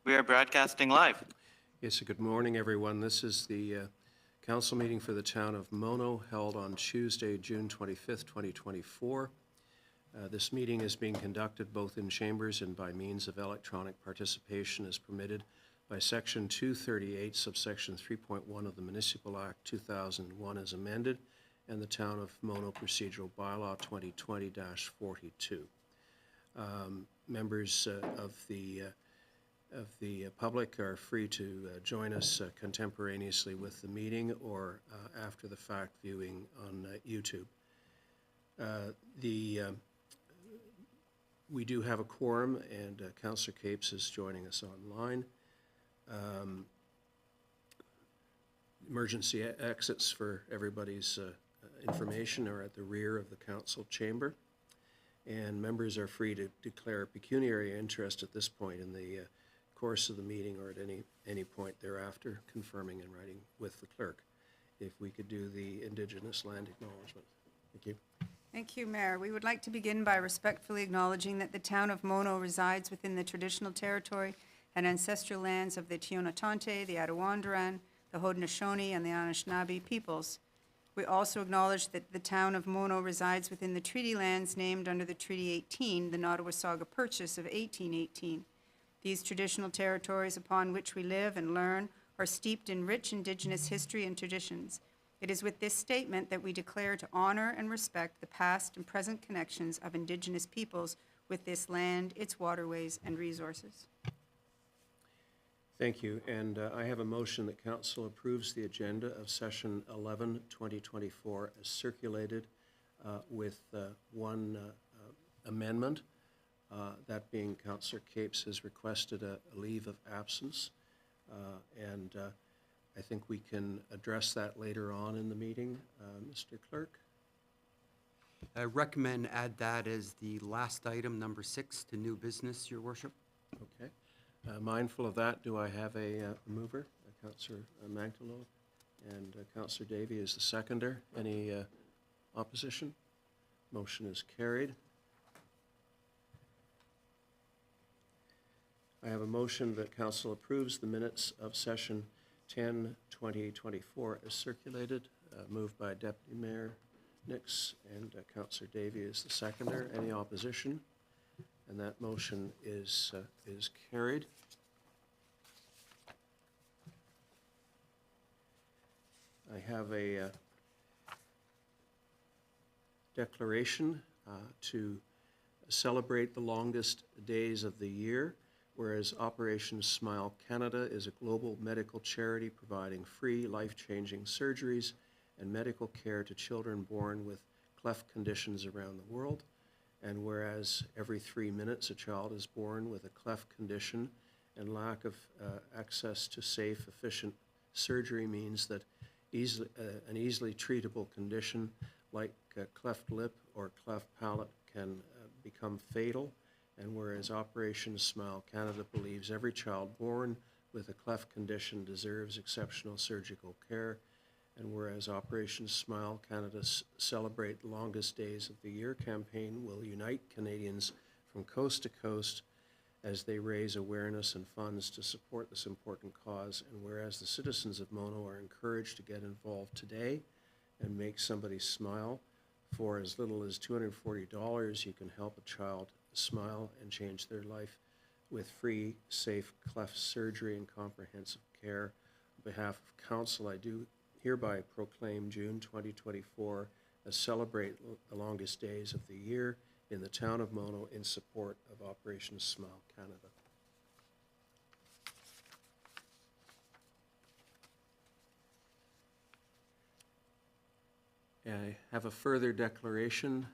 We are broadcasting live. Yes, good morning, everyone. This is the council meeting for the town of Mono, held on Tuesday, June 25th, 2024. This meeting is being conducted both in chambers and by means of electronic participation as permitted by Section 238, subsection 3.1 of the Municipal Act 2001 as amended, and the Town of Mono Procedural Bylaw 2020-42. Members of the public are free to join us contemporaneously with the meeting or after the fact viewing on YouTube. We do have a quorum, and Councillor Capes is joining us online. Emergency exits for everybody's information are at the rear of the council chamber, and members are free to declare pecuniary interest at this point in the course of the meeting or at any point thereafter, confirming in writing with the clerk. If we could do the Indigenous land acknowledgement. Thank you. Thank you, Mayor. We would like to begin by respectfully acknowledging that the town of Mono resides within the traditional territory and ancestral lands of the Tionotante, the Attawandaran, the Haudenosaunee, and the Anishinaabe peoples. We also acknowledge that the town of Mono resides within the treaty lands named under the Treaty 18, the Nottawasaga Purchase of 1818. These traditional territories upon which we live and learn are steeped in rich Indigenous history and traditions. It is with this statement that we declare to honor and respect the past and present connections of Indigenous peoples with this land, its waterways, and resources. Thank you. And I have a motion that Council approves the agenda of Session 11, 2024 as circulated with one amendment. That being Councillor Capes has requested a leave of absence. And I think we can address that later on in the meeting. Mr. Clerk? I recommend add that as the last item, number 6, to new business, Your Worship. Okay. Mindful of that, do I have a mover? Councillor Magdalene, and Councillor Davey is the seconder. Any opposition? Motion is carried. I have a motion that Council approves the minutes of Session 10, 2024 as circulated, moved by Deputy Mayor Nix, and Councillor Davey is the seconder. Any opposition? And that motion is carried. I have a declaration to celebrate the longest days of the year, whereas Operation Smile Canada is a global medical charity providing free, life-changing surgeries and medical care to children born with cleft conditions around the world. And whereas every 3 minutes a child is born with a cleft condition and lack of access to safe, efficient surgery means that an easily treatable condition like cleft lip or cleft palate can become fatal. And whereas Operation Smile Canada believes every child born with a cleft condition deserves exceptional surgical care, and whereas Operation Smile Canada Celebrate the Longest Days of the Year campaign will unite Canadians from coast to coast as they raise awareness and funds to support this important cause, and whereas the citizens of Mono are encouraged to get involved today and make somebody smile, for as little as $240, you can help a child smile and change their life with free, safe cleft surgery and comprehensive care. On behalf of Council, I do hereby proclaim June 2024 as Celebrate the Longest Days of the Year in the town of Mono in support of Operation Smile Canada. I have a further declaration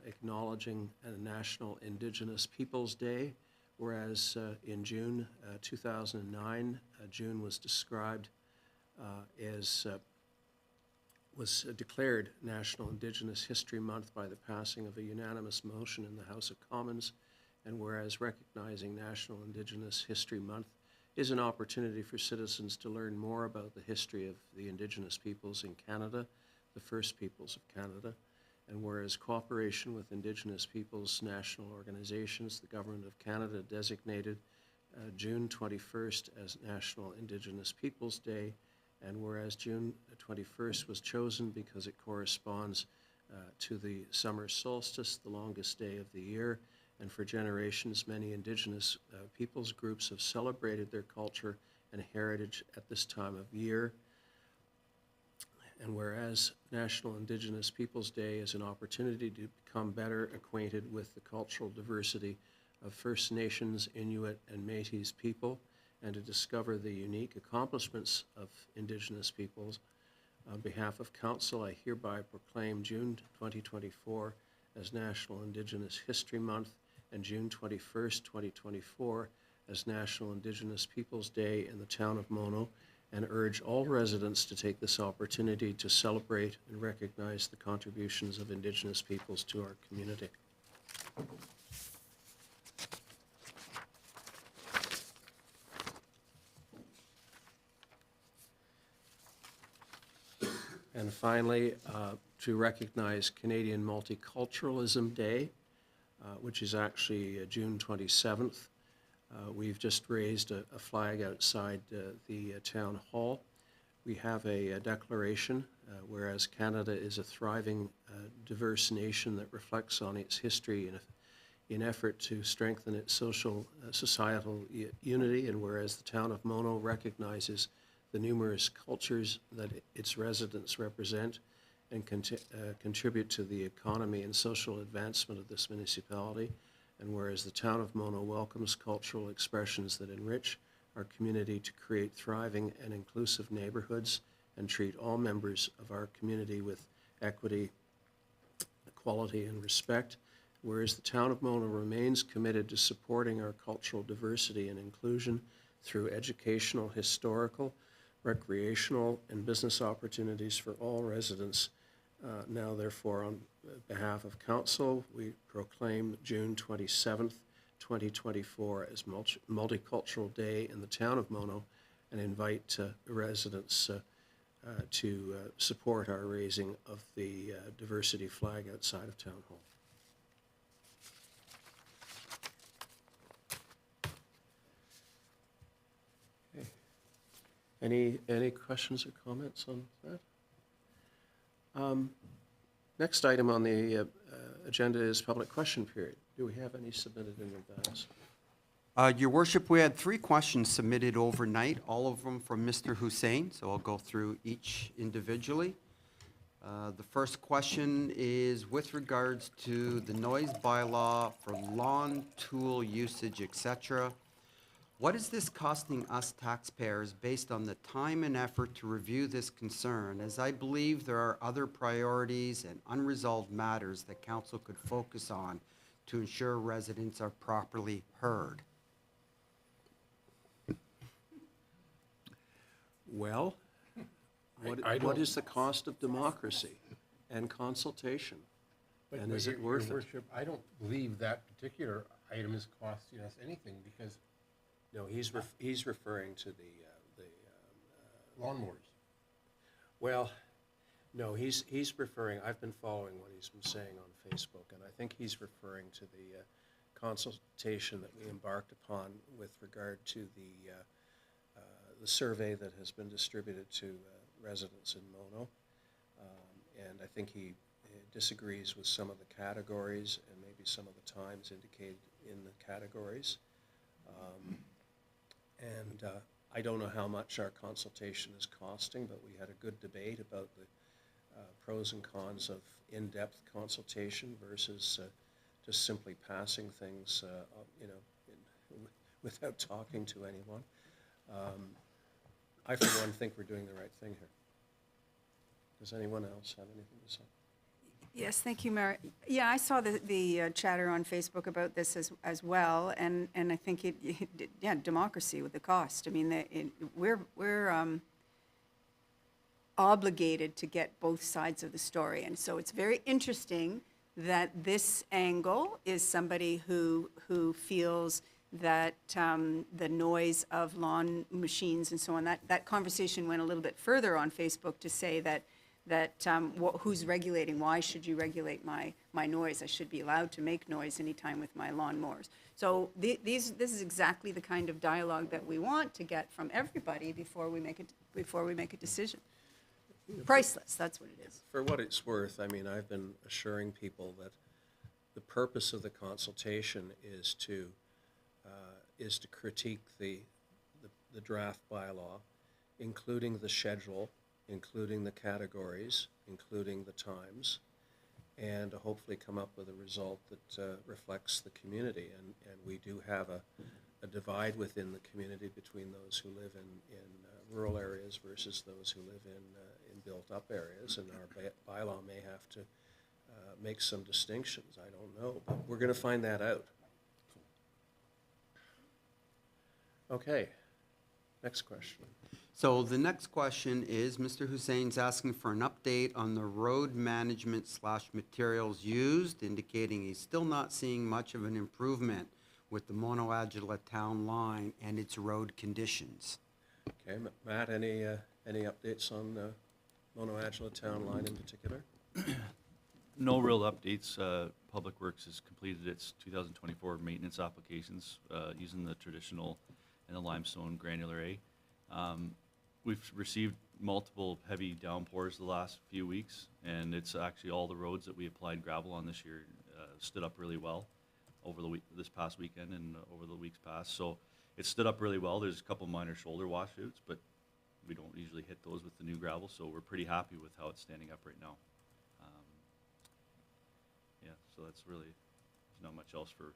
acknowledging a National Indigenous Peoples Day, whereas in June 2009, June was described was declared National Indigenous History Month by the passing of a unanimous motion in the House of Commons, and whereas recognizing National Indigenous History Month is an opportunity for citizens to learn more about the history of the Indigenous peoples in Canada, the First Peoples of Canada, and whereas cooperation with Indigenous peoples national organizations, the Government of Canada designated June 21st as National Indigenous Peoples Day, and whereas June 21st was chosen because it corresponds to the summer solstice, the longest day of the year, and for generations many Indigenous peoples groups have celebrated their culture and heritage at this time of year. And whereas National Indigenous Peoples Day is an opportunity to become better acquainted with the cultural diversity of First Nations, Inuit, and Métis people, and to discover the unique accomplishments of Indigenous peoples, on behalf of Council, I hereby proclaim June 2024 as National Indigenous History Month and June 21st, 2024 as National Indigenous Peoples Day in the town of Mono, and urge all residents to take this opportunity to celebrate and recognize the contributions of Indigenous peoples to our community. And finally, to recognize Canadian Multiculturalism Day, which is actually June 27th. We've just raised a flag outside the town hall. We have a declaration, whereas Canada is a thriving, diverse nation that reflects on its history in effort to strengthen its societal unity, and whereas the town of Mono recognizes the numerous cultures that its residents represent and contribute to the economy and social advancement of this municipality, and whereas the town of Mono welcomes cultural expressions that enrich our community to create thriving and inclusive neighborhoods and treat all members of our community with equity, equality, and respect, whereas the town of Mono remains committed to supporting our cultural diversity and inclusion through educational, historical, recreational, and business opportunities for all residents. Now, therefore, on behalf of Council, we proclaim June 27th, 2024 as Multicultural Day in the town of Mono, and invite residents to support our raising of the diversity flag outside of Town Hall. Okay. Any questions or comments on that? Next item on the agenda is public question period. Do we have any submitted in advance? Your Worship, we had 3 questions submitted overnight, all of them from Mr. Hussein, so I'll go through each individually. The first question is with regards to the noise bylaw for lawn tool usage, etc. What is this costing us taxpayers based on the time and effort to review this concern, as I believe there are other priorities and unresolved matters that Council could focus on to ensure residents are properly heard? Well, what is the cost of democracy and consultation? And is it worth it? Your Worship, I don't believe that particular item is costing us anything because No, he's referring to the lawnmowers. well, no, he's referring, I've been following what he's been saying on Facebook, and I think he's referring to the consultation that we embarked upon with regard to the survey that has been distributed to residents in Mono. And I think he disagrees with some of the categories and maybe some of the times indicated in the categories. I don't know how much our consultation is costing, but we had a good debate about the pros and cons of in-depth consultation versus just simply passing things, without talking to anyone. I, for one, think we're doing the right thing here. Does anyone else have anything to say? Yes, thank you, Mayor. Yeah, I saw the chatter on Facebook about this as well, and I think yeah, democracy with the cost. I mean, we're obligated to get both sides of the story, and so it's very interesting that this angle is somebody who feels that the noise of lawn machines and so on, that conversation went a little bit further on Facebook to say that that who's regulating? Why should you regulate my noise? I should be allowed to make noise anytime with my lawnmowers. So this is exactly the kind of dialogue that we want to get from everybody before we make a decision. Priceless, that's what it is. For what it's worth, I mean, I've been assuring people that the purpose of the consultation is to critique the draft bylaw, including the schedule, including the categories, including the times, and to hopefully come up with a result that reflects the community. And we do have a divide within the community between those who live in rural areas versus those who live in built-up areas, and our bylaw may have to make some distinctions. I don't know, but we're going to find that out. Okay, next question. So the next question is, Mr. Hussein's asking for an update on the road management / materials used, indicating he's still not seeing much of an improvement with the Mono-Agila town line and its road conditions. Okay, Matt, any updates on Mono-Agila town line in particular? No real updates. Public Works has completed its 2024 maintenance applications using the traditional and the limestone granular A. We've received multiple heavy downpours the last few weeks, and it's actually all the roads that we applied gravel on this year stood up really well over the this past weekend and over the weeks past. So it stood up really well. There's a couple minor shoulder washouts, but we don't usually hit those with the new gravel, so we're pretty happy with how it's standing up right now. Yeah, so that's really, there's not much else for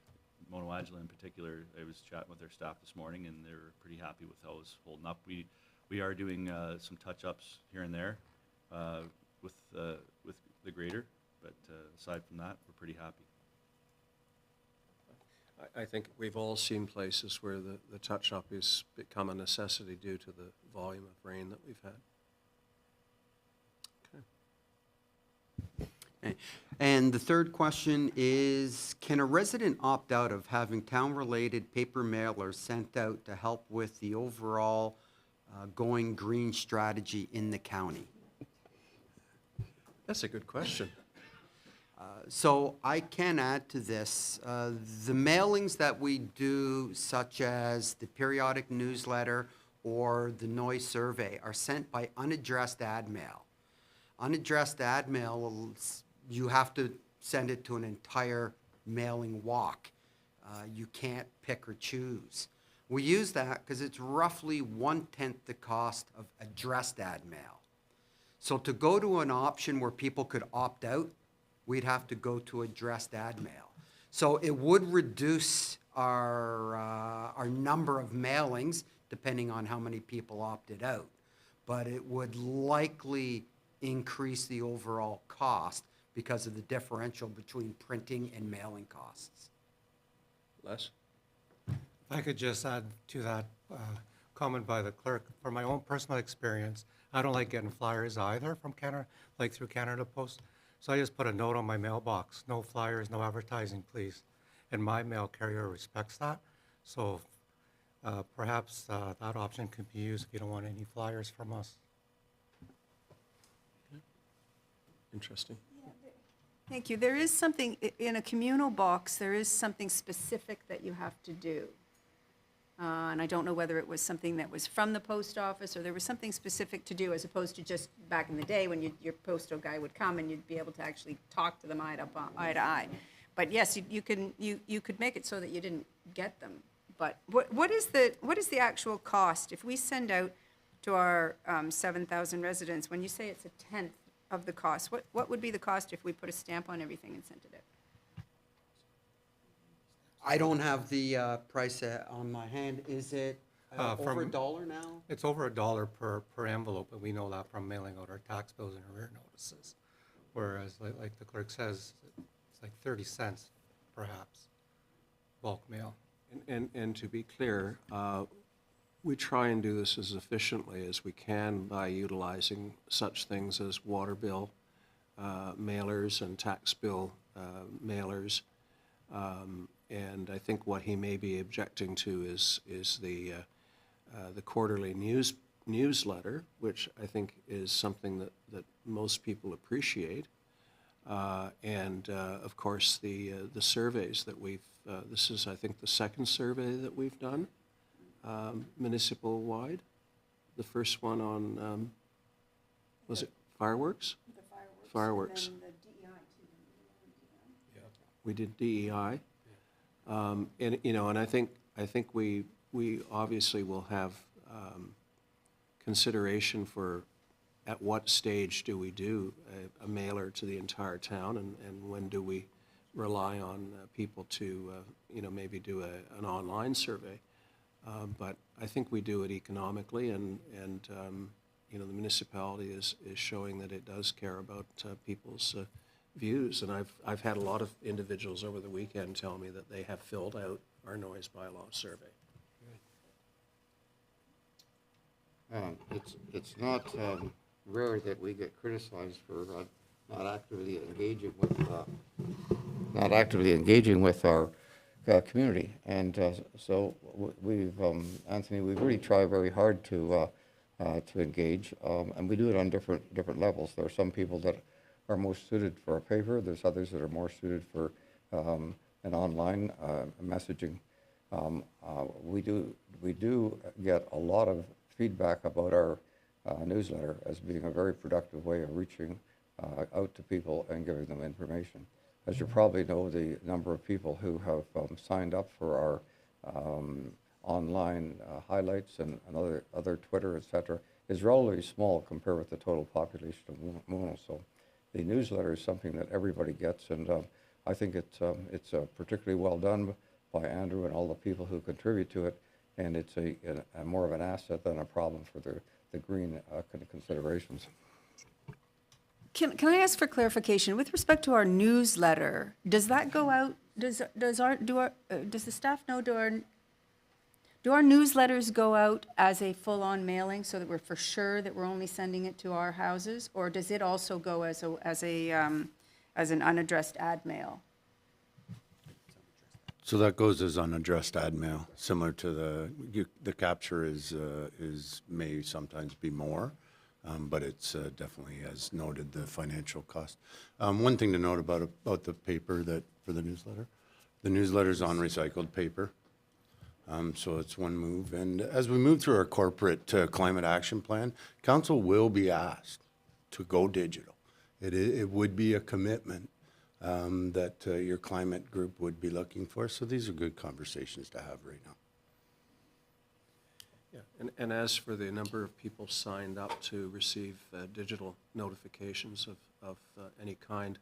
Mono-Agila in particular. I was chatting with their staff this morning, and they're pretty happy with how it's holding up. We are doing some touch-ups here and there with the grader, but aside from that, we're pretty happy. I think we've all seen places where the touch-up has become a necessity due to the volume of rain that we've had. Okay. And the third question is, can a resident opt out of having town-related paper mailers sent out to help with the overall going green strategy in the county? That's a good question. So I can add to this. The mailings that we do, such as the periodic newsletter or the noise survey, are sent by unaddressed ad mail. Unaddressed ad mail, you have to send it to an entire mailing walk. You can't pick or choose. We use that because it's roughly 1/10 the cost of addressed ad mail. So to go to an option where people could opt out, we'd have to go to addressed ad mail. So it would reduce our number of mailings, depending on how many people opted out. But it would likely increase the overall cost because of the differential between printing and mailing costs. Les? If I could just add to that comment by the clerk, from my own personal experience, I don't like getting flyers either from Canada, like through Canada Post. So I just put a note on my mailbox, no flyers, no advertising, please. And my mail carrier respects that. So perhaps that option can be used if you don't want any flyers from us. Interesting. Thank you. There is something, in a communal box, there is something specific that you have to do. And I don't know whether it was something that was from the post office or there was something specific to do as opposed to just back in the day when your postal guy would come and you'd be able to actually talk to them eye to eye. But yes, you could make it so that you didn't get them. But what is the actual cost? If we send out to our 7,000 residents, when you say it's 1/10 of the cost, what would be the cost if we put a stamp on everything and sent it out? I don't have the price on my hand. Is it over $1 now? It's over $1 per envelope, but we know that from mailing out our tax bills and arrear notices. Whereas, like the clerk says, it's like 30 cents, perhaps, bulk mail. And to be clear, we try and do this as efficiently as we can by utilizing such things as water bill mailers and tax bill mailers. And I think what he may be objecting to is the quarterly news newsletter, which I think is something that most people appreciate. And of course, the surveys that we've, this is, I think, the second survey that we've done municipal-wide. The first one on, was it fireworks? The fireworks. Fireworks. And then the DEI too. We did DEI. And, you know, and I think we obviously will have consideration for at what stage do we do a mailer to the entire town, and when do we rely on people to, you know, maybe do an online survey. But I think we do it economically, and you know, the municipality is showing that it does care about people's views. And I've had a lot of individuals over the weekend tell me that they have filled out our noise bylaw survey. It's not rare that we get criticized for not actively engaging with our community, and so we've Anthony, we've really tried very hard to engage, and we do it on different levels. There are some people that are most suited for a paper. There's others that are more suited for an online messaging. We do get a lot of feedback about our newsletter as being a very productive way of reaching out to people and giving them information. As you probably know, the number of people who have signed up for our online highlights and other Twitter, etc., is relatively small compared with the total population of Mono. So the newsletter is something that everybody gets, and I think it's particularly well done by Andrew and all the people who contribute to it, and it's a more of an asset than a problem for the green considerations. Can I ask for clarification with respect to our newsletter? Does that go out? Does the staff know? Do our newsletters go out as a full-on mailing so that we're for sure that we're only sending it to our houses, or does it also go as an unaddressed ad mail? So that goes as unaddressed ad mail, similar to the capture may sometimes be more. But it's definitely, as noted, the financial cost. One thing to note about the paper for the newsletter is on recycled paper. So it's one move. And as we move through our corporate climate action plan, council will be asked to go digital. It would be a commitment that your climate group would be looking for. So these are good conversations to have right now. Yeah, and as for the number of people signed up to receive digital notifications of any kind,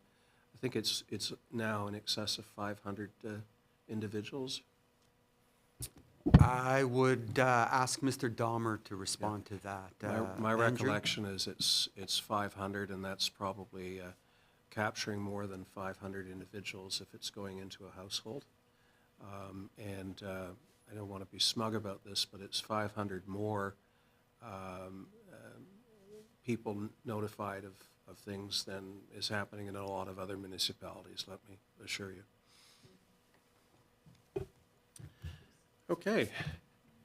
I think it's now in excess of 500 individuals. I would ask Mr. Dahmer to respond to that. My Andrew? recollection is it's 500, and that's probably capturing more than 500 individuals if it's going into a household. And I don't want to be smug about this, but it's 500 more people notified of things than is happening in a lot of other municipalities, let me assure you. Okay.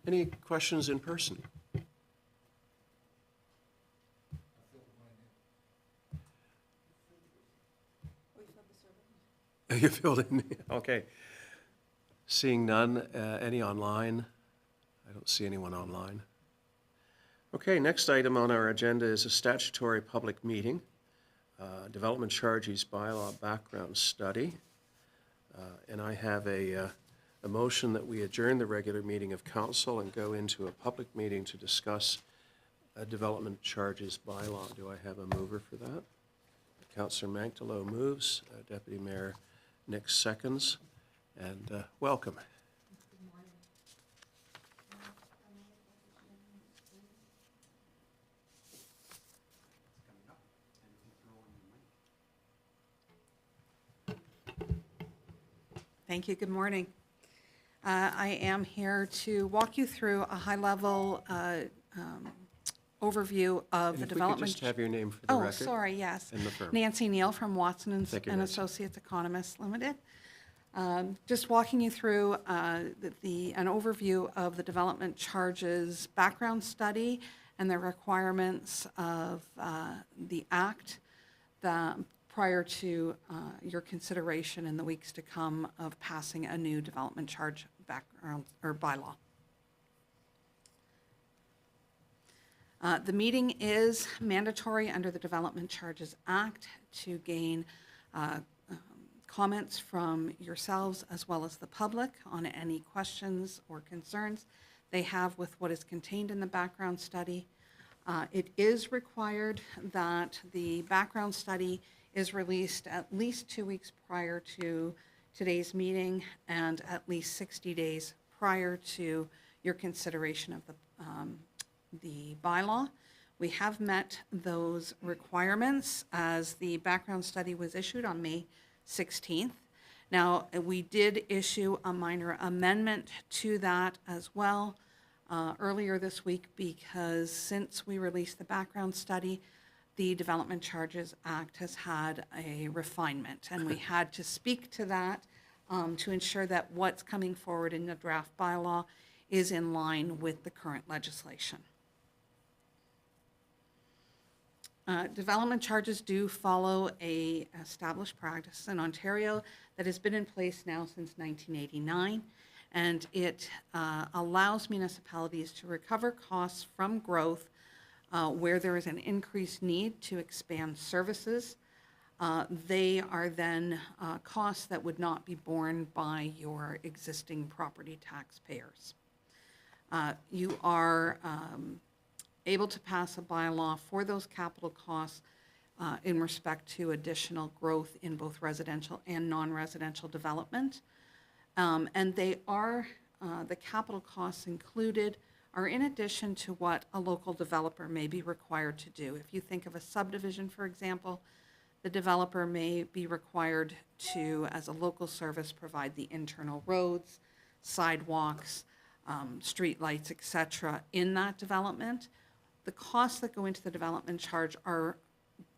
Any questions in person? You filled in? Okay. Seeing none, any online? I don't see anyone online. Okay, next item on our agenda is a statutory public meeting, development charges bylaw background study. And I have a motion that we adjourn the regular meeting of council and go into a public meeting to discuss a development charges bylaw. Do I have a mover for that? Councillor Manctalo moves, Deputy Mayor Nick seconds, and welcome. Thank you. Good morning. I am here to walk you through a high-level overview of the If we could development. just have your name for the Oh, record. sorry, yes. And the firm. Nancy Neal from Watson and Thank you, and Nancy. Associates Economists Limited. Just walking you through an overview of the development charges background study, and the requirements of the Act prior to your consideration in the weeks to come of passing a new development charge background or bylaw. The meeting is mandatory under the Development Charges Act to gain comments from yourselves as well as the public on any questions or concerns they have with what is contained in the background study. It is required that the background study is released at least 2 weeks prior to today's meeting and at least 60 days prior to your consideration of the bylaw. We have met those requirements as the background study was issued on May 16th. Now, we did issue a minor amendment to that as well earlier this week because since we released the background study, the Development Charges Act has had a refinement, and we had to speak to that to ensure that what's coming forward in the draft bylaw is in line with the current legislation. Development charges do follow a established practice in Ontario that has been in place now since 1989, and it allows municipalities to recover costs from growth where there is an increased need to expand services. They are then costs that would not be borne by your existing property taxpayers. You are able to pass a bylaw for those capital costs in respect to additional growth in both residential and non-residential development. And they are, the capital costs included are in addition to what a local developer may be required to do. If you think of a subdivision, for example, the developer may be required to, as a local service, provide the internal roads, sidewalks, street lights, et cetera, in that development. The costs that go into the development charge are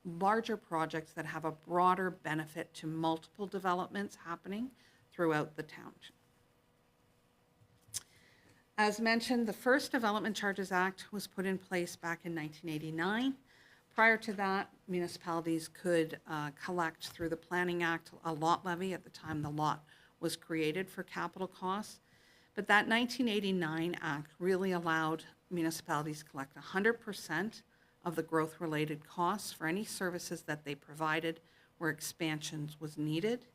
larger projects that have a broader benefit to multiple developments happening throughout the township. As mentioned, the first Development Charges Act was put in place back in 1989. Prior to that, municipalities could collect through the Planning Act a lot levy at the time the lot was created for capital costs. But that 1989 Act really allowed municipalities to collect 100% of the growth-related costs for any services that they provided where expansions was needed.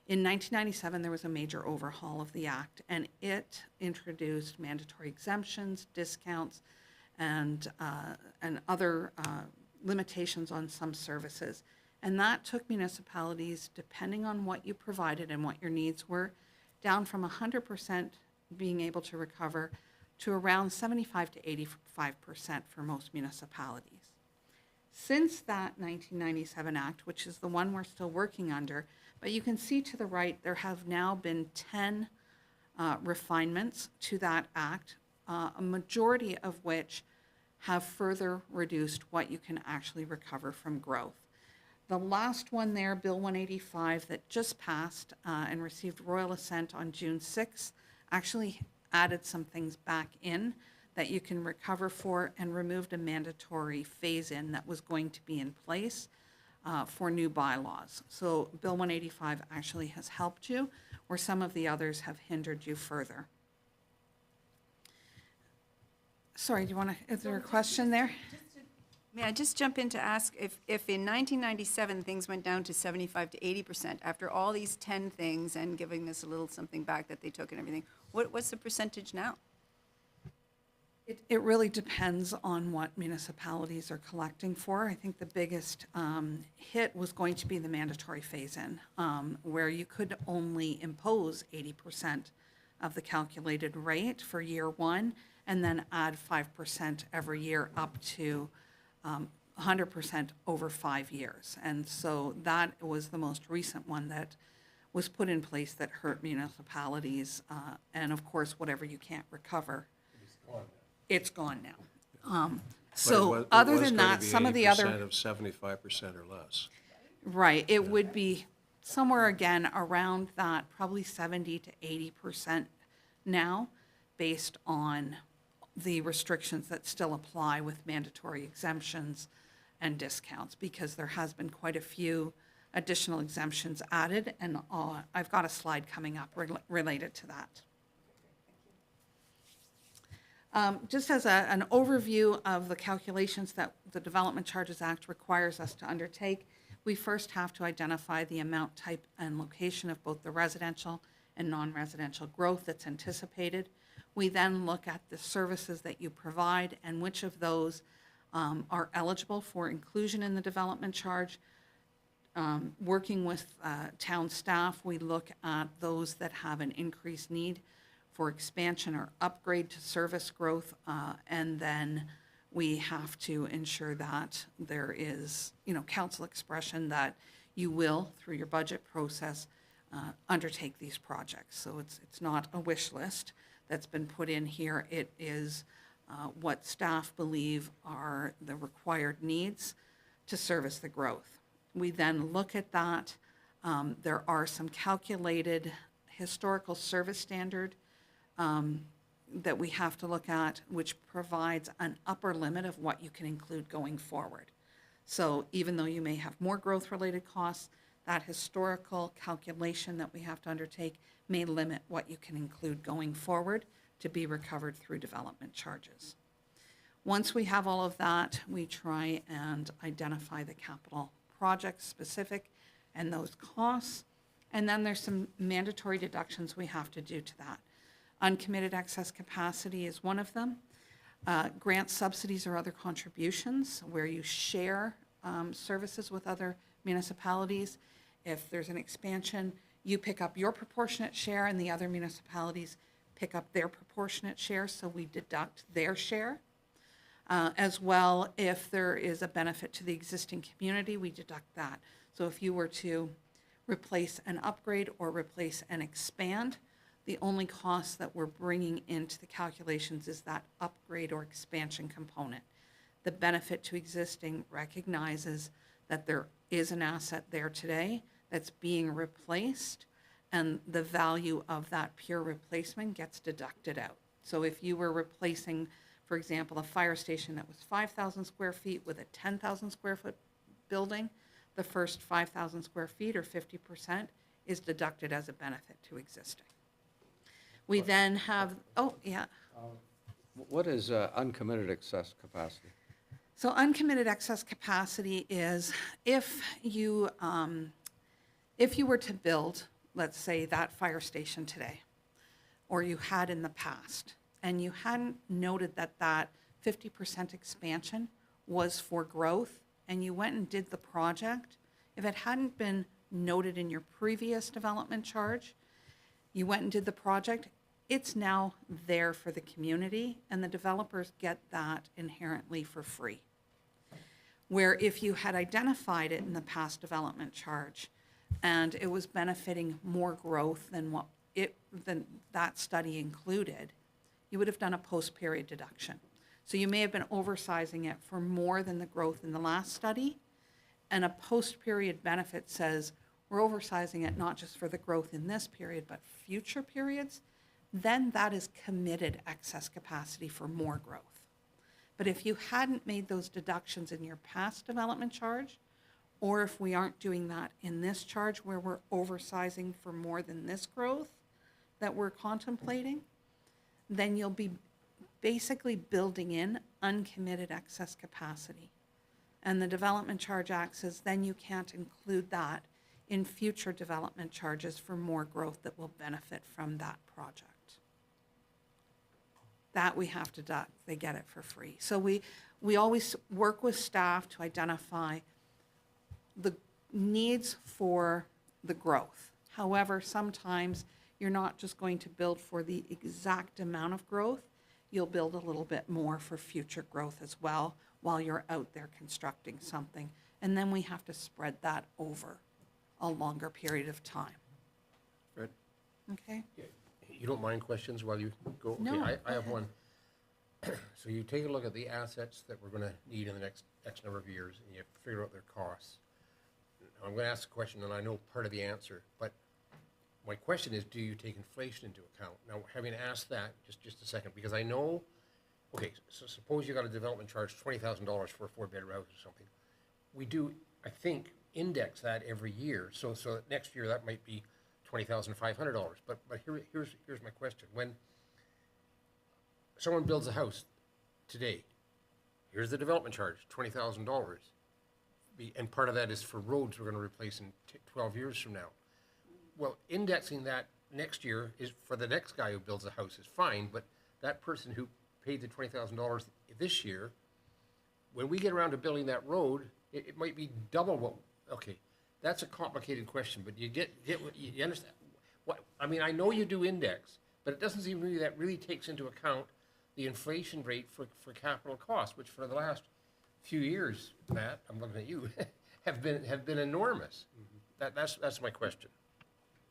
In 1997, there was a major overhaul of the Act, and it introduced mandatory exemptions, discounts, and other limitations on some services. And that took municipalities, depending on what you provided and what your needs were, down from 100% being able to recover to around 75 to 85% for most municipalities. Since that 1997 Act, which is the one we're still working under, but you can see to the right, there have now been 10 refinements to that Act, a majority of which have further reduced what you can actually recover from growth. The last one there, Bill 185, that just passed and received royal assent on June 6th, actually added some things back in that you can recover for and removed a mandatory phase-in that was going to be in place for new bylaws. So Bill 185 actually has helped you, where some of the others have hindered you further. Sorry, do you want to, is there a question there? May I just jump in to ask if in 1997 things went down to 75 to 80%, after all these 10 things and giving us a little something back that they took and everything, what's the percentage now? It really depends on what municipalities are collecting for. I think the biggest hit was going to be the mandatory phase-in, where you could only impose 80% of the calculated rate for year one, and then add 5% every year up to 100% over 5 years. And so that was the most recent one that was put in place that hurt municipalities. And of course, whatever you can't recover, it's gone now. So other than that, some of the other... Of 75% or less. Right, it would be somewhere again around that, probably 70 to 80% now, based on the restrictions that still apply with mandatory exemptions and discounts, because there has been quite a few additional exemptions added, and I've got a slide coming up related to that. Just as an overview of the calculations that the Development Charges Act requires us to undertake, we first have to identify the amount, type, and location of both the residential and non-residential growth that's anticipated. We then look at the services that you provide and which of those are eligible for inclusion in the development charge. Working with town staff, we look at those that have an increased need for expansion or upgrade to service growth, and then we have to ensure that there is, council expression that you will, through your budget process, undertake these projects. So it's not a wish list that's been put in here. It is what staff believe are the required needs to service the growth. We then look at that. There are some calculated historical service standard that we have to look at, which provides an upper limit of what you can include going forward. So even though you may have more growth-related costs, that historical calculation that we have to undertake may limit what you can include going forward to be recovered through development charges. Once we have all of that, we try and identify the capital project specific and those costs. And then there's some mandatory deductions we have to do to that. Uncommitted excess capacity is one of them. Grant subsidies or other contributions where you share services with other municipalities. If there's an expansion, you pick up your proportionate share and the other municipalities pick up their proportionate share, so we deduct their share. As well, if there is a benefit to the existing community, we deduct that. So if you were to replace an upgrade or replace and expand, the only cost that we're bringing into the calculations is that upgrade or expansion component. The benefit to existing recognizes that there is an asset there today that's being replaced, and the value of that pure replacement gets deducted out. So if you were replacing, for example, a fire station that was 5,000 square feet with a 10,000 square foot building, the first 5,000 square feet, or 50%, is deducted as a benefit to existing. We then have, What is uncommitted excess capacity? So uncommitted excess capacity is if you were to build, let's say, that fire station today, or you had in the past, and you hadn't noted that that 50% expansion was for growth, and you went and did the project, if it hadn't been noted in your previous development charge, you went and did the project, it's now there for the community, and the developers get that inherently for free. Where if you had identified it in the past development charge and it was benefiting more growth than than that study included, you would have done a post-period deduction. So you may have been oversizing it for more than the growth in the last study, and a post-period benefit says we're oversizing it not just for the growth in this period but future periods. Then that is committed excess capacity for more growth. But if you hadn't made those deductions in your past development charge, or if we aren't doing that in this charge where we're oversizing for more than this growth that we're contemplating, then you'll be basically building in uncommitted excess capacity. And the Development Charge Act says then you can't include that in future development charges for more growth that will benefit from that project. That we have to deduct. They get it for free. So we always work with staff to identify the needs for the growth. However, sometimes you're not just going to build for the exact amount of growth. You'll build a little bit more for future growth as well while you're out there constructing something. And then we have to spread that over a longer period of time. Fred? Okay? You don't mind questions while you go? Okay, No. I have one. So you take a look at the assets that we're gonna need in the next X number of years, and you figure out their costs. I'm gonna ask a question, and I know part of the answer, but my question is, do you take inflation into account? Now, having asked that, just a second, because I know okay, so suppose you got a development charge $20,000 for a four-bedroom house or something. We do, I think, index that every year, so that next year that might be $20,500. But here's my question. When someone builds a house today, here's the development charge, $20,000. And part of that is for roads we're going to replace in 12 years from now. Well, indexing that next year is for the next guy who builds a house is fine, but that person who paid the $20,000 this year, when we get around to building that road, it might be double what, okay, that's a complicated question, but you you understand? What, I mean, I know you do index, but it doesn't seem really that really takes into account the inflation rate for capital costs, which for the last few years, Matt, I'm looking at you, have been enormous. That's my question.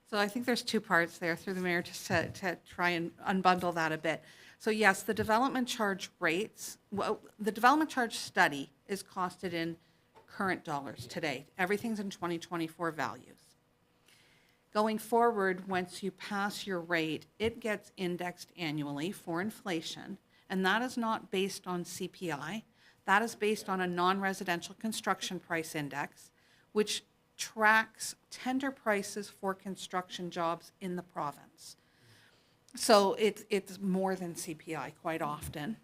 So I think there's two parts there through the mayor just to try and unbundle that a bit. So yes, the development charge rates, well, the development charge study is costed in current dollars today. Everything's in 2024 values. Going forward, once you pass your rate, it gets indexed annually for inflation, and that is not based on CPI. That is based on a non-residential construction price index, which tracks tender prices for construction jobs in the province. So it's more than CPI quite often.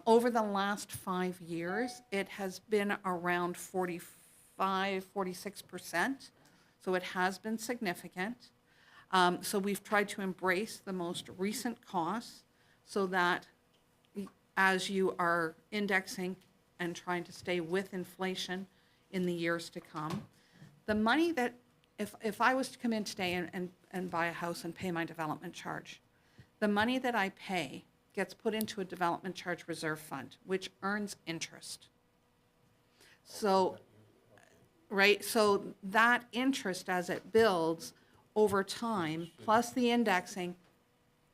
Over the last 5 years, it has been around 46%. So it has been significant. So we've tried to embrace the most recent costs so that as you are indexing and trying to stay with inflation in the years to come, the money that, if I was to come in today and buy a house and pay my development charge, the money that I pay gets put into a development charge reserve fund, which earns interest. So, right, so that interest as it builds over time, plus the indexing,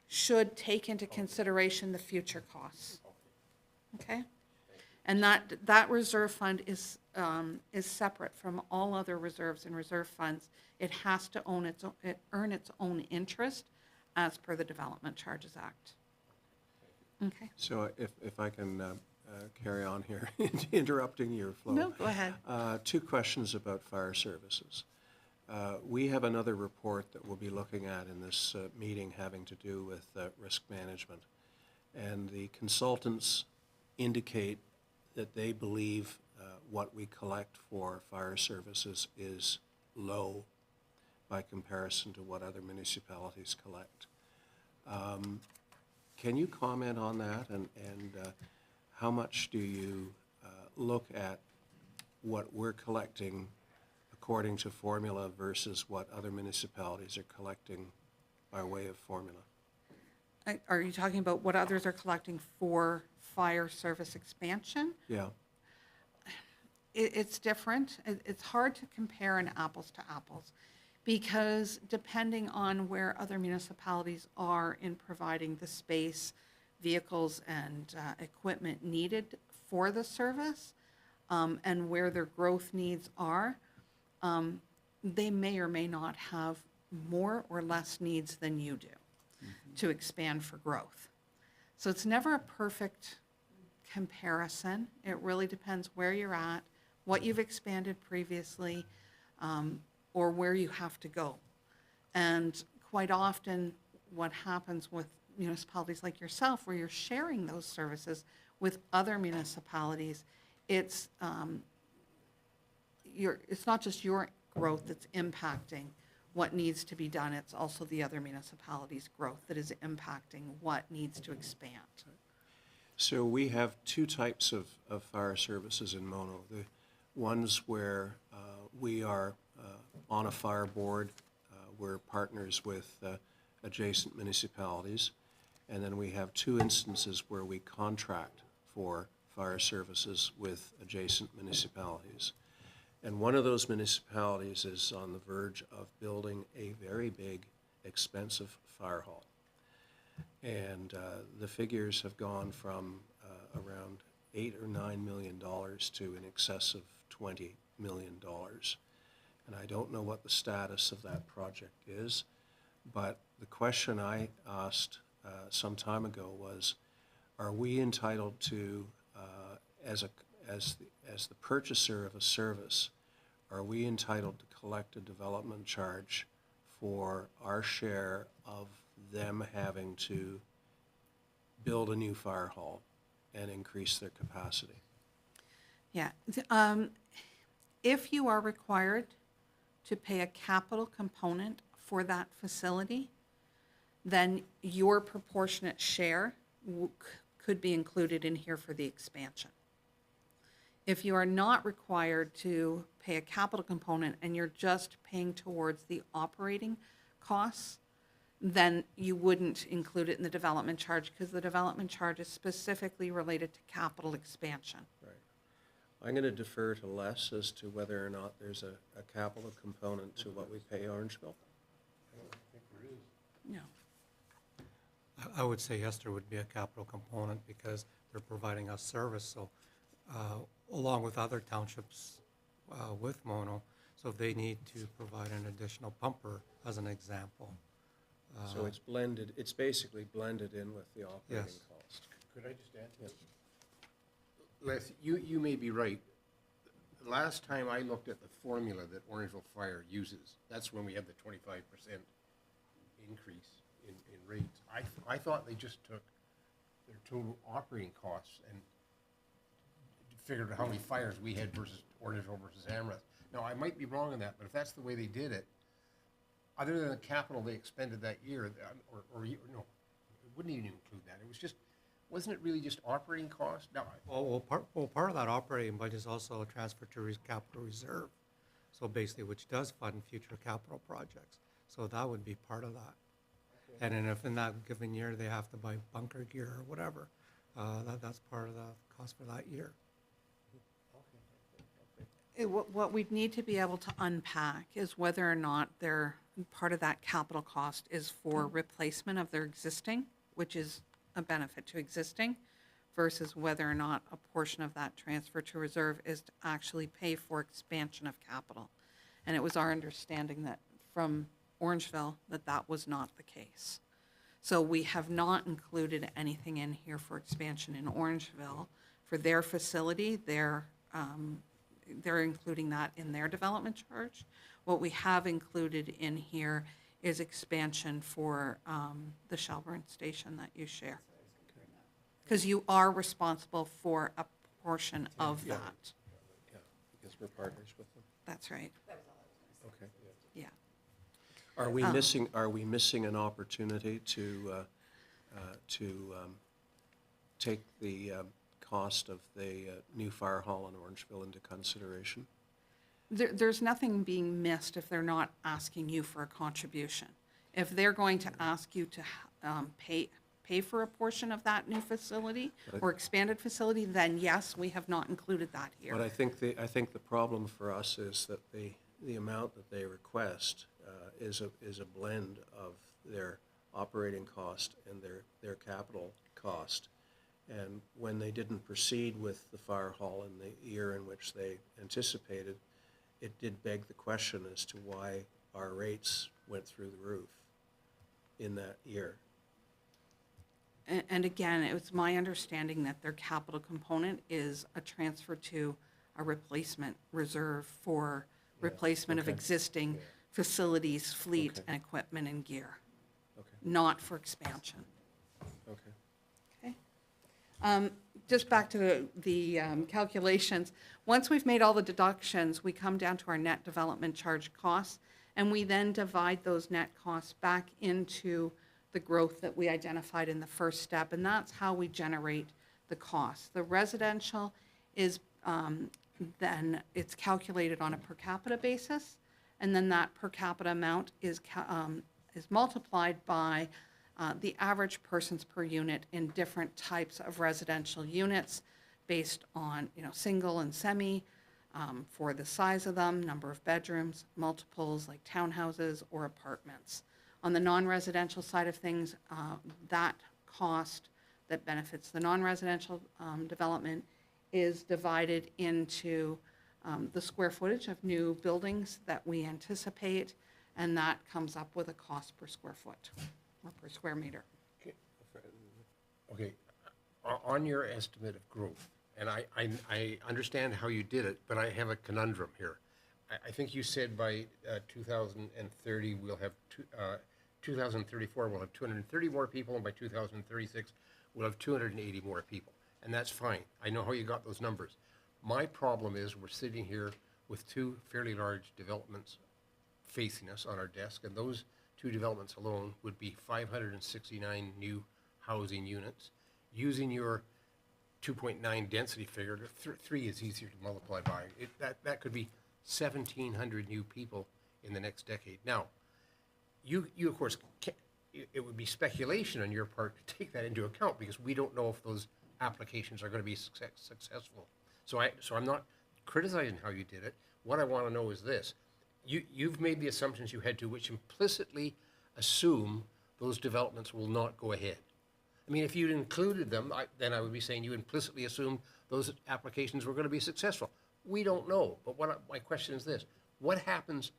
should take into consideration the future costs. Okay? And that reserve fund is separate from all other reserves and reserve funds. It has to earn its own interest as per the Development Charges Act. Okay. So if I can carry on here, interrupting your flow. No, go ahead. Two questions about fire services. We have another report that we'll be looking at in this meeting having to do with risk management. And the consultants indicate that they believe what we collect for fire services is low by comparison to what other municipalities collect. Can you comment on that, and how much do you look at what we're collecting according to formula versus what other municipalities are collecting by way of formula? Are you talking about what others are collecting for fire service expansion? Yeah. It's different. It's hard to compare an apples to apples because depending on where other municipalities are in providing the space, vehicles, and equipment needed for the service, and where their growth needs are, they may or may not have more or less needs than you do to expand for growth. So it's never a perfect comparison. It really depends where you're at, what you've expanded previously, or where you have to go. And quite often what happens with municipalities like yourself, where you're sharing those services with other municipalities, it's not just your growth that's impacting what needs to be done, it's also the other municipalities' growth that is impacting what needs to expand. So we have two types of fire services in Mono. The ones where we are on a fire board, we're partners with adjacent municipalities, and then we have two instances where we contract for fire services with adjacent municipalities. And one of those municipalities is on the verge of building a very big, expensive fire hall. And the figures have gone from around $8 or $9 million to in excess of $20 million. And I don't know what the status of that project is, but the question I asked some time ago was, are we entitled to, as the purchaser of a service, are we entitled to collect a development charge for our share of them having to build a new fire hall and increase their capacity? Yeah. If you are required to pay a capital component for that facility, then your proportionate share could be included in here for the expansion. If you are not required to pay a capital component and you're just paying towards the operating costs, then you wouldn't include it in the development charge because the development charge is specifically related to capital expansion. Right. I'm going to defer to Les as to whether or not there's a capital component to what we pay Orangeville. No. I would say yes, there would be a capital component because they're providing us service, so, along with other townships with Mono, so if they need to provide an additional pumper, as an example. So it's blended, it's basically blended in with the operating Yes. cost. Could I just add to this? Les, you may be right. The last time I looked at the formula that Orangeville Fire uses, that's when we had the 25% increase in rates. I thought they just took their total operating costs and figured out how many fires we had versus Orangeville versus Amherst. Now, I might be wrong on that, but if that's the way they did it, other than the capital they expended that year, no, it wouldn't even include that. It was just, wasn't it really just operating costs? Now, Part of that operating budget is also a transfer to capital reserve, so basically, which does fund future capital projects. So that would be part of that. And then if in that given year they have to buy bunker gear or whatever, that's part of the cost for that year. What we'd need to be able to unpack is whether or not part of that capital cost is for replacement of their existing, which is a benefit to existing, versus whether or not a portion of that transfer to reserve is to actually pay for expansion of capital. And it was our understanding that from Orangeville that was not the case. So we have not included anything in here for expansion in Orangeville. For their facility, they're including that in their development charge. What we have included in here is expansion for the Shelburne station that you share. Because you are responsible for a portion of Yeah. that. Yeah, because we're partners with them. That's right, Okay. yeah. Are we missing an opportunity to take the cost of the new fire hall in Orangeville into consideration? There's nothing being missed if they're not asking you for a contribution. If they're going to ask you to pay for a portion of that new facility or expanded facility, then yes, we have not included that here. But I think the problem for us is that the amount that they request is a blend of their operating cost and their capital cost. And when they didn't proceed with the fire hall in the year in which they anticipated, it did beg the question as to why our rates went through the roof in that year. And again, it was my understanding that their capital component is a transfer to a replacement reserve for replacement of okay. existing facilities, fleet, Okay. and equipment and gear, Okay, not for expansion. okay. Okay. Just back to the calculations, once we've made all the deductions, we come down to our net development charge costs, and we then divide those net costs back into the growth that we identified in the first step, and that's how we generate the costs. The residential is then it's calculated on a per capita basis, and then that per capita amount is multiplied by the average persons per unit in different types of residential units based on, single and semi, for the size of them, number of bedrooms, multiples like townhouses or apartments. On the non-residential side of things, that cost that benefits the non-residential development is divided into the square footage of new buildings that we anticipate, and that comes up with a cost per square foot or per square meter. okay, on your estimate of growth, and I understand how you did it, but I have a conundrum here. I think you said by 2030, 2034, we'll have 230 more people, and by 2036, we'll have 280 more people. And that's fine. I know how you got those numbers. My problem is we're sitting here with two fairly large developments facing us on our desk, and those two developments alone would be 569 new housing units. Using your 2.9 density figure, 3 is easier to multiply by. That could be 1,700 new people in the next decade. Now, you of course, it would be speculation on your part to take that into account because we don't know if those applications are going to be successful. So I'm not criticizing how you did it. What I want to know is this. You've made the assumptions you had to, which implicitly assume those developments will not go ahead. I mean, if you'd included them, then I would be saying you implicitly assumed those applications were going to be successful. We don't know, but my question is this. What happens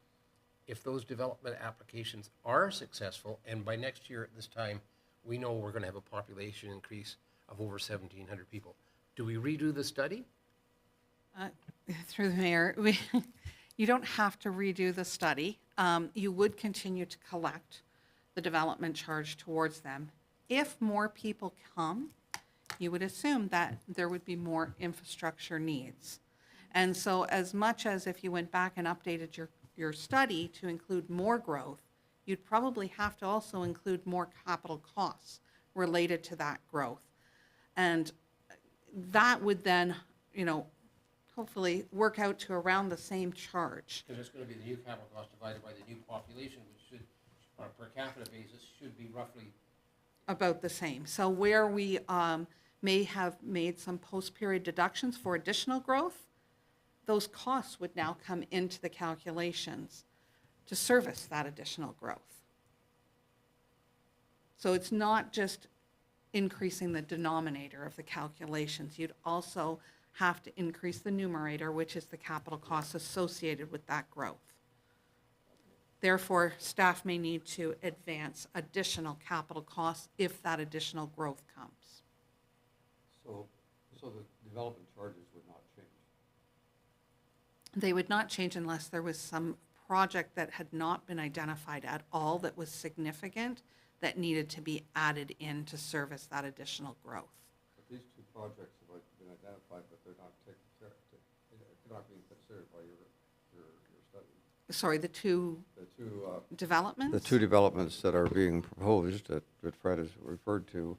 if those development applications are successful and by next year at this time, we know we're going to have a population increase of over 1,700 people? Do we redo the study? Through the mayor, you don't have to redo the study. You would continue to collect the development charge towards them. If more people come, you would assume that there would be more infrastructure needs. And so as much as if you went back and updated your study to include more growth, you'd probably have to also include more capital costs related to that growth. And that would then, hopefully work out to around the same charge. Because it's going to be the new capital cost divided by the new population, which should, on a per capita basis, should be roughly About the same. So where we may have made some post-period deductions for additional growth, those costs would now come into the calculations to service that additional growth. So it's not just increasing the denominator of the calculations. You'd also have to increase the numerator, which is the capital costs associated with that growth. Therefore, staff may need to advance additional capital costs if that additional growth comes. So the development charges would not change? They would not change unless there was some project that had not been identified at all that was significant that needed to be added in to service that additional growth. But these two projects have been identified, but they're not they're not being considered by your study. Sorry, the two developments? The two developments that are being proposed that Fred has referred to,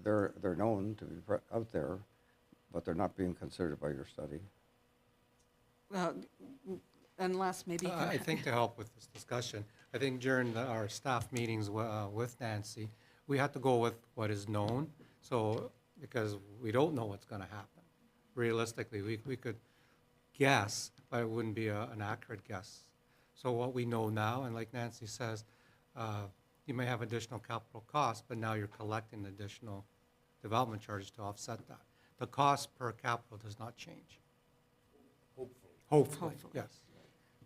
they're known to be out there, but they're not being considered by your study. Unless maybe you can... I think to help with this discussion, I think during our staff meetings with Nancy, we had to go with what is known. So, because we don't know what's going to happen. Realistically, we could guess, but it wouldn't be an accurate guess. So what we know now, and like Nancy says, you may have additional capital costs, but now you're collecting additional development charges to offset that. The cost per capita does not change. Hopefully, yes.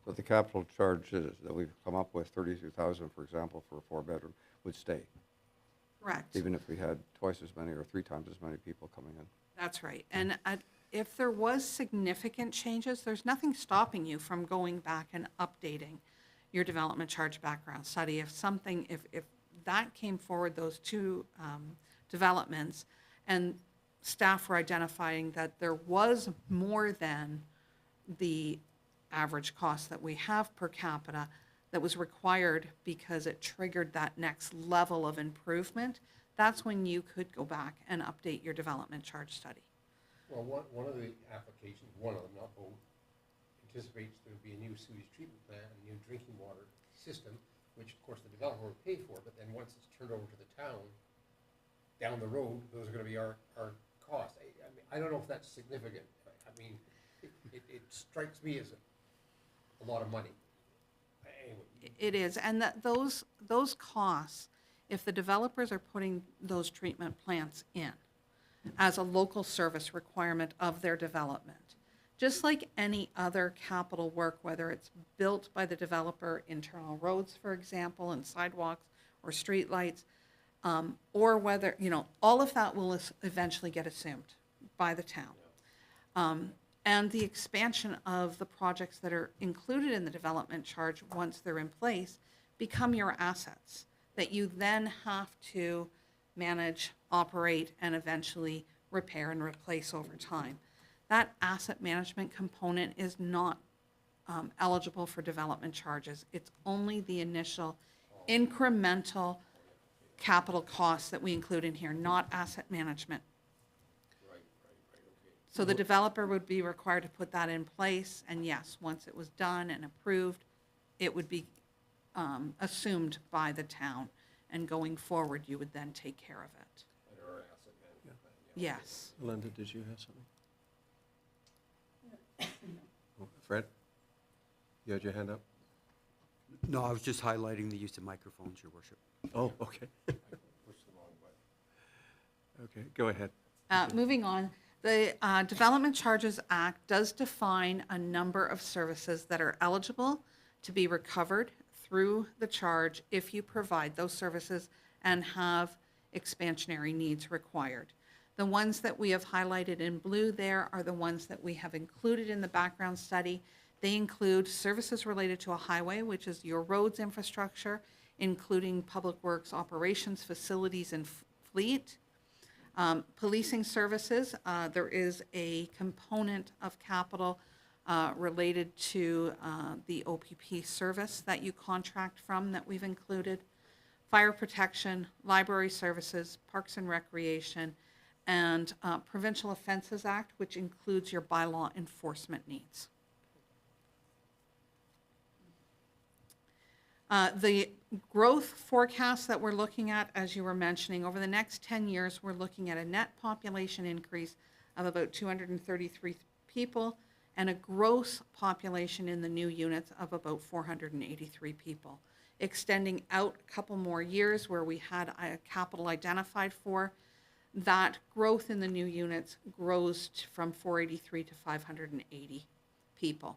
But the capital charges that we've come up with, $32,000, for example, for a 4-bedroom, would stay, Correct. even if we had twice as many or 3 times as many people coming in. That's right. And if there was significant changes, there's nothing stopping you from going back and updating your development charge background study. If that came forward, those two developments, and staff were identifying that there was more than the average cost that we have per capita that was required because it triggered that next level of improvement, that's when you could go back and update your development charge study. Well, one of the applications, one of them, not both, anticipates there will be a new sewage treatment plant, a new drinking water system, which of course the developer will pay for, but then once it's turned over to the town, down the road, those are going to be our costs. I don't know if that's significant. I mean, it strikes me as a lot of money. Anyway. It is, and those costs, if the developers are putting those treatment plants in as a local service requirement of their development, just like any other capital work, whether it's built by the developer, internal roads, for example, and sidewalks or streetlights, or whether, all of that will eventually get assumed by the town. And the expansion of the projects that are included in the development charge, once they're in place, become your assets that you then have to manage, operate, and eventually repair and replace over time. That asset management component is not eligible for development charges. It's only the initial incremental capital costs that we include in here, not asset management. So the developer would be required to put that in place, and yes, once it was done and approved, it would be assumed by the town, and going forward, you would then take care of it. Yes. Linda, did you have something? Oh, Fred? You had your hand up? No, I was just highlighting the use of microphones, Your Worship. Oh, okay. Okay, go ahead. Moving on, the Development Charges Act does define a number of services that are eligible to be recovered through the charge if you provide those services and have expansionary needs required. The ones that we have highlighted in blue there are the ones that we have included in the background study. They include services related to a highway, which is your roads infrastructure, including public works operations, facilities, and fleet. Policing services, there is a component of capital related to the OPP service that you contract from that we've included. Fire protection, library services, parks and recreation, and Provincial Offences Act, which includes your bylaw enforcement needs. The growth forecast that we're looking at, as you were mentioning, over the next 10 years, we're looking at a net population increase of about 233 people and a gross population in the new units of about 483 people. Extending out a couple more years where we had a capital identified for, that growth in the new units grows from 483 to 580 people.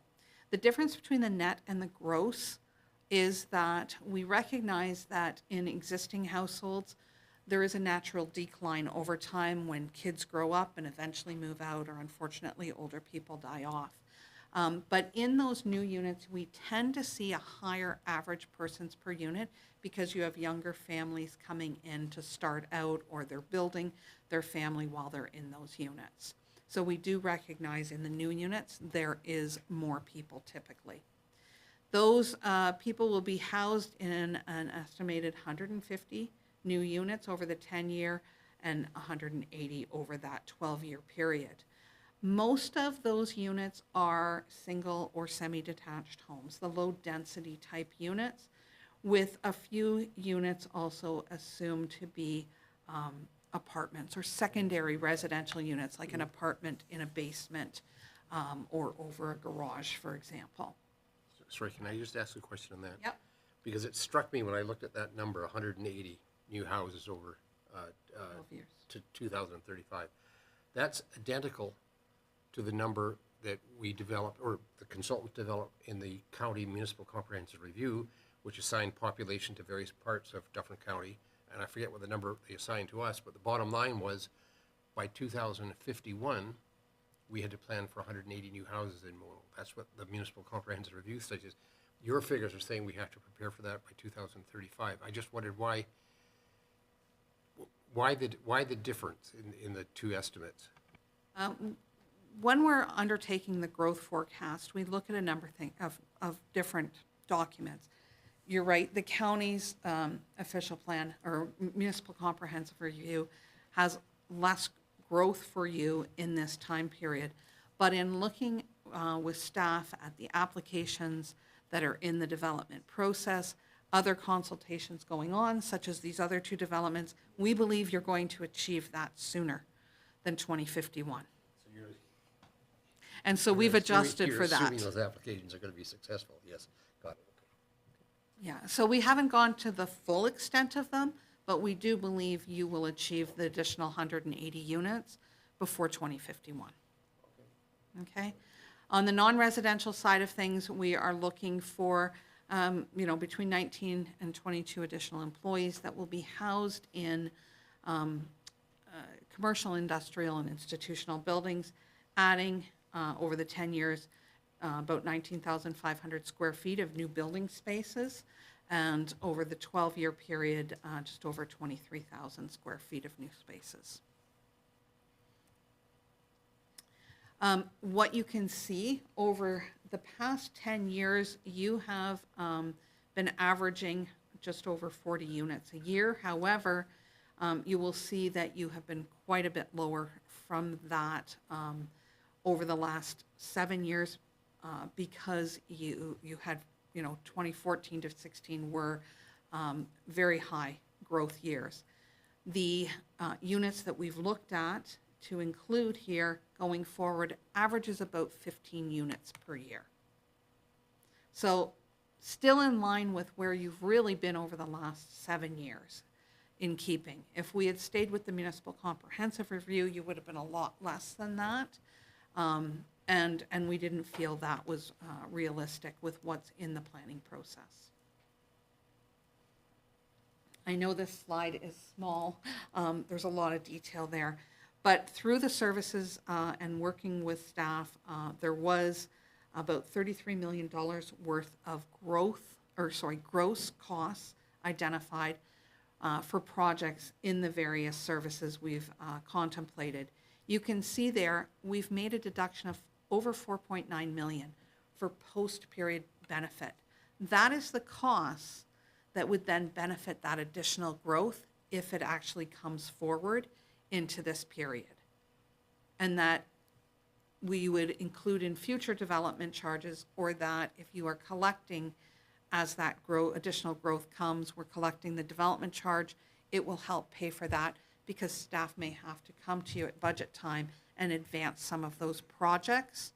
The difference between the net and the gross is that we recognize that in existing households, there is a natural decline over time when kids grow up and eventually move out, or unfortunately older people die off. But in those new units, we tend to see a higher average persons per unit because you have younger families coming in to start out, or they're building their family while they're in those units. So we do recognize in the new units, there is more people typically. Those people will be housed in an estimated 150 new units over the 10-year and 180 over that 12-year period. Most of those units are single or semi-detached homes, the low-density type units, with a few units also assumed to be apartments or secondary residential units, like an apartment in a basement or over a garage, for example. Sorry, can I just ask a question on that? Yep. Because it struck me when I looked at that number, 180 new houses over 12 years. to 2035. That's identical to the number that we developed, or the consultants developed in the county municipal comprehensive review, which assigned population to various parts of Dufferin County. And I forget what the number they assigned to us, but the bottom line was by 2051, we had to plan for 180 new houses in Mono. That's what the municipal comprehensive review says. Your figures are saying we have to prepare for that by 2035. I just wondered why the difference in the two estimates? When we're undertaking the growth forecast, we look at a number of different documents. You're right, the county's official plan or municipal comprehensive review has less growth for you in this time period. But in looking with staff at the applications that are in the development process, other consultations going on, such as these other two developments, we believe you're going to achieve that sooner than 2051. And so we've adjusted for that. You're assuming those applications are going to be successful. Yes, got it. Yeah, so we haven't gone to the full extent of them, but we do believe you will achieve the additional 180 units before 2051. Okay? On the non-residential side of things, we are looking for between 19 and 22 additional employees that will be housed in commercial, industrial, and institutional buildings, adding over the 10 years about 19,500 square feet of new building spaces, and over the 12-year period, just over 23,000 square feet of new spaces. What you can see over the past 10 years, you have been averaging just over 40 units a year. However, you will see that you have been quite a bit lower from that over the last 7 years because you had, 2014 to 16 were very high growth years. The units that we've looked at to include here going forward averages about 15 units per year. So still in line with where you've really been over the last 7 years in keeping. If we had stayed with the municipal comprehensive review, you would have been a lot less than that. And we didn't feel that was realistic with what's in the planning process. I know this slide is small. There's a lot of detail there. But through the services and working with staff, there was about $33 million worth of gross costs identified for projects in the various services we've contemplated. You can see there, we've made a deduction of over $4.9 million for post-period benefit. That is the cost that would then benefit that additional growth if it actually comes forward into this period. And that we would include in future development charges, or that if you are collecting as that additional growth comes, we're collecting the development charge, it will help pay for that, because staff may have to come to you at budget time and advance some of those projects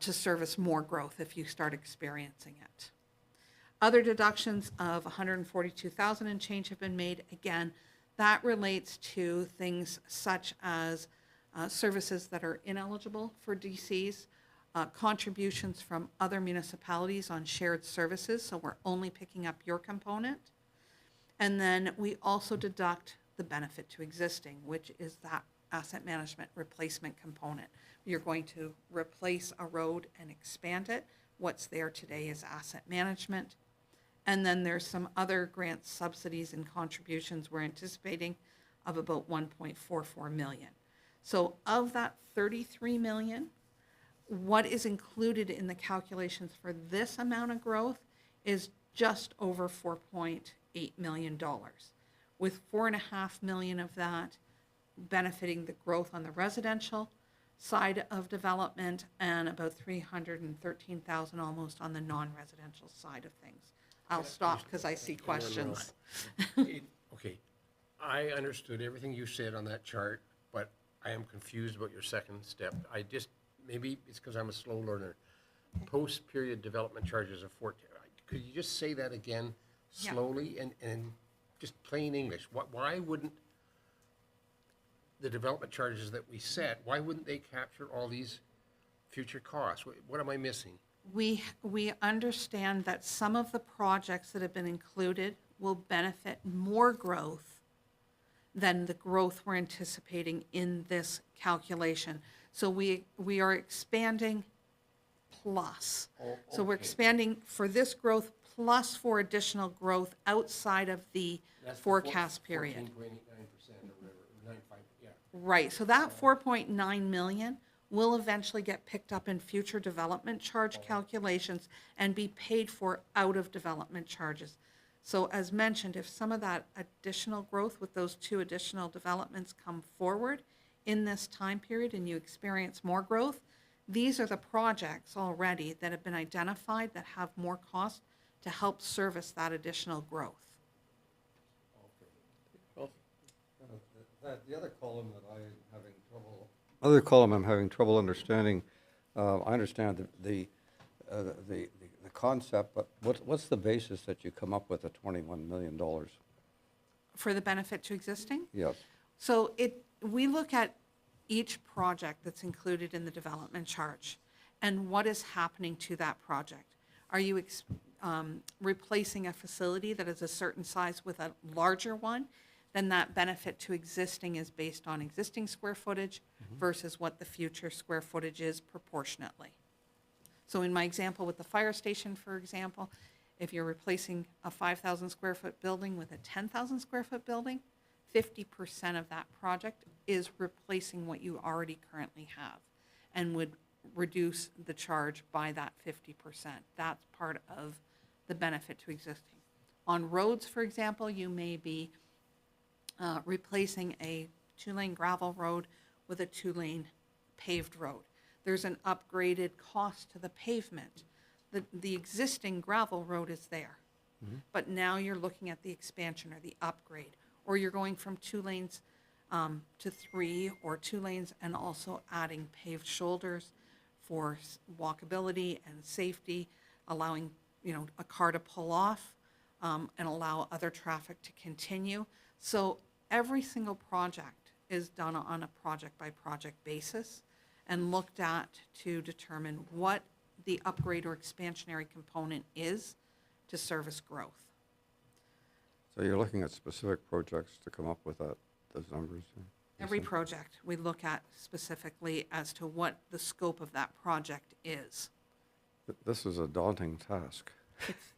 to service more growth if you start experiencing it. Other deductions of $142,000 and change have been made. Again, that relates to things such as services that are ineligible for DCs, contributions from other municipalities on shared services, so we're only picking up your component. And then we also deduct the benefit to existing, which is that asset management replacement component. You're going to replace a road and expand it. What's there today is asset management. And then there's some other grants, subsidies, and contributions we're anticipating of about $1.44 million. So of that $33 million, what is included in the calculations for this amount of growth is just over $4.8 million, with $4.5 million of that benefiting the growth on the residential side of development, and about $313,000 almost on the non-residential side of things. I'll stop because I see questions. Okay, I understood everything you said on that chart, but I am confused about your second step. Maybe it's because I'm a slow learner. Post-period development charges of 14. Could you just say that again slowly and just plain English? Why wouldn't the development charges that we set, why wouldn't they capture all these future costs? What am I missing? We understand that some of the projects that have been included will benefit more growth than the growth we're anticipating in this calculation. So we are expanding plus. Oh, So we're okay. expanding for this growth plus for additional growth outside of the That's the forecast period. 14.89% or whatever, 95, yeah. Right, so that 4.9 million will eventually get picked up in future development charge calculations and be paid for out of development charges. So as mentioned, if some of that additional growth with those two additional developments come forward in this time period and you experience more growth, these are the projects already that have been identified that have more cost to help service that additional growth. The other column that I'm having trouble understanding. I understand the concept, but what's the basis that you come up with the $21 million? For the benefit to existing? Yes. So we look at each project that's included in the development charge and what is happening to that project. replacing a facility that is a certain size with a larger one, then that benefit to existing is based on existing square footage versus what the future square footage is proportionately. So in my example with the fire station, for example, if you're replacing a 5,000 square foot building with a 10,000 square foot building, 50% of that project is replacing what you already currently have and would reduce the charge by that 50%. That's part of the benefit to existing. On roads, for example, you may be replacing a 2-lane gravel road with a 2-lane paved road. There's an upgraded cost to the pavement. The existing gravel road is there, but now you're looking at the expansion or the upgrade, or you're going from 2 lanes to 3 or 2 lanes and also adding paved shoulders for walkability and safety, allowing a car to pull off and allow other traffic to continue. So every single project is done on a project-by-project basis and looked at to determine what the upgrade or expansionary component is to service growth. So you're looking at specific projects to come up with those numbers? Every project we look at specifically as to what the scope of that project is. This is a daunting task.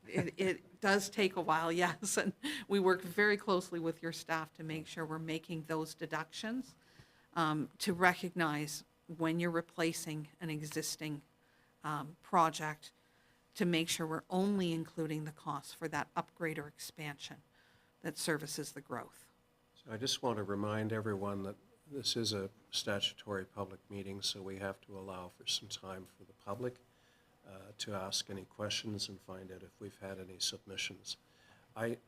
It does take a while, yes, and we work very closely with your staff to make sure we're making those deductions to recognize when you're replacing an existing project, to make sure we're only including the costs for that upgrade or expansion that services the growth. So I just want to remind everyone that this is a statutory public meeting, so we have to allow for some time for the public to ask any questions and find out if we've had any submissions.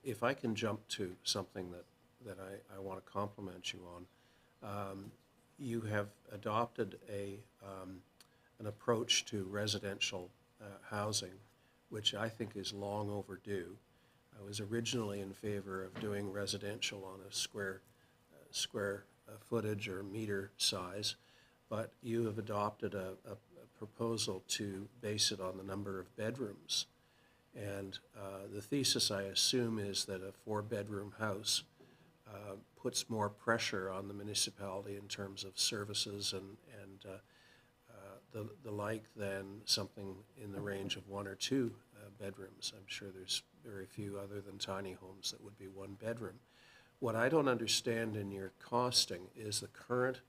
If I can jump to something that I want to compliment you on, you have adopted an approach to residential housing, which I think is long overdue. I was originally in favor of doing residential on a square footage or meter size, but you have adopted a proposal to base it on the number of bedrooms. And the thesis, I assume, is that a 4-bedroom house puts more pressure on the municipality in terms of services and the like than something in the range of 1 or 2 bedrooms. I'm sure there's very few other than tiny homes that would be 1 bedroom. What I don't understand in your costing is the current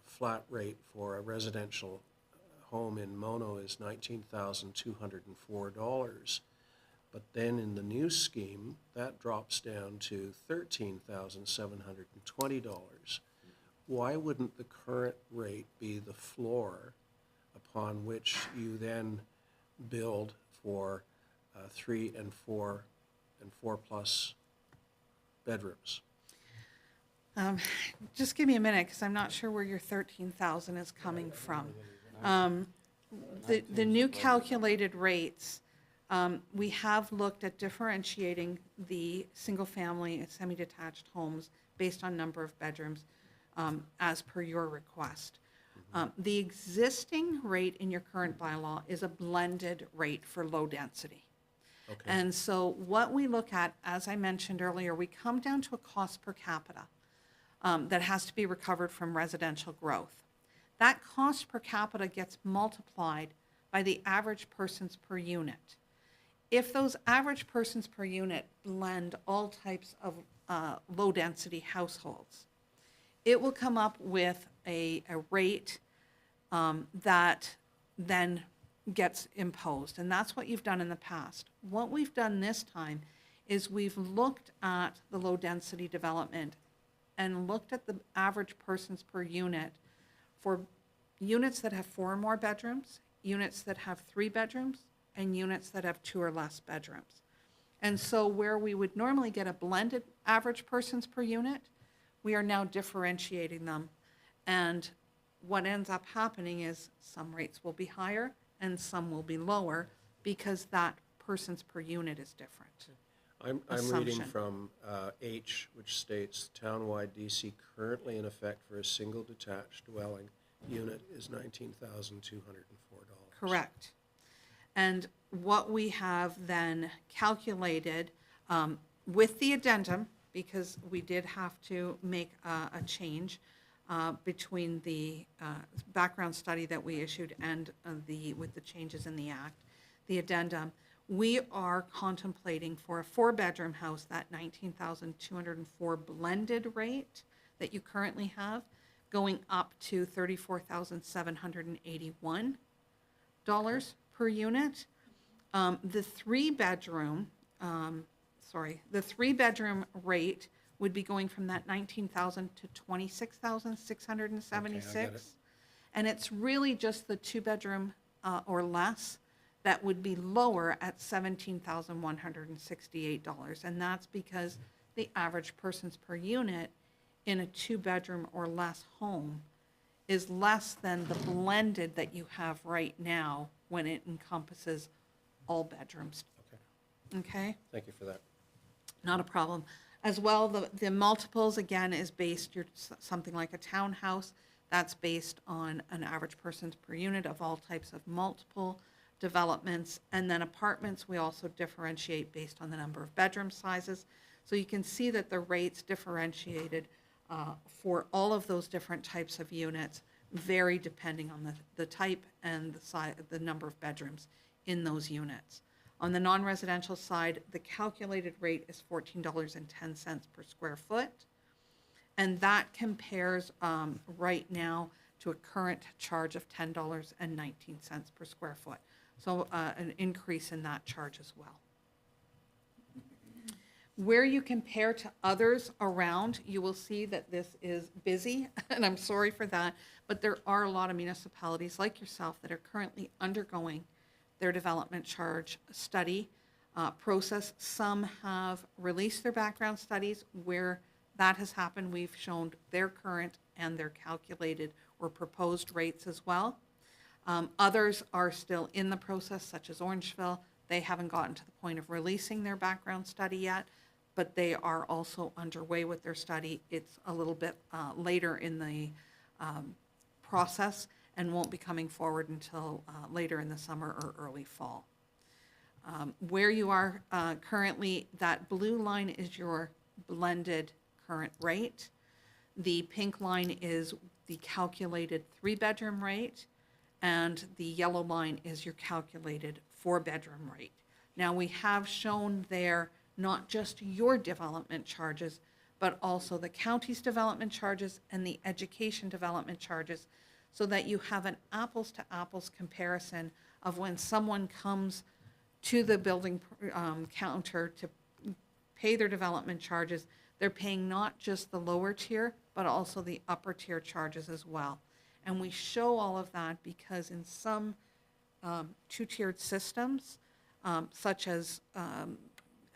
flat rate for a residential home in Mono is $19,204. But then in the new scheme, that drops down to $13,720. Why wouldn't the current rate be the floor upon which you then build for 3 and 4 and 4+ bedrooms? Just give me a minute, because I'm not sure where your 13,000 is coming from. The new calculated rates, we have looked at differentiating the single-family and semi-detached homes based on number of bedrooms as per your request. The existing rate in your current bylaw is a blended rate for low density. Okay. And so what we look at, as I mentioned earlier, we come down to a cost per capita that has to be recovered from residential growth. That cost per capita gets multiplied by the average persons per unit. If those average persons per unit blend all types of low-density households, it will come up with a rate that then gets imposed, and that's what you've done in the past. What we've done this time is we've looked at the low-density development and looked at the average persons per unit for units that have 4 or more bedrooms, units that have 3 bedrooms, and units that have 2 or less bedrooms. And so where we would normally get a blended average persons per unit, we are now differentiating them. And what ends up happening is some rates will be higher and some will be lower because that persons per unit is different. I'm reading Assumption. from H, which states townwide DC currently in effect for a single detached dwelling unit is $19,204. Correct. And what we have then calculated with the addendum, because we did have to make a change between the background study that we issued and with the changes in the act, the addendum, we are contemplating for a 4-bedroom house that $19,204 blended rate that you currently have, going up to $34,781 per unit. The 3-bedroom, the 3-bedroom rate would be going from that $19,000 to $26,676. And it's really just the 2-bedroom or less that would be lower at $17,168. And that's because the average persons per unit in a 2-bedroom or less home is less than the blended that you have right now when it encompasses all bedrooms. Okay? Thank you for that. Not a problem. As well, the multiples, again, is based, something like a townhouse, that's based on an average persons per unit of all types of multiple developments. And then apartments, we also differentiate based on the number of bedroom sizes. So you can see that the rates differentiated for all of those different types of units vary depending on the type and the size, the number of bedrooms in those units. On the non-residential side, the calculated rate is $14.10 per square foot. And that compares right now to a current charge of $10.19 per square foot. So an increase in that charge as well. Where you compare to others around, you will see that this is busy, and I'm sorry for that, but there are a lot of municipalities like yourself that are currently undergoing their development charge study process. Some have released their background studies. Where that has happened, we've shown their current and their calculated or proposed rates as well. Others are still in the process, such as Orangeville. They haven't gotten to the point of releasing their background study yet, but they are also underway with their study. It's a little bit later in the process and won't be coming forward until later in the summer or early fall. Where you are currently, that blue line is your blended current rate. The pink line is the calculated 3-bedroom rate, and the yellow line is your calculated 4-bedroom rate. Now, we have shown there not just your development charges, but also the county's development charges and the education development charges, so that you have an apples to apples comparison of when someone comes to the building counter to pay their development charges, they're paying not just the lower tier, but also the upper tier charges as well. And we show all of that because in some 2-tiered systems, such as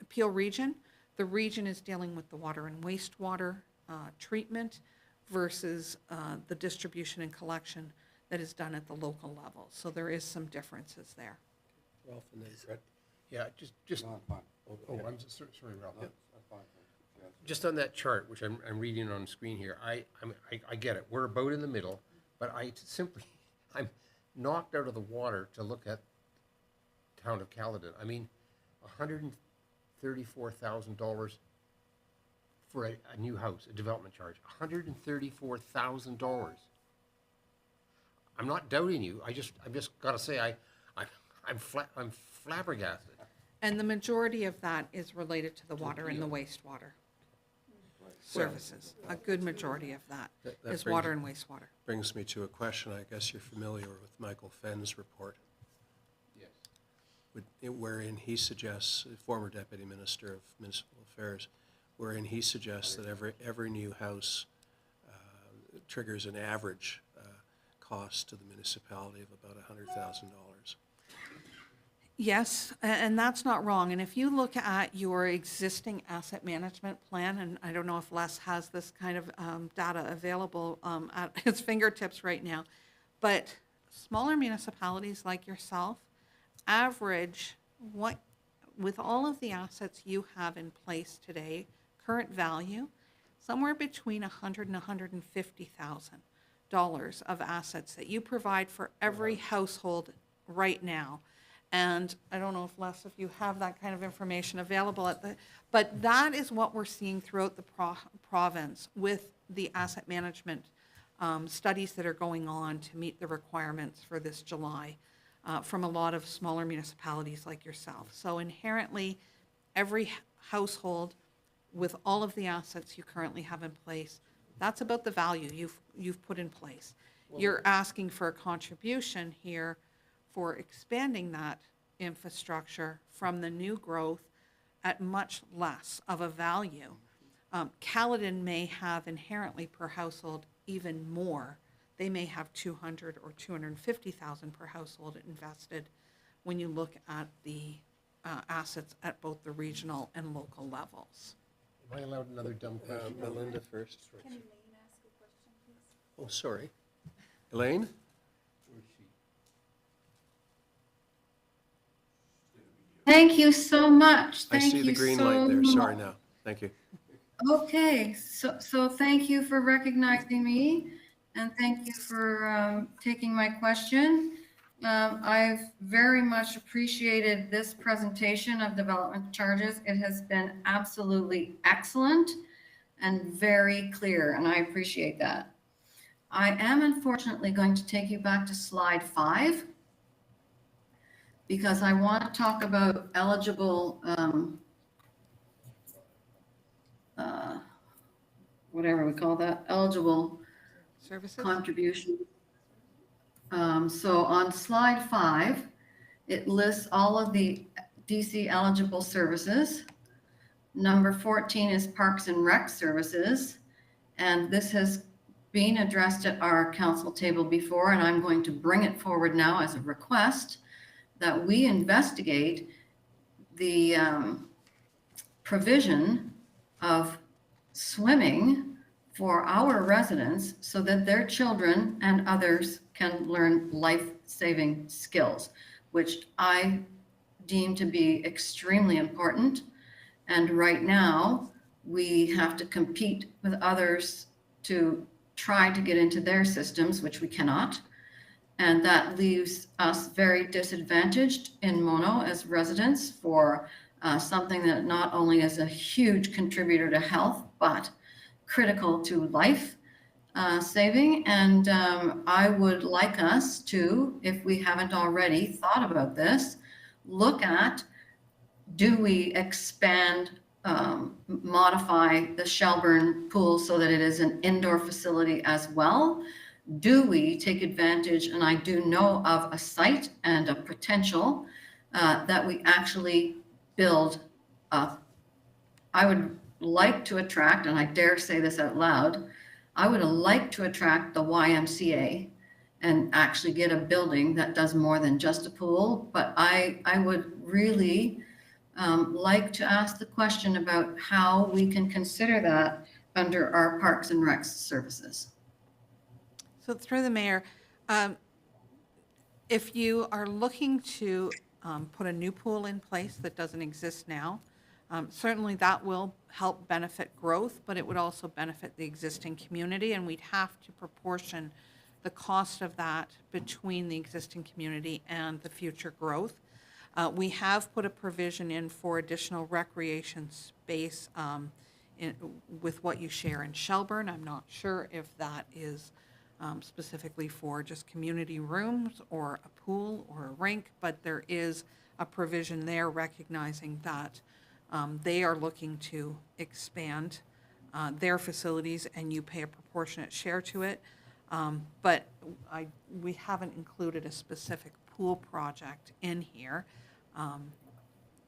Peel Region, the region is dealing with the water and wastewater treatment versus the distribution and collection that is done at the local level. So there is some differences there. Ralph and then Fred. Yeah, just, No, I'm fine. oh, I'm so- sorry, Ralph. That's fine. Yeah. Just on that chart, which I'm reading on screen here, I get it. We're about in the middle, but I'm knocked out of the water to look at town of Caledon. I mean, $134,000 for a new house, a development charge. $134,000. I'm not doubting you. I'm just gotta say I'm flabbergasted. And the majority of that is related to the water and the wastewater services. A good majority of that That is brings- water and wastewater. Brings me to a question. I guess you're familiar with Michael Fenn's report, Yes. wherein he suggests, former Deputy Minister of Municipal Affairs, wherein he suggests that every new house triggers an average cost to the municipality of about $100,000. Yes, and that's not wrong. And if you look at your existing asset management plan, and I don't know if Les has this kind of data available at his fingertips right now, but smaller municipalities like yourself average with all of the assets you have in place today, current value, somewhere between $100,000 and $150,000 of assets that you provide for every household right now. And I don't know if Les, if you have that kind of information available but that is what we're seeing throughout the province with the asset management studies that are going on to meet the requirements for this July from a lot of smaller municipalities like yourself. So inherently, every household with all of the assets you currently have in place, that's about the value you've put in place. You're asking for a contribution here for expanding that infrastructure from the new growth at much less of a value. Caledon may have inherently per household even more. They may have 200 or 250,000 per household invested when you look at the assets at both the regional and local levels. Am I allowed another dumb question? Melinda first. Can Elaine ask a question, please? Oh, sorry. Elaine? Thank you so much. I Thank see the you green so light there. Sorry much. now. Thank you. Okay, so thank you for recognizing me, and thank you for taking my question. I've very much appreciated this presentation of development charges. It has been absolutely excellent and very clear, and I appreciate that. I am unfortunately going to take you back to slide 5, because I want to talk about eligible, whatever we call that, eligible Services? contribution. So on slide 5, it lists all of the DC eligible services. Number 14 is Parks and Rec services. And this has been addressed at our council table before, and I'm going to bring it forward now as a request that we investigate the provision of swimming for our residents so that their children and others can learn life-saving skills, which I deem to be extremely important. And right now, we have to compete with others to try to get into their systems, which we cannot. And that leaves us very disadvantaged in Mono as residents for something that not only is a huge contributor to health, but critical to life saving. And I would like us to, if we haven't already thought about this, look at, do we expand, modify the Shelburne pool so that it is an indoor facility as well? Do we take advantage, and I do know of a site and a potential that we actually build up. I would like to attract, and I dare say this out loud, I would like to attract the YMCA and actually get a building that does more than just a pool. But I would really like to ask the question about how we can consider that under our Parks and Recs services. So through the mayor, if you are looking to put a new pool in place that doesn't exist now, certainly that will help benefit growth, but it would also benefit the existing community, and we'd have to proportion the cost of that between the existing community and the future growth. We have put a provision in for additional recreation space with what you share in Shelburne. I'm not sure if that is specifically for just community rooms or a pool or a rink, but there is a provision there recognizing that they are looking to expand their facilities and you pay a proportionate share to it. But we haven't included a specific pool project in here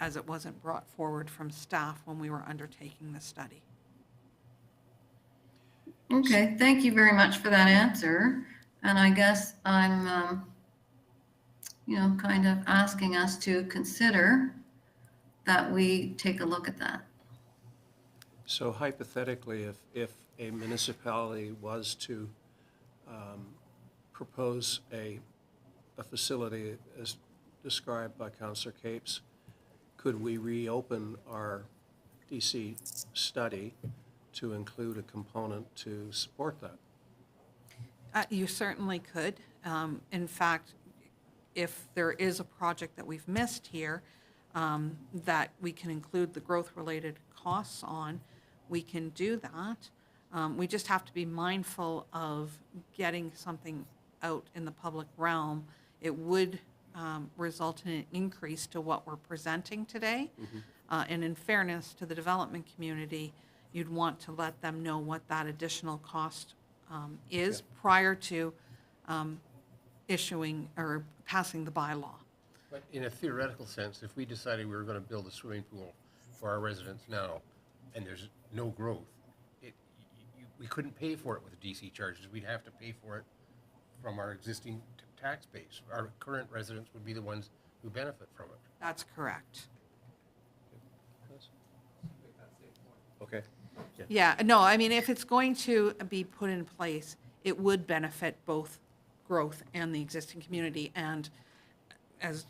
as it wasn't brought forward from staff when we were undertaking the study. Okay, thank you very much for that answer. And I guess I'm, kind of asking us to consider that we take a look at that. So hypothetically, if a municipality was to propose a facility as described by Councillor Capes, could we reopen our DC study to include a component to support that? You certainly could. In fact, if there is a project that we've missed here, that we can include the growth-related costs on, we can do that. We just have to be mindful of getting something out in the public realm. It would result in an increase to what we're presenting today. And in fairness to the development community, you'd want to let them know what that additional cost is prior to issuing or passing the bylaw. But in a theoretical sense, if we decided we were going to build a swimming pool for our residents now, and there's no growth, we couldn't pay for it with DC charges. We'd have to pay for it from our existing tax base. Our current residents would be the ones who benefit from it. That's correct. Okay. Yeah, no, I mean, if it's going to be put in place, it would benefit both growth and the existing community. And as,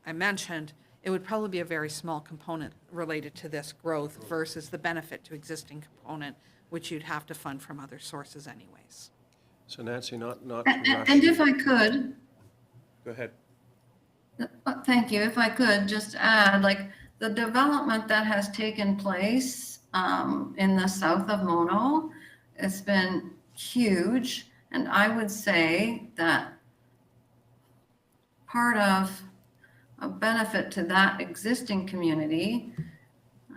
I mentioned, it would probably be a very small component related to this growth versus the benefit to existing component, which you'd have to fund from other sources anyways. So Nancy, not to rush. And if I could, Go ahead. thank you, if I could just add, like, the development that has taken place in the south of Mono has been huge. And I would say that part of a benefit to that existing community,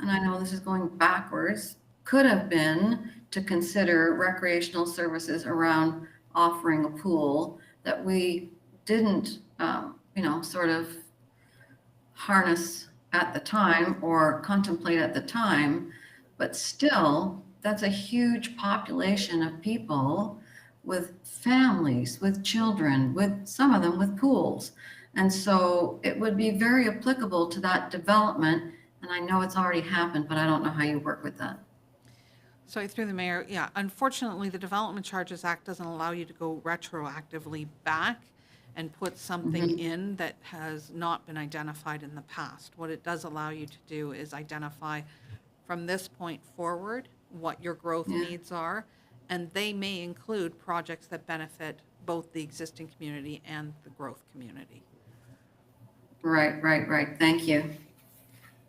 and I know this is going backwards, could have been to consider recreational services around offering a pool that we didn't, sort of harness at the time or contemplate at the time. But still, that's a huge population of people with families, with children, with some of them with pools. And so it would be very applicable to that development. And I know it's already happened, but I don't know how you work with that. So through the mayor, yeah, unfortunately, the Development Charges Act doesn't allow you to go retroactively back and put something in that has not been identified in the past. What it does allow you to do is identify from this point forward what your growth needs are, and they may include projects that benefit both the existing community and the growth community. Right. Thank you.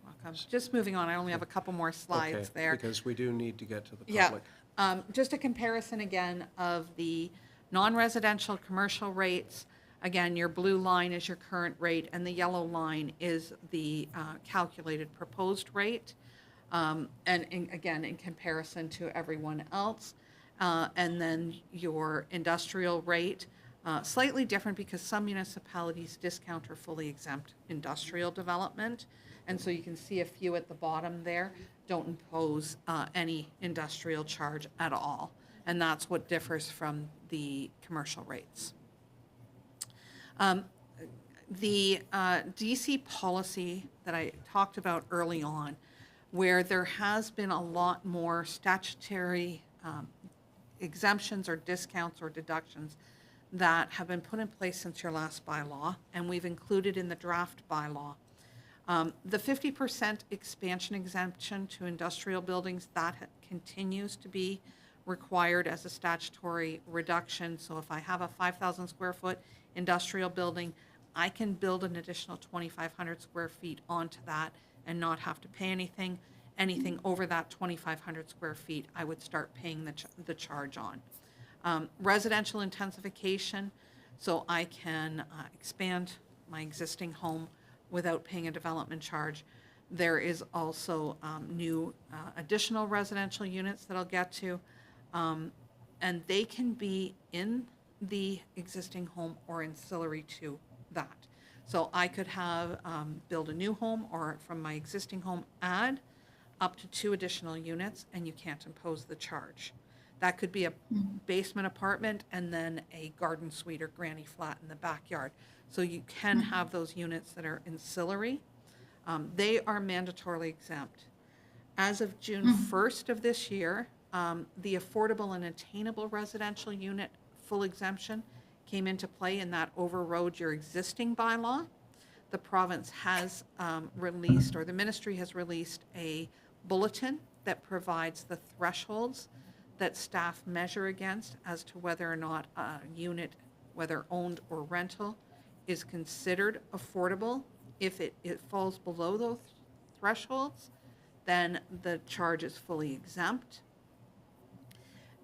Welcome. Just moving on, I only have a couple more slides Okay, there. because we do need to get to the Yeah, public. just a comparison again of the non-residential commercial rates. Again, your blue line is your current rate, and the yellow line is the calculated proposed rate. Again, in comparison to everyone else. And then your industrial rate, slightly different because some municipalities discount or fully exempt industrial development. And so you can see a few at the bottom there don't impose any industrial charge at all. And that's what differs from the commercial rates. The DC policy that I talked about early on, where there has been a lot more statutory exemptions or discounts or deductions that have been put in place since your last bylaw, and we've included in the draft bylaw. The 50% expansion exemption to industrial buildings, that continues to be required as a statutory reduction. So if I have a 5,000 square foot industrial building, I can build an additional 2,500 square feet onto that and not have to pay anything. Anything over that 2,500 square feet, I would start paying the charge on. Residential intensification, so I can expand my existing home without paying a development charge. There is also new additional residential units that I'll get to, and they can be in the existing home or ancillary to that. So I could have build a new home, or from my existing home add up to 2 additional units, and you can't impose the charge. That could be a basement apartment and then a garden suite or granny flat in the backyard. So you can have those units that are ancillary. They are mandatorily exempt. As of June 1st of this year, the affordable and attainable residential unit full exemption came into play, and that overrode your existing bylaw. The province has released, or the ministry has released, a bulletin that provides the thresholds that staff measure against as to whether or not a unit, whether owned or rental, is considered affordable. If it falls below those thresholds, then the charge is fully exempt.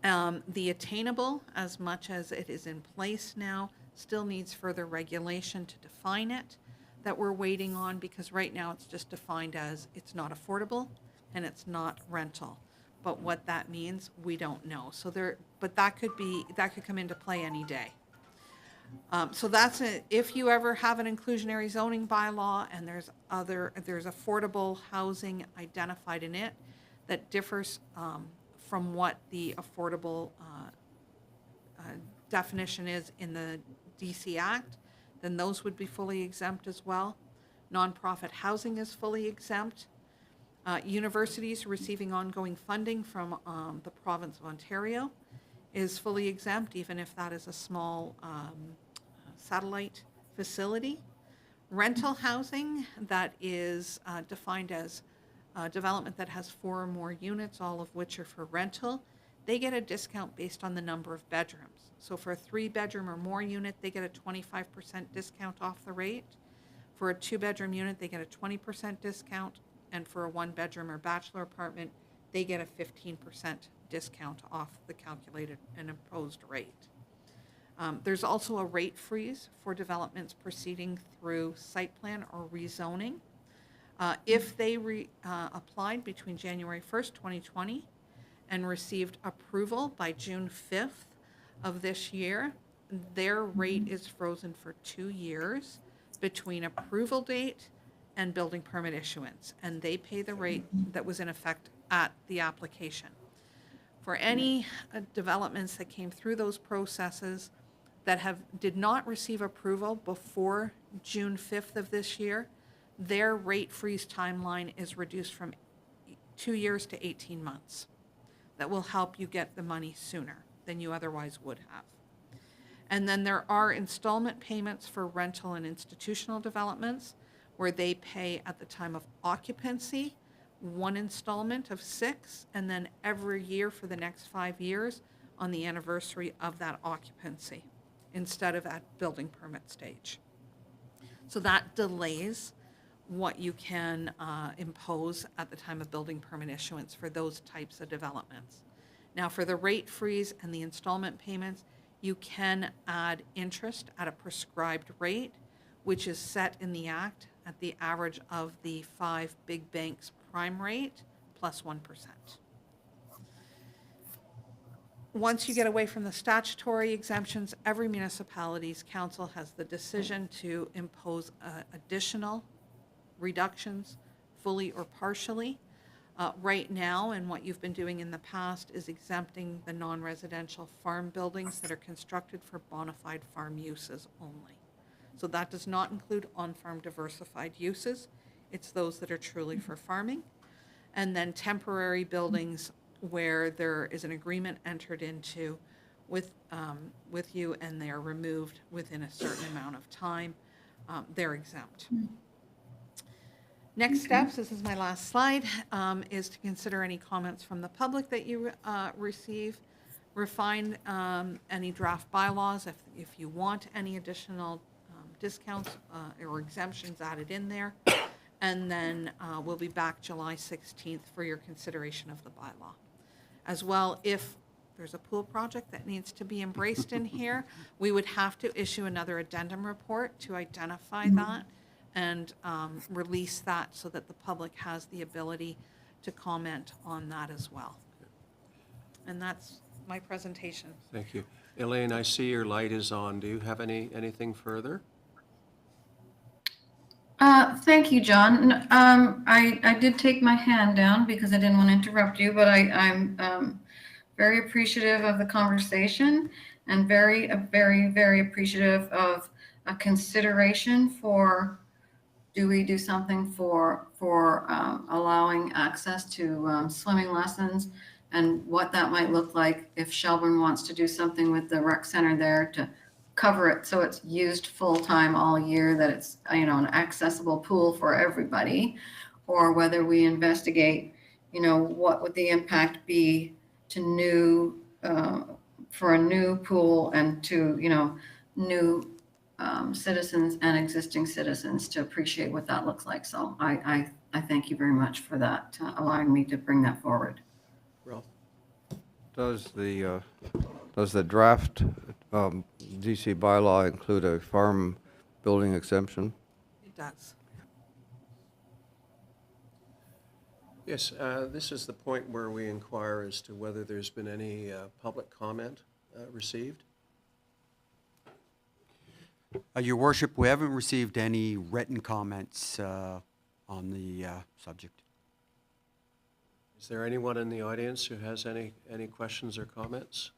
The attainable, as much as it is in place now, still needs further regulation to define it that we're waiting on, because right now it's just defined as it's not affordable and it's not rental. But what that means, we don't know. So but that could come into play any day. So that's it. If you ever have an inclusionary zoning bylaw and there's affordable housing identified in it that differs from what the affordable definition is in the DC Act, then those would be fully exempt as well. Nonprofit housing is fully exempt. Universities receiving ongoing funding from the province of Ontario is fully exempt, even if that is a small satellite facility. Rental housing that is defined as development that has 4 or more units, all of which are for rental, they get a discount based on the number of bedrooms. So for a 3-bedroom or more unit, they get a 25% discount off the rate. For a 2-bedroom unit, they get a 20% discount. And for a 1-bedroom or bachelor apartment, they get a 15% discount off the calculated and imposed rate. There's also a rate freeze for developments proceeding through site plan or rezoning. If they applied between January 1st, 2020 and received approval by June 5th of this year, their rate is frozen for 2 years between approval date and building permit issuance, and they pay the rate that was in effect at the application. For any developments that came through those processes that did not receive approval before June 5th of this year, their rate freeze timeline is reduced from 2 years to 18 months. That will help you get the money sooner than you otherwise would have. And then there are installment payments for rental and institutional developments where they pay at the time of occupancy 1 installment of 6, and then every year for the next 5 years on the anniversary of that occupancy, instead of at building permit stage. So that delays what you can impose at the time of building permit issuance for those types of developments. Now, for the rate freeze and the installment payments, you can add interest at a prescribed rate, which is set in the Act at the average of the 5 big banks' prime rate plus 1%. Once you get away from the statutory exemptions, every municipality's council has the decision to impose additional reductions, fully or partially. Right now, and what you've been doing in the past, is exempting the non-residential farm buildings that are constructed for bona fide farm uses only. So that does not include on-farm diversified uses. It's those that are truly for farming. And then temporary buildings where there is an agreement entered into with you and they are removed within a certain amount of time, they're exempt. Next steps, this is my last slide, is to consider any comments from the public that you receive, refine any draft bylaws if you want any additional discounts or exemptions added in there, and then we'll be back July 16th for your consideration of the bylaw. As well, if there's a pool project that needs to be embraced in here, we would have to issue another addendum report to identify that and release that so that the public has the ability to comment on that as well. And that's my presentation. Thank you. Elaine, I see your light is on. Do you have anything further? Thank you, John. I did take my hand down because I didn't want to interrupt you, but I'm very appreciative of the conversation and very appreciative of a consideration for, do we do something for allowing access to swimming lessons, and what that might look like if Shelburne wants to do something with the rec center there to cover it so it's used full-time all year, that it's, an accessible pool for everybody, or whether we investigate, what would the impact be to for a new pool and to, new citizens and existing citizens to appreciate what that looks like. So I thank you very much for that, allowing me to bring that forward. Ralph? Does the draft DC bylaw include a farm building exemption? It does. Yes, this is the point where we inquire as to whether there's been any public comment received. Your worship, we haven't received any written comments on the subject. Is there anyone in the audience who has any questions or comments?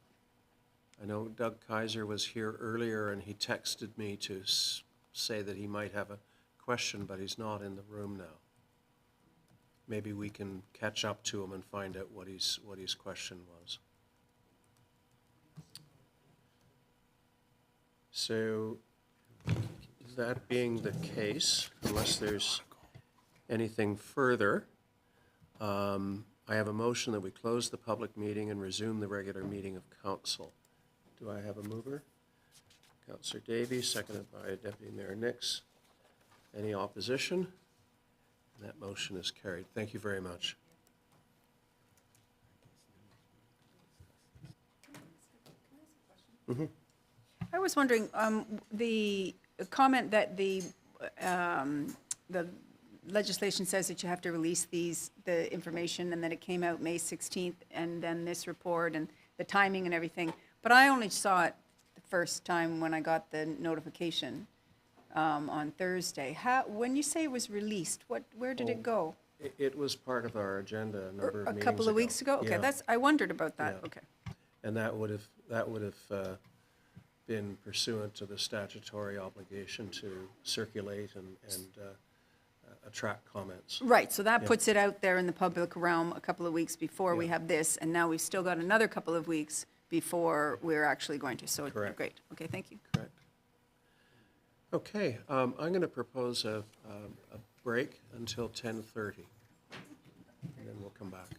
I know Doug Kaiser was here earlier and he texted me to say that he might have a question, but he's not in the room now. Maybe we can catch up to him and find out what his question was. So, that being the case, unless there's anything further, I have a motion that we close the public meeting and resume the regular meeting of council. Do I have a mover? Councillor Davies, seconded by Deputy Mayor Nix. Any opposition? And that motion is carried. Thank you very much. I was wondering, the comment that the legislation says that you have to release the information, and that it came out May 16th, and then this report and the timing and everything, but I only saw it the first time when I got the notification on Thursday. When you say it was released, where did it go? It was part of our agenda a number of meetings ago. A couple of weeks ago? Okay, Yeah. I wondered about that, Yeah. okay. And that would have been pursuant to the statutory obligation to circulate and attract comments. Right, so that Yeah. puts it out there in the public realm a couple of weeks before we Yeah. have this, and now we've still got another couple of weeks before we're actually going to, so Correct. great. Okay, thank you. Correct. Okay, I'm going to propose a break until 10:30, and then we'll come back.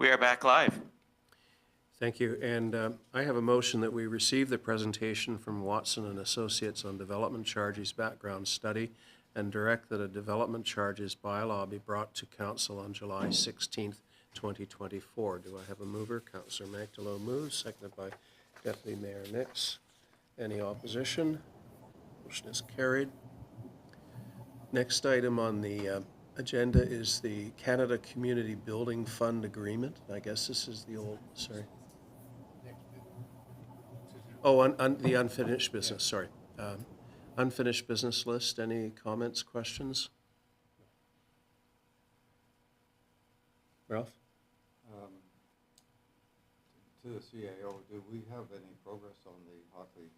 We are back live. Thank you. And I have a motion that we receive the presentation from Watson and Associates on development charges background study and direct that a development charges bylaw be brought to council on July 16th, 2024. Do I have a mover? Councillor Magdalene moves, seconded by Deputy Mayor Nix. Any opposition? Motion is carried. Next item on the agenda is the Canada Community Building Fund Agreement. I guess this is the old, sorry. Oh, the unfinished business, sorry. Unfinished business list. Any comments, questions? Ralph? To the CAO, do we have any progress on the Hockley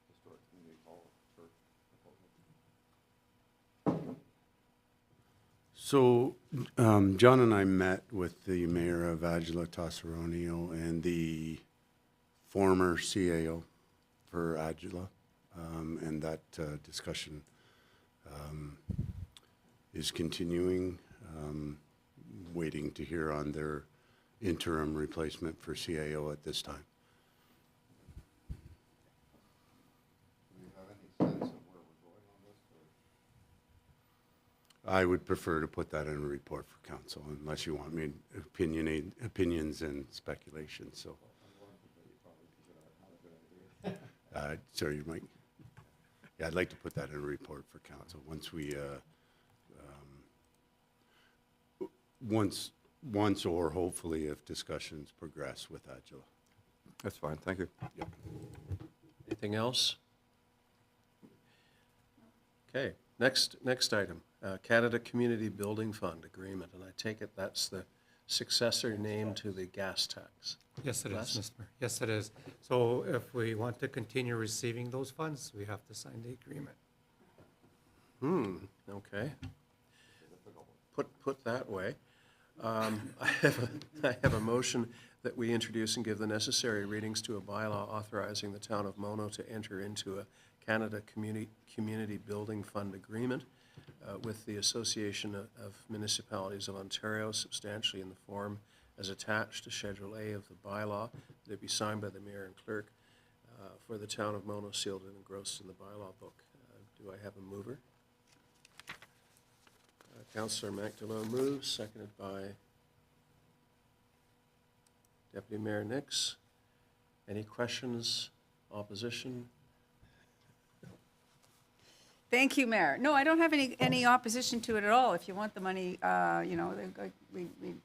Historic Community Hall proposal? So John and I met with the mayor of Agila, Tassaronio, and the former CAO for Agila, and that discussion is continuing, waiting to hear on their interim replacement for CAO at this time. Do we have any sense of where we're going on this? Or? I would prefer to put that in a report for council unless you want me opinions and speculation, so. Sorry, Mike. Yeah, I'd like to put that in a report for council once we, once or hopefully if discussions progress with Agila. That's fine, thank you. Yep. Anything else? Okay, next item, Canada Community Building Fund Agreement, and I take it that's the successor name to the gas tax. Yes, it is, Les? Mr. Mayor. Yes, it is. So if we want to continue receiving those funds, we have to sign the agreement. Okay. Put that way. I have a motion that we introduce and give the necessary readings to a bylaw authorizing the town of Mono to enter into a Canada Community Building Fund Agreement with the Association of Municipalities of Ontario, substantially in the form as attached to Schedule A of the bylaw, that it be signed by the mayor and clerk for the town of Mono, sealed and engrossed in the bylaw book. Do I have a mover? Councillor Magdalene moves, seconded by Deputy Mayor Nix. Any questions, opposition? Thank you, Mayor. No, I don't have any opposition to it at all. If you want the money, you know,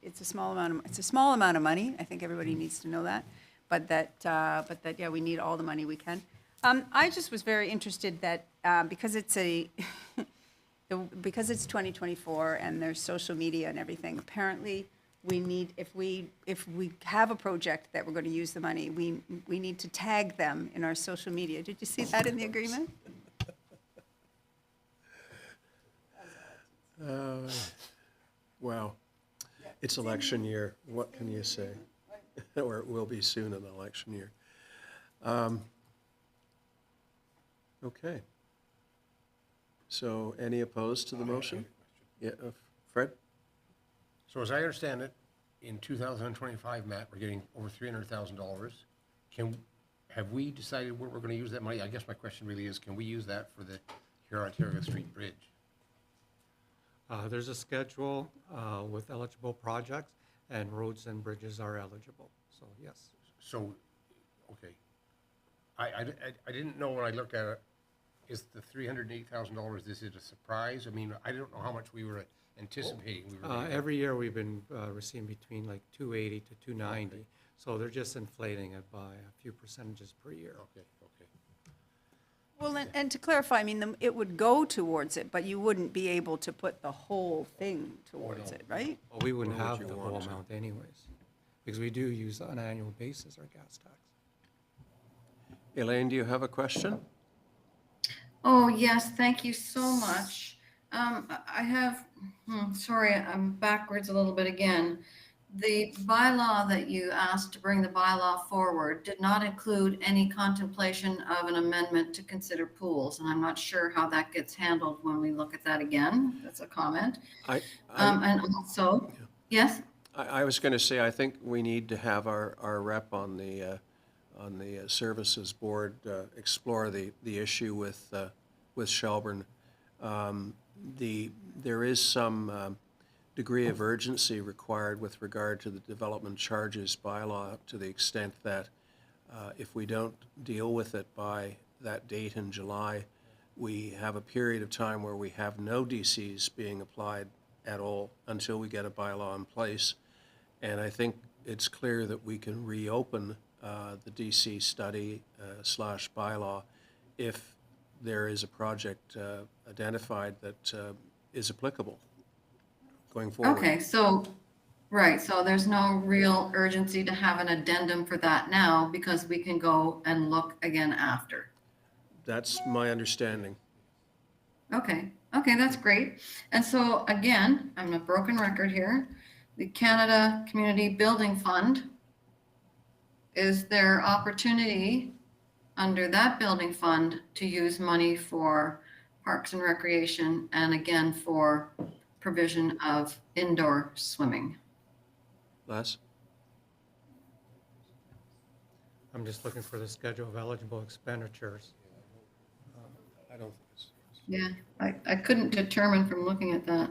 it's a small amount of money. I think everybody needs to know that. But that, yeah, we need all the money we can. I just was very interested that because it's because it's 2024 and there's social media and everything, apparently we need, if we have a project that we're going to use the money, we need to tag them in our social media. Did you see that in the agreement? Wow. It's election year. What can you say? Or it will be soon an election year. Okay. So any opposed to the motion? Yeah, Fred? So as I understand it, in 2025, Matt, we're getting over $300,000. Have we decided where we're going to use that money? I guess my question really is, can we use that for the Huron-Ontario Street Bridge? There's a schedule with eligible projects, and roads and bridges are eligible, so yes. So, okay. I didn't know when I looked at it, is the $308,000, is it a surprise? I mean, I don't know how much we were anticipating. Every year we've been receiving between like 280 to 290, okay. So they're just inflating it by a few percentages per year. Okay. Well, and to clarify, I mean, it would go towards it, but you wouldn't be able to put the whole thing towards it, right? Well, we wouldn't have the whole amount anyways, because we do use on an annual basis our gas tax. Elaine, do you have a question? Oh, yes, thank you so much. I have, sorry, I'm backwards a little bit again. The bylaw that you asked to bring the bylaw forward did not include any contemplation of an amendment to consider pools, and I'm not sure how that gets handled when we look at that again. That's a comment. And also, yes? I was going to say, I think we need to have our rep on the Services Board explore the issue with Shelburne. There is some degree of urgency required with regard to the development charges bylaw, to the extent that if we don't deal with it by that date in July, we have a period of time where we have no DCs being applied at all until we get a bylaw in place. And I think it's clear that we can reopen the DC study slash bylaw if there is a project identified that is applicable going forward. Okay, so, right, so there's no real urgency to have an addendum for that now because we can go and look again after. That's my understanding. Okay, okay, that's great. And so again, I'm a broken record here. The Canada Community Building Fund, is there opportunity under that building fund to use money for parks and recreation and again for provision of indoor swimming? Les? I'm just looking for the schedule of eligible expenditures. I don't think it's. Yeah, I couldn't determine from looking at that.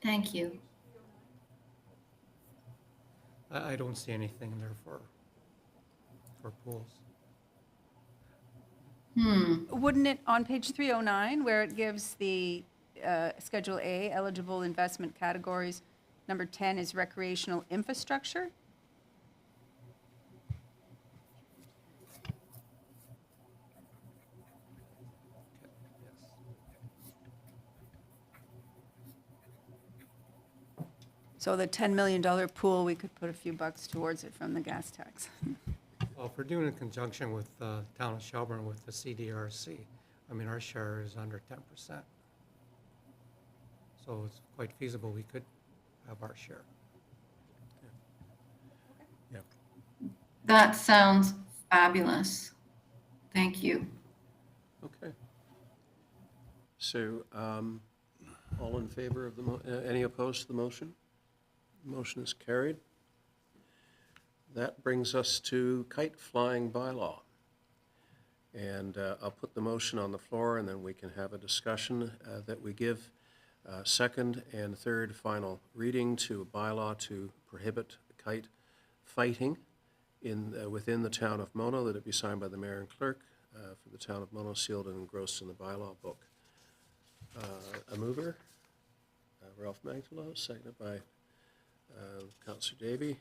Thank you. I don't see anything there for pools. Wouldn't it, on page 309, where it gives the Schedule A eligible investment categories, number 10 is recreational infrastructure? So the $10 million pool, we could put a few bucks towards it from the gas tax. Well, if we're doing it in conjunction with the town of Shelburne with the CDRC, I mean, our share is under 10%. So it's quite feasible we could have our share. Yeah. That sounds fabulous. Thank you. Okay. So, all in favor of the, any opposed to the motion? Motion is carried. That brings us to kite flying bylaw. And I'll put the motion on the floor, and then we can have a discussion that we give second and third final reading to a bylaw to prohibit kite fighting within the town of Mono, that it be signed by the mayor and clerk for the town of Mono, sealed and engrossed in the bylaw book. A mover, Ralph Magdalow, seconded by Councillor Davey.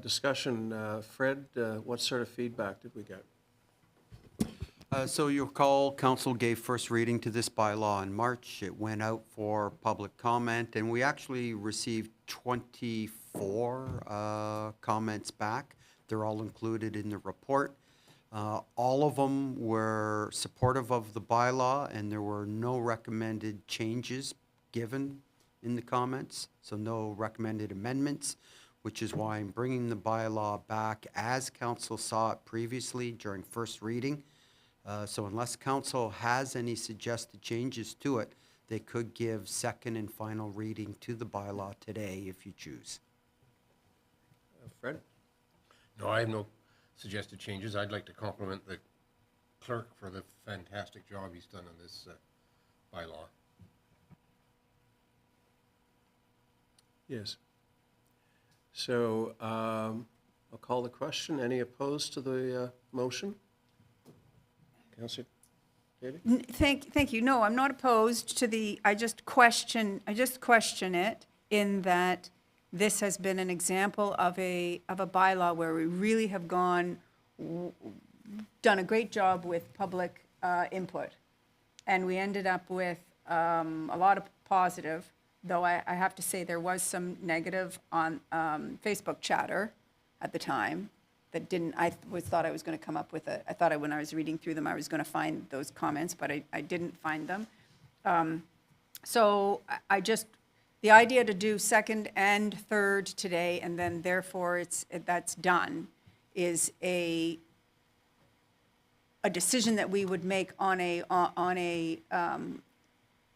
Discussion, Fred, what sort of feedback did we get? So you'll recall, council gave first reading to this bylaw in March. It went out for public comment, and we actually received 24 comments back. They're all included in the report. All of them were supportive of the bylaw, and there were no recommended changes given in the comments, so no recommended amendments, which is why I'm bringing the bylaw back as council saw it previously during first reading. So unless council has any suggested changes to it, they could give second and final reading to the bylaw today if you choose. Fred? No, I have no suggested changes. I'd like to compliment the clerk for the fantastic job he's done on this bylaw. Yes. So I'll call the question. Any opposed to the motion? Councillor Davey? Thank you. No, I'm not opposed to the, I just question it in that this has been an example of a bylaw where we really have done a great job with public input. And we ended up with a lot of positive, though I have to say there was some negative on Facebook chatter at the time that thought I was going to come up with I thought when I was reading through them, I was going to find those comments, but I didn't find them. So the idea to do second and third today, and then therefore that's done, is a decision that we would make on a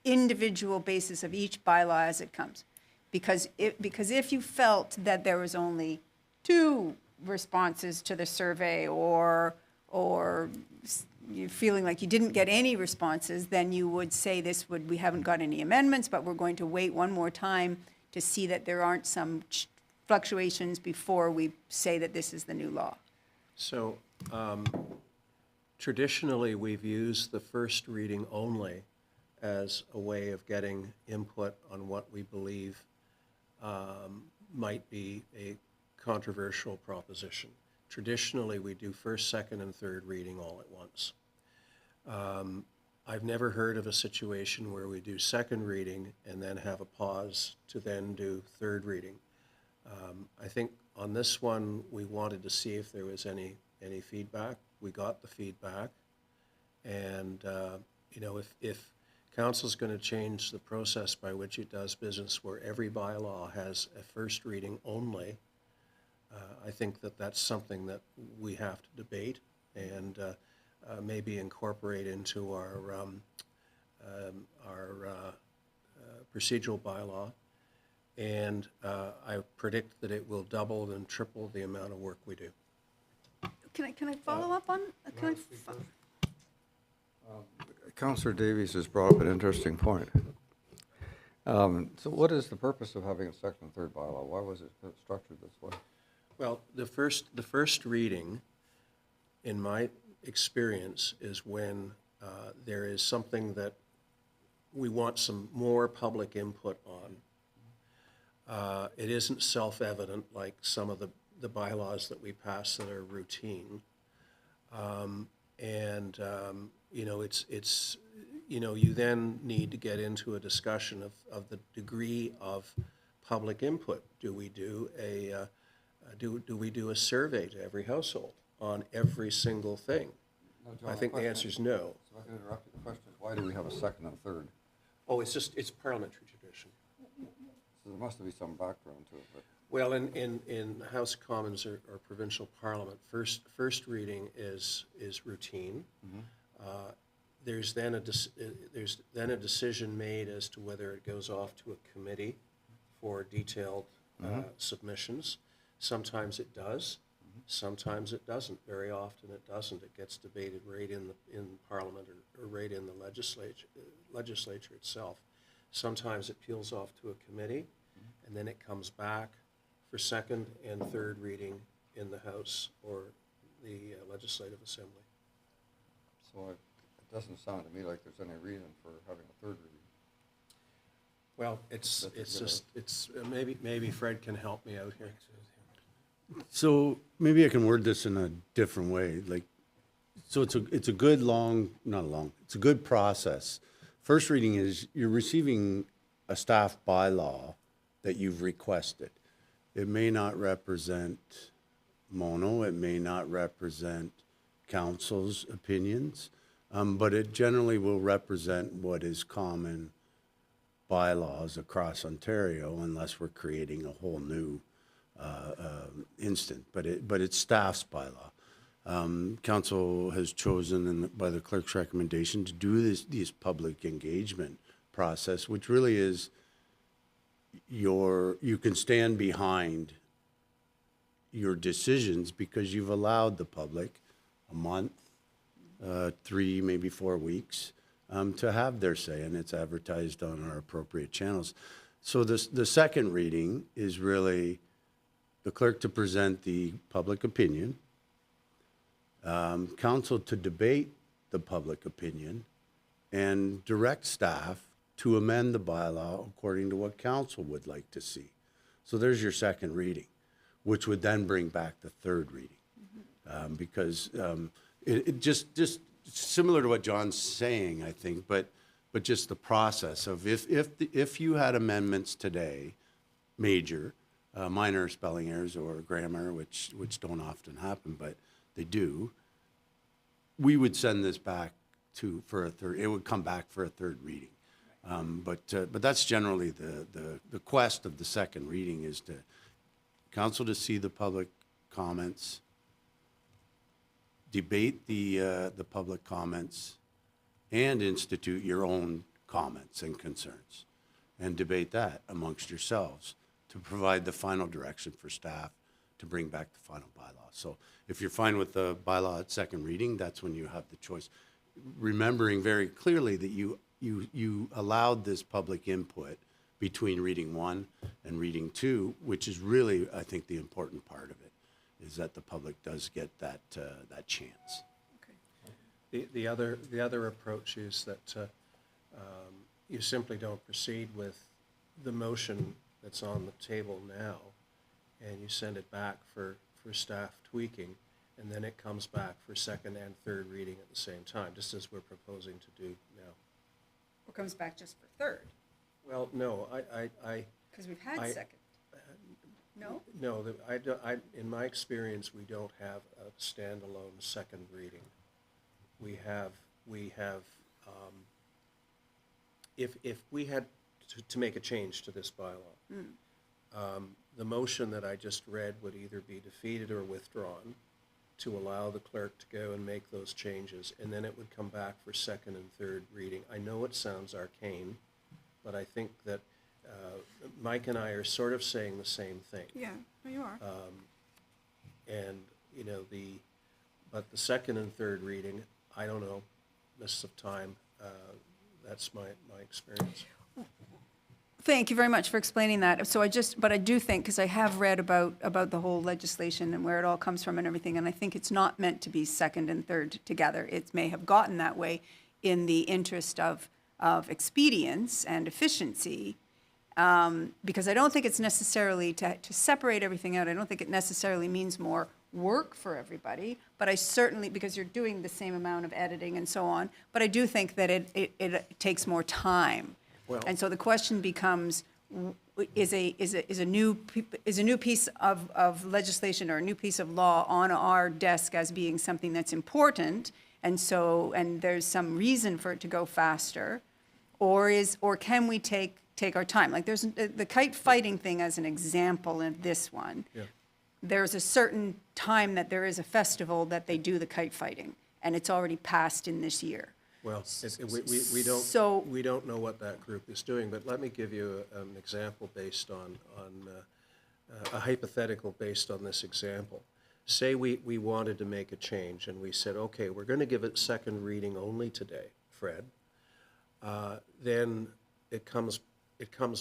individual basis of each bylaw as it comes. Because if you felt that there was only 2 responses to the survey, or you're feeling like you didn't get any responses, then you would say we haven't got any amendments, but we're going to wait one more time to see that there aren't some fluctuations before we say that this is the new law. So traditionally, we've used the first reading only as a way of getting input on what we believe might be a controversial proposition. Traditionally, we do first, second, and third reading all at once. I've never heard of a situation where we do second reading and then have a pause to then do third reading. I think on this one, we wanted to see if there was any feedback. We got the feedback. And, you know, if council's going to change the process by which it does business where every bylaw has a first reading only, I think that that's something that we have to debate and maybe incorporate into our procedural bylaw. And I predict that it will double and triple the amount of work we do. Can I follow up on? Councillor Davies has brought up an interesting point. So what is the purpose of having a second and third bylaw? Why was it structured this way? Well, the first reading, in my experience, is when there is something that we want some more public input on. It isn't self-evident like some of the bylaws that we pass that are routine. You know, it's you know, you then need to get into a discussion of the degree of public input. Do we do a survey to every household on every single thing? No, John, I think the answer is no. So I can interrupt you. The question is, why do we have a second and third? Oh, it's parliamentary tradition. So there must be some background to it. But Well, in House of Commons or provincial parliament, first reading is routine. There's then a decision made as to whether it goes off to a committee for detailed submissions. Sometimes it does. Sometimes it doesn't. Very often it doesn't. It gets debated right in Parliament or right in the legislature itself. Sometimes it peels off to a committee, and then it comes back for second and third reading in the House or the Legislative Assembly. so it doesn't sound to me like there's any reason for having a third reading. Well, it's maybe Fred can help me out here. So maybe I can word this in a different way. Like, so it's a good it's a good process. First reading is you're receiving a staff bylaw that you've requested. It may not represent Mono, it may not represent council's opinions, but it generally will represent what is common bylaws across Ontario, unless we're creating a whole new instant, but it's staff's bylaw. Council has chosen, by the clerk's recommendation, to do this public engagement process, which really is you can stand behind your decisions because you've allowed the public a month, 3, maybe 4 weeks, to have their say, and it's advertised on our appropriate channels. So the second reading is really the clerk to present the public opinion, council to debate the public opinion, and direct staff to amend the bylaw according to what council would like to see. So there's your second reading, which would then bring back the third reading. Because it just similar to what John's saying, I think, but just the process of if you had amendments today, major, minor spelling errors or grammar, which don't often happen, but they do, we would send this back for a third. It would come back for a third reading. But that's generally the quest of the second reading, is to council to see the public comments, debate the public comments and institute your own comments and concerns and debate that amongst yourselves to provide the final direction for staff to bring back the final bylaw. So if you're fine with the bylaw at second reading, that's when you have the choice. Remembering very clearly that you allowed this public input between reading 1 and reading 2, which is really, I think, the important part of it, is that the public does get that chance. The other approach is that you simply don't proceed with the motion that's on the table now, and you send it back for staff tweaking, and then it comes back for second and third reading at the same time, just as we're proposing to do now. Or comes back just for third, Well, no, because we've had I- second. No? no, in my experience, we don't have a standalone second reading. We have, if we had to make a change to this bylaw, the motion that I just read would either be defeated or withdrawn to allow the clerk to go and make those changes, and then it would come back for second and third reading. I know it sounds arcane, but I think that Mike and I are sort of saying the same thing. Yeah, no, you are. And, you know, but the second and third reading, I don't know, mists of time, that's my experience. Thank you very much for explaining that. So but I do think, because I have read about the whole legislation and where it all comes from and everything, and I think it's not meant to be second and third together. It may have gotten that way in the interest of expedience and efficiency, because I don't think it's necessarily to separate everything out. I don't think it necessarily means more work for everybody, but I certainly, because you're doing the same amount of editing and so on, but I do think that it takes more time. Well- And so the question becomes, is a new piece of legislation or a new piece of law on our desk as being something that's important, and there's some reason for it to go faster, or can we take our time? Like there's the kite fighting thing as an example in this one. Yeah. There's a certain time that there is a festival that they do the kite fighting, and it's already passed in this year. Well, So- we don't know what that group is doing, but let me give you an example based on a hypothetical based on this example. Say we wanted to make a change, and we said, okay, we're going to give it second reading only today, Fred. Then it comes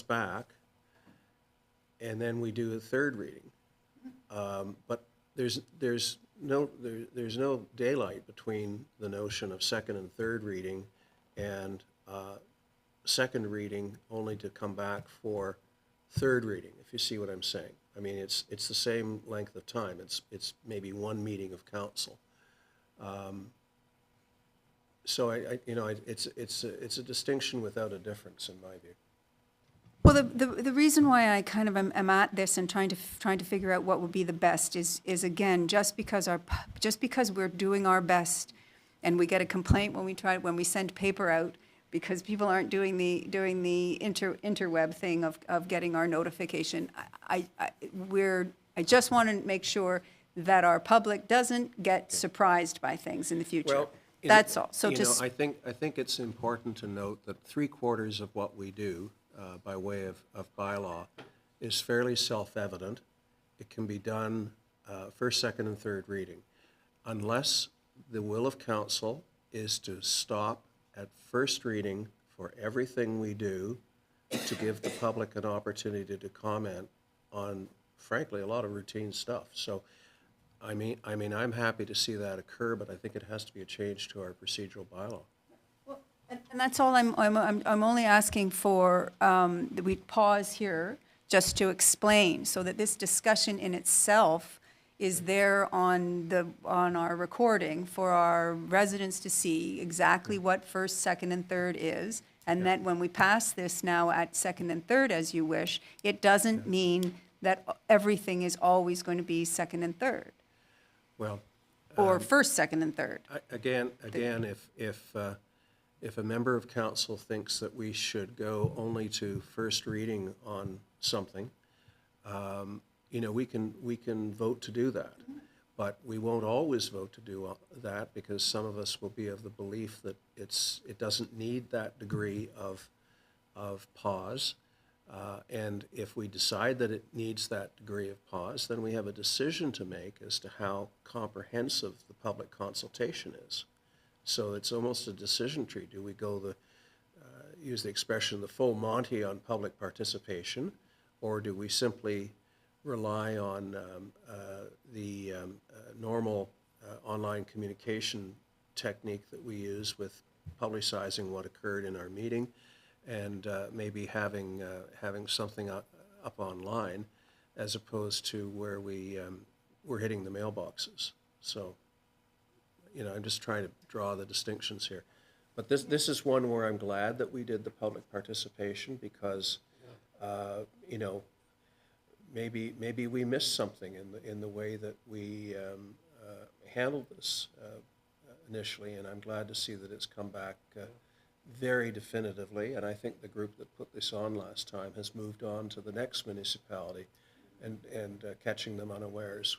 back, and then we do a third reading. But there's no daylight between the notion of second and third reading and second reading only to come back for third reading, if you see what I'm saying. I mean, it's the same length of time. It's maybe one meeting of council. So it's a distinction without a difference in my view. Well, the reason why I kind of am at this and trying to figure out what would be the best is again, just because we're doing our best, and we get a complaint when we send paper out because people aren't doing the interweb thing of getting our notification. I just want to make sure that our public doesn't get surprised by things in the future. Well, That's all. So I think it's important to note that 3/4 of what we do by way of bylaw is fairly self-evident. It can be done first, second, and third reading, unless the will of council is to stop at first reading for everything we do to give the public an opportunity to comment on, frankly, a lot of routine stuff. So, I mean, I'm happy to see that occur, but I think it has to be a change to our procedural bylaw. And that's all I'm only asking for, that we pause here just to explain, so that this discussion in itself is there on our recording for our residents to see exactly what first, second, and third is. And that when we pass this now at second and third, as you wish, it doesn't mean that everything is always going to be second and third, Well, or first, second, and third. again, if a member of council thinks that we should go only to first reading on something, we can vote to do that. But we won't always vote to do that, because some of us will be of the belief that it doesn't need that degree of pause. And if we decide that it needs that degree of pause, then we have a decision to make as to how comprehensive the public consultation is. So it's almost a decision tree. Do we go use the expression, the full Monty on public participation, or do we simply rely on the normal online communication technique that we use with publicizing what occurred in our meeting, and maybe having something up online, as opposed to where we're hitting the mailboxes. So, I'm just trying to draw the distinctions here. But this is one where I'm glad that we did the public participation, because maybe we missed something in the way that we handled this initially, and I'm glad to see that it's come back very definitively. And I think the group that put this on last time has moved on to the next municipality and catching them unawares.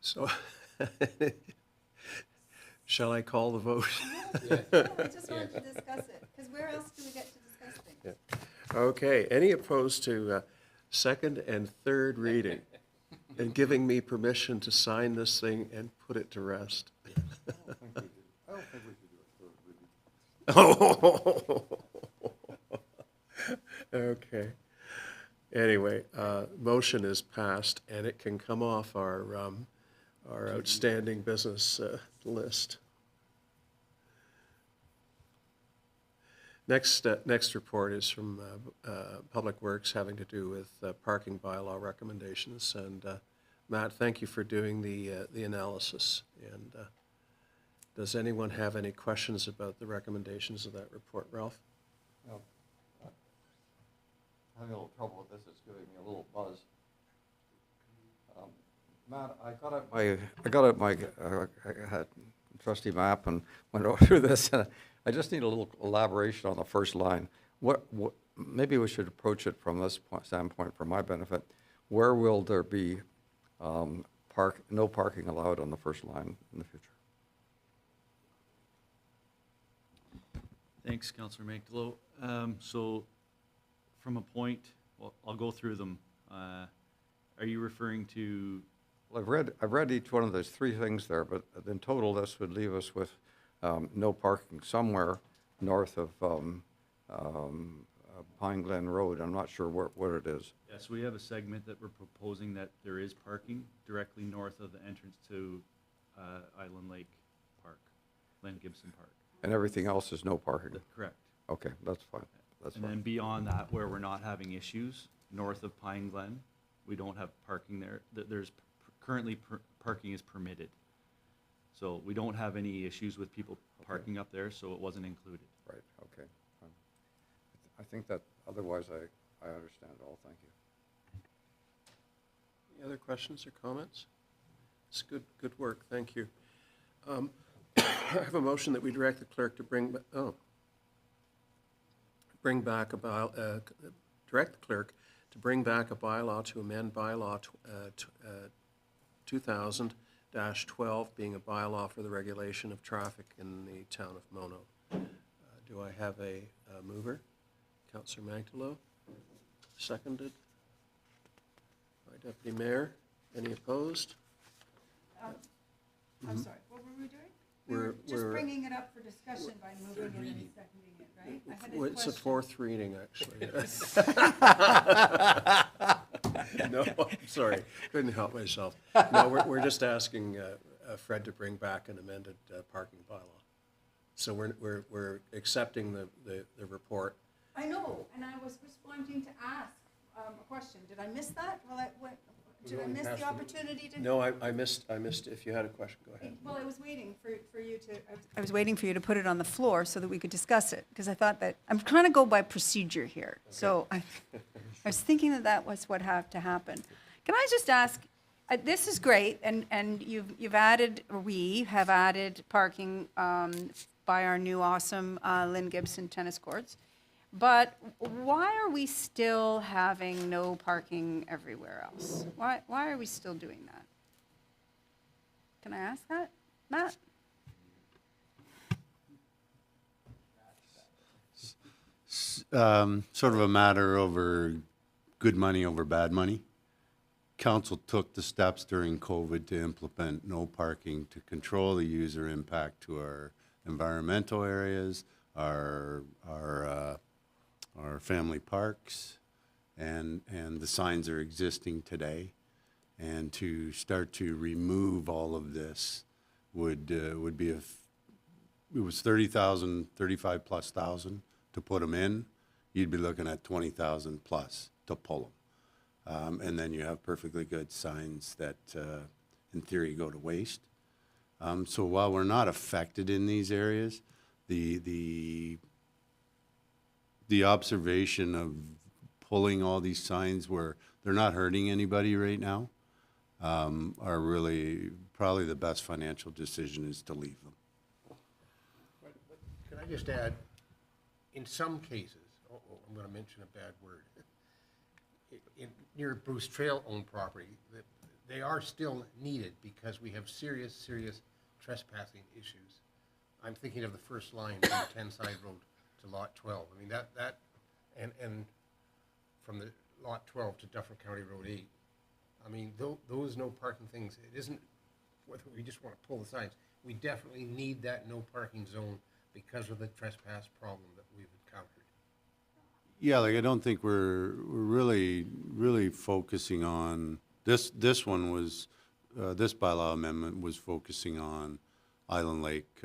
So, shall I call the vote? No, I just wanted to discuss it, because where else do we get to discuss things? Yeah. Okay, any opposed to second and third reading, and giving me permission to sign this thing and put it to rest? I don't think we should do a third reading. Okay. Anyway, motion is passed, and it can come off our outstanding business list. Next report is from Public Works, having to do with parking bylaw recommendations. And Matt, thank you for doing the analysis. And does anyone have any questions about the recommendations of that report? Ralph? No, having a little trouble with this, it's giving me a little buzz. Matt, I got out my trusty map and went over through this. I just need a little elaboration on the first line. What maybe we should approach it from this standpoint, for my benefit. Where will there be no parking allowed on the first line in the future? Thanks, Councillor Magdalo. So from a point, well, I'll go through them. Are you referring to? Well, I've read each one of those three things there, but in total, this would leave us with no parking somewhere north of Pine Glen Road. I'm not sure what it is. Yes, we have a segment that we're proposing that there is parking directly north of the entrance to Island Lake Park, Glen Gibson Park. And everything else is no parking? Correct. Okay, that's fine. That's And fine. then beyond that, where we're not having issues, north of Pine Glen, we don't have parking there. There's currently parking is permitted. So we don't have any issues with people parking up there, so it wasn't included. Right, okay. Fine. I think that, otherwise I understand it all. Thank you. Any other questions or comments? It's good work, thank you. I have a motion that we direct the clerk to direct the clerk to bring back a bylaw to amend bylaw 2000-12, being a bylaw for the regulation of traffic in the town of Mono. Do I have a mover? Councillor Magdalo, seconded by Deputy Mayor. Any opposed? I'm sorry, what were we doing? We We're- were just we're- bringing it up for discussion by moving it and seconding it, right? I had a Well, it's a question. fourth reading, actually. No, I'm sorry, couldn't help myself. No, we're just asking Fred to bring back an amended parking bylaw. So we're accepting the report. I know, and I was just wanting to ask a question. Did I miss that? Did I miss the opportunity to? No, I missed, if you had a question, go ahead. Well, I was waiting for you to, I was waiting for you to put it on the floor so that we could discuss it, because I thought that, I'm trying to go by procedure here. So I was thinking that was what had to happen. Can I just ask, this is great, and you've added, or we have added parking by our new awesome Lynn Gibson tennis courts. But why are we still having no parking everywhere else? Why are we still doing that? Can I ask that, Matt? Sort of a matter over good money over bad money. Council took the steps during COVID to implement no parking to control the user impact to our environmental areas, our family parks, and the signs are existing today. And to start to remove all of this would be it was 30,000, 35 plus thousand to put them in, you'd be looking at 20,000 plus to pull them. And then you have perfectly good signs that, in theory, go to waste. So while we're not affected in these areas, the observation of pulling all these signs where they're not hurting anybody right now are really probably the best financial decision is to leave them. Can I just add, in some cases, I'm going to mention a bad word, near Bruce Trail owned property, they are still needed because we have serious trespassing issues. I'm thinking of the first line from 10 Side Road to Lot 12. I mean, that and from the Lot 12 to Dufferin County Road 8. I mean, those no parking things, it isn't whether we just want to pull the signs. We definitely need that no parking zone because of the trespass problem that we've encountered. Yeah, like I don't think we're really focusing on this one was this bylaw amendment was focusing on Island Lake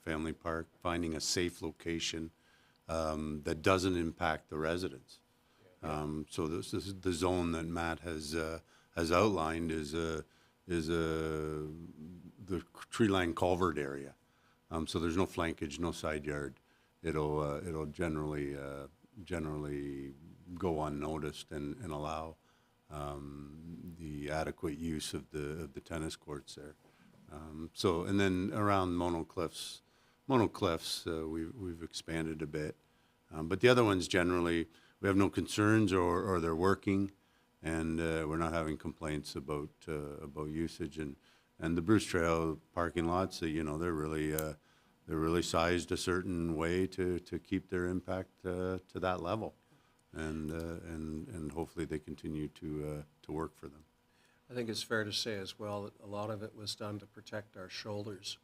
Family Park, finding a safe location that doesn't impact the residents. So this is the zone that Matt has outlined is the tree line culvert area. So there's no flankage, no side yard. It'll generally go unnoticed and allow the adequate use of the tennis courts there. So and then around Mono Cliffs, we've expanded a bit, but the other ones generally we have no concerns or they're working, and we're not having complaints about usage and the Bruce Trail parking lots. You know, they're really sized a certain way to keep their impact to that level, and hopefully they continue to work for them. I think it's fair to say as well that a lot of it was done to protect our shoulders,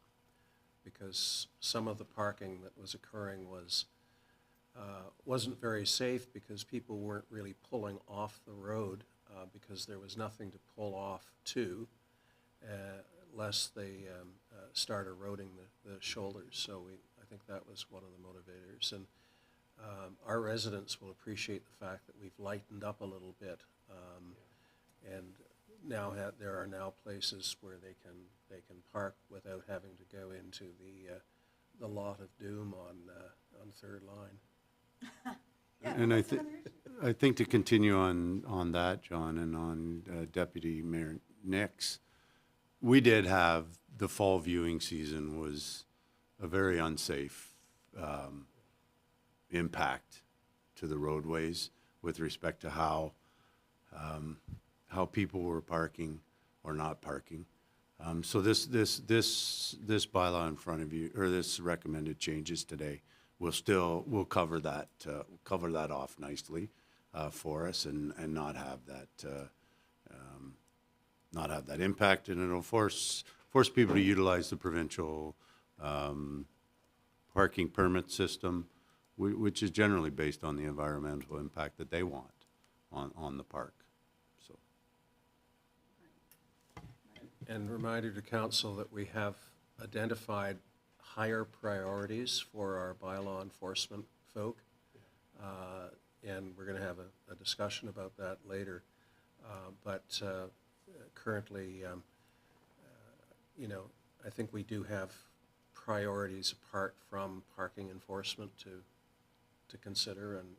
because some of the parking that was occurring wasn't very safe because people weren't really pulling off the road because there was nothing to pull off to, lest they start eroding the shoulders. So I think that was one of the motivators. And our residents will appreciate the fact that we've lightened up a little bit, and now there are now places where they can park without having to go into the lot of doom on Third Line. And I think to continue on that, John, and on Deputy Mayor Nix, we did have the fall viewing season was a very unsafe impact to the roadways with respect to how people were parking or not parking. So this bylaw in front of you, or this recommended changes today, will cover that off nicely for us and not have that impact, and it'll force people to utilize the provincial parking permit system, which is generally based on the environmental impact that they want on the park. So. And reminder to council that we have identified higher priorities for our bylaw enforcement folk, and we're going to have a discussion about that later. But currently, I think we do have priorities apart from parking enforcement to consider and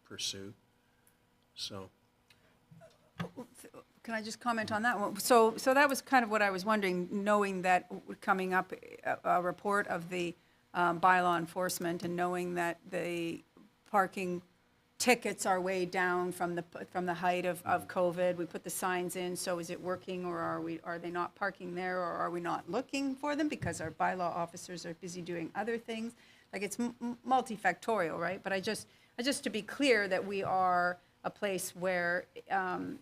pursue. So. Can I just comment on that one? So that was kind of what I was wondering, knowing that coming up a report of the bylaw enforcement and knowing that the parking tickets are way down from the height of COVID. We put the signs in, so is it working, or are they not parking there, or are we not looking for them because our bylaw officers are busy doing other things? Like, it's multifactorial, right? But I just to be clear that we are a place where,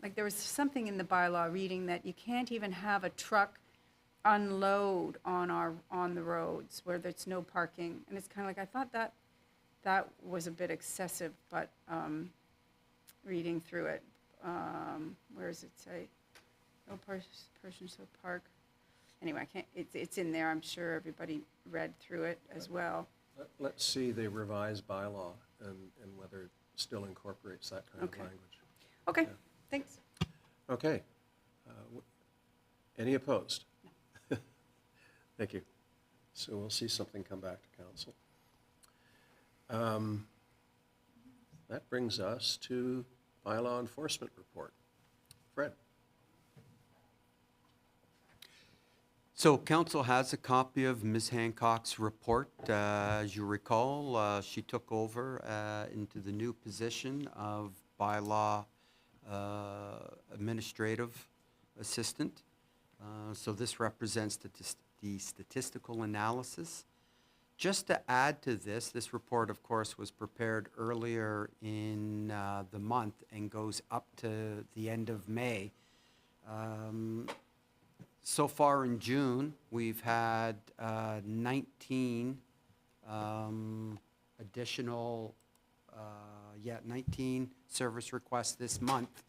like, there was something in the bylaw reading that you can't even have a truck unload on the roads where there's no parking, and it's kind of like, I thought that was a bit excessive, but reading through it, where does it say? No person shall park. Anyway, I can't, it's in there, I'm sure everybody read through it as well. Let's see the revised bylaw and whether it still incorporates that kind of Okay. language. Okay, Yeah. thanks. Okay. Any opposed? Thank you. So we'll see something come back to council. That brings us to bylaw enforcement report. Fred? So council has a copy of Ms. Hancock's report. As you recall, she took over into the new position of bylaw administrative assistant. So this represents the statistical analysis. Just to add to this report, of course, was prepared earlier in the month and goes up to the end of May. So far in June, we've had 19 additional, 19 service requests this month,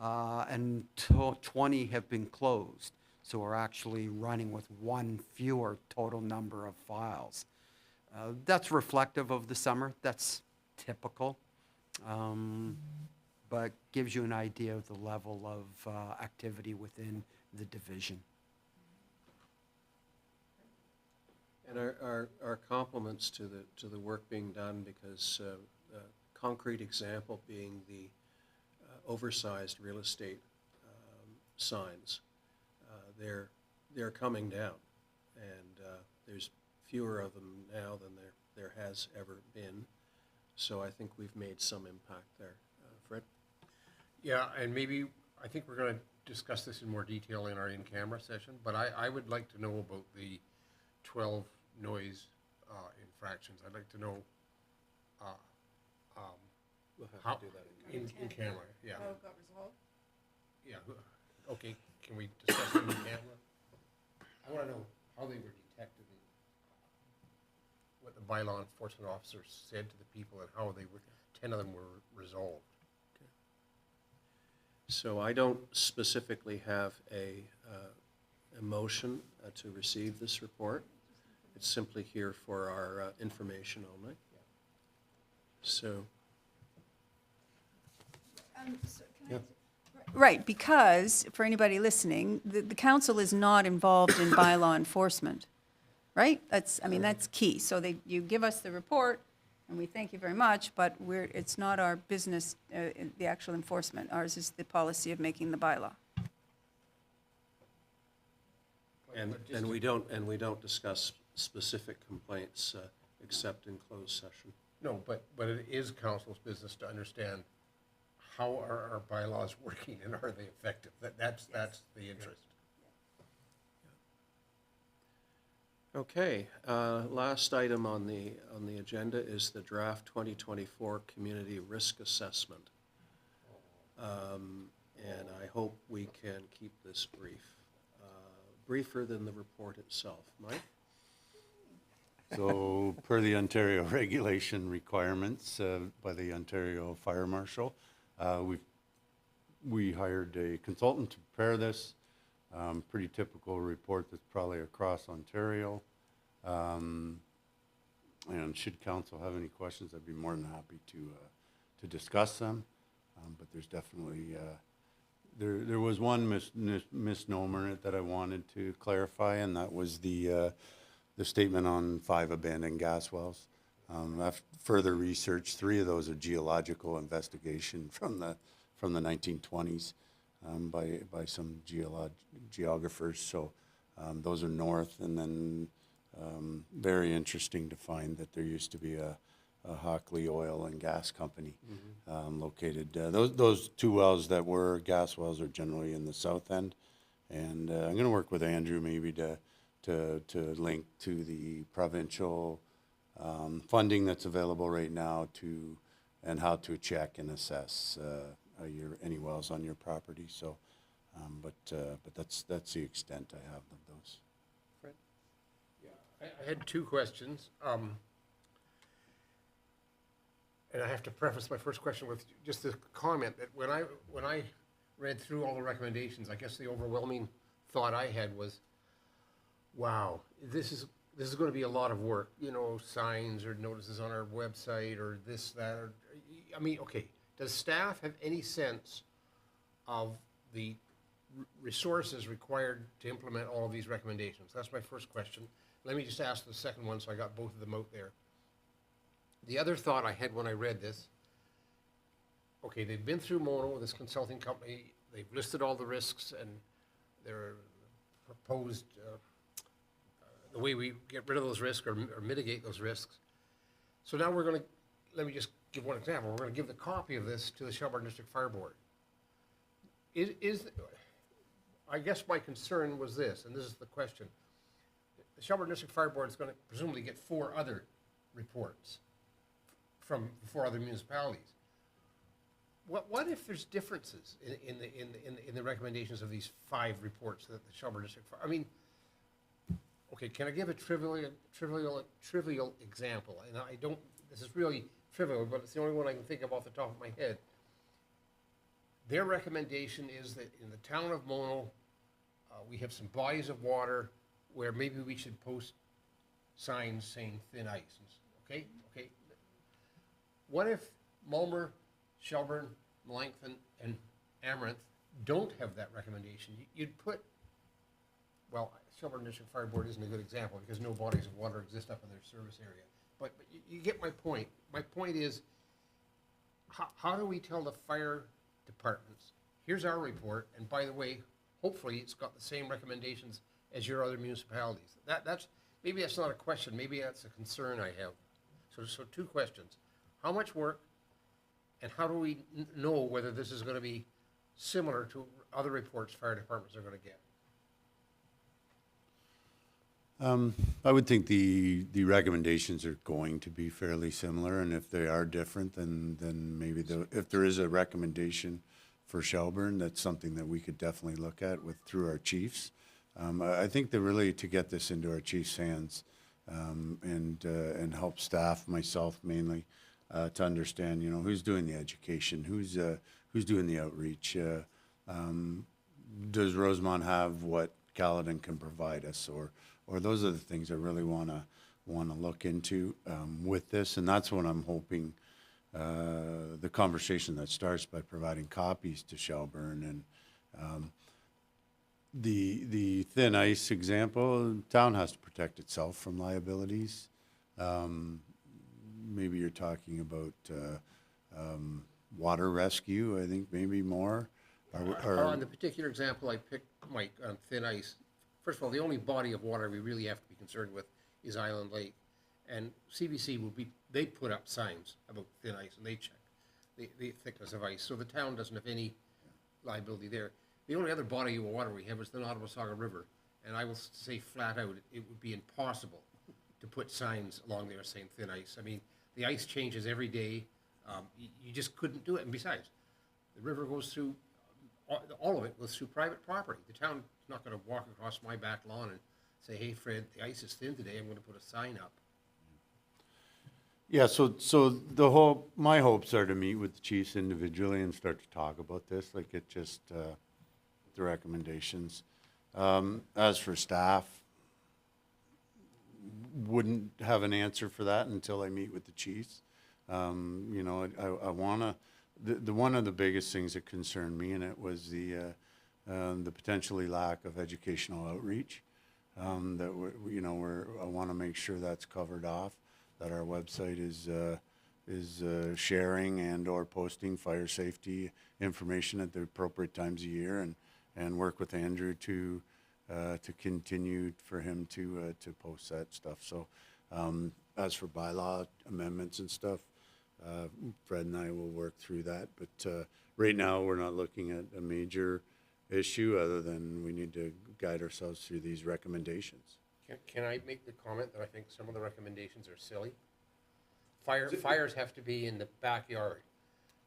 and 20 have been closed. So we're actually running with one fewer total number of files. That's reflective of the summer. That's typical, but gives you an idea of the level of activity within the division. And our compliments to the work being done, because a concrete example being the oversized real estate signs. They're coming down, and there's fewer of them now than there has ever been. So I think we've made some impact there. Fred? Yeah, and maybe, I think we're going to discuss this in more detail in our in-camera session, but I would like to know about the 12 noise infractions. I'd like to know We'll have how, to do that in in camera, yeah. How it got resolved? Yeah, okay, can we discuss it in camera? I want to know how they were detected and what the bylaw enforcement officers said to the people and how they were, 10 of them were resolved. So I don't specifically have a motion to receive this report. It's simply here for our information only. So, Right, because, for anybody listening, the council is not involved in bylaw enforcement, right? That's key. So you give us the report, and we thank you very much, but it's not our business, the actual enforcement. Ours is the policy of making the bylaw. and we don't discuss specific complaints except in closed session. No, but it is council's business to understand how are our bylaws working and are they effective? That's the interest. Okay, last item on the agenda is the draft 2024 community risk assessment. And I hope we can keep this brief, briefer than the report itself. Mike? So per the Ontario regulation requirements by the Ontario Fire Marshal, we hired a consultant to prepare this. Pretty typical report that's probably across Ontario. And should council have any questions, I'd be more than happy to discuss them. But there's definitely, there was one misnomer in it that I wanted to clarify, and that was the statement on 5 abandoned gas wells. After further research, 3 of those are geological investigation from the 1920s by some geographers. So those are north, and then very interesting to find that there used to be a Hockley Oil and Gas Company, located. Those 2 wells that were gas wells are generally in the south end. And I'm going to work with Andrew maybe to link to the provincial funding that's available right now and how to check and assess any wells on your property. So, but that's the extent I have of those. Fred? Yeah, I had 2 questions. And I have to preface my first question with just this comment that when I read through all the recommendations, I guess the overwhelming thought I had was, wow, this is going to be a lot of work, you know, signs or notices on our website or this, that, or, I mean, okay, does staff have any sense of the resources required to implement all of these recommendations? That's my first question. Let me just ask the second one, so I got both of them out there. The other thought I had when I read this, okay, they've been through Mono, this consulting company, they've listed all the risks and their proposed, the way we get rid of those risks or mitigate those risks. So now we're going to, let me just give one example. We're going to give the copy of this to the Shelburne District Fire Board. I guess my concern was this, and this is the question. The Shelburne District Fire Board is going to presumably get 4 other reports from 4 other municipalities. What if there's differences in the recommendations of these 5 reports that the Shelburne District Fire? I mean, okay, can I give a trivial example? And I don't. This is really trivial, but it's the only one I can think of off the top of my head. Their recommendation is that in the town of Mono, we have some bodies of water where maybe we should post signs saying thin ice. Okay. What if Mulmer, Shelburne, Melanchthon, and Amaranth don't have that recommendation? You'd put, well, Shelburne District Fire Board isn't a good example because no bodies of water exist up in their service area. But you get my point. My point is, how do we tell the fire departments, here's our report, and by the way, hopefully it's got the same recommendations as your other municipalities? That's maybe that's not a question, maybe that's a concern I have. So 2 questions. How much work, and how do we know whether this is going to be similar to other reports fire departments are going to get? I would think the recommendations are going to be fairly similar, and if they are different, then maybe if there is a recommendation for Shelburne, that's something that we could definitely look at through our chiefs. I think that really to get this into our chiefs' hands and help staff, myself mainly, to understand, you know, who's doing the education, who's doing the outreach. Does Rosemont have what Caledon can provide us, or those are the things I really want to look into with this, and that's what I'm hoping the conversation that starts by providing copies to Shelburne. And the thin ice example, the town has to protect itself from liabilities. Maybe you're talking about water rescue, I think maybe more. On the particular example I picked, Mike, on thin ice, first of all, the only body of water we really have to be concerned with is Island Lake. And CBC they put up signs about thin ice, and they check the thickness of ice. So the town doesn't have any liability there. The only other body of water we have is the Nottawasaga River. And I will say flat out, it would be impossible to put signs along there saying thin ice. I mean, the ice changes every day. You just couldn't do it. And besides, the river goes through, all of it goes through private property. The town is not going to walk across my back lawn and say, hey, Fred, the ice is thin today, I'm going to put a sign up. Yeah, so my hopes are to meet with the chiefs individually and start to talk about this, like it just, the recommendations. As for staff, wouldn't have an answer for that until I meet with the chiefs. You know, I wanna, the one of the biggest things that concerned me in it was the potentially lack of educational outreach. That you know, I want to make sure that's covered off, that our website is sharing and/or posting fire safety information at the appropriate times of year, and work with Andrew to continue for him to post that stuff. So as for bylaw amendments and stuff, Fred and I will work through that. But right now, we're not looking at a major issue other than we need to guide ourselves through these recommendations. Can I make the comment that I think some of the recommendations are silly? Fires have to be in the backyard.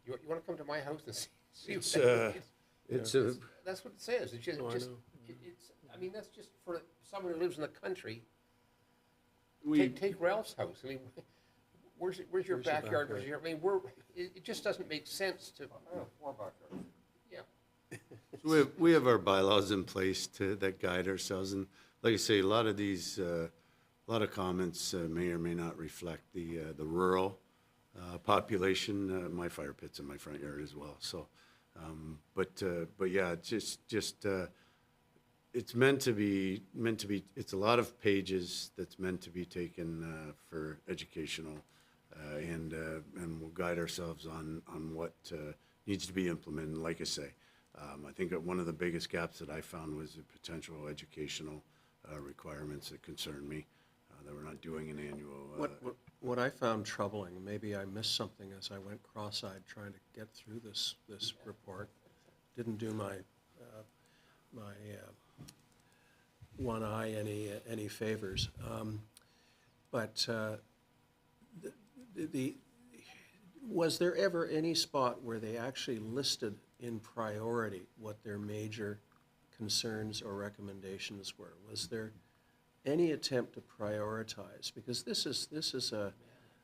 You want to come to my house and see It's, what that is? It's a, That's what it says. It's just, I mean, that's just for someone who lives in the country. Take Ralph's house. I mean, where's your backyard? Where's your, I mean, it just doesn't make sense to. Yeah. we have our bylaws in place that guide ourselves, and like I say, a lot of these, a lot of comments may or may not reflect the rural population. My fire pit's in my front yard as well. So, but yeah, it's just it's meant to be. It's a lot of pages that's meant to be taken for educational, and we'll guide ourselves on what needs to be implemented. And like I say, I think that one of the biggest gaps that I found was the potential educational requirements that concern me, that we're not doing an annual. What I found troubling, maybe I missed something as I went cross-eyed trying to get through this report, didn't do my one eye any favors. But was there ever any spot where they actually listed in priority what their major concerns or recommendations were? Was there any attempt to prioritize? Because this is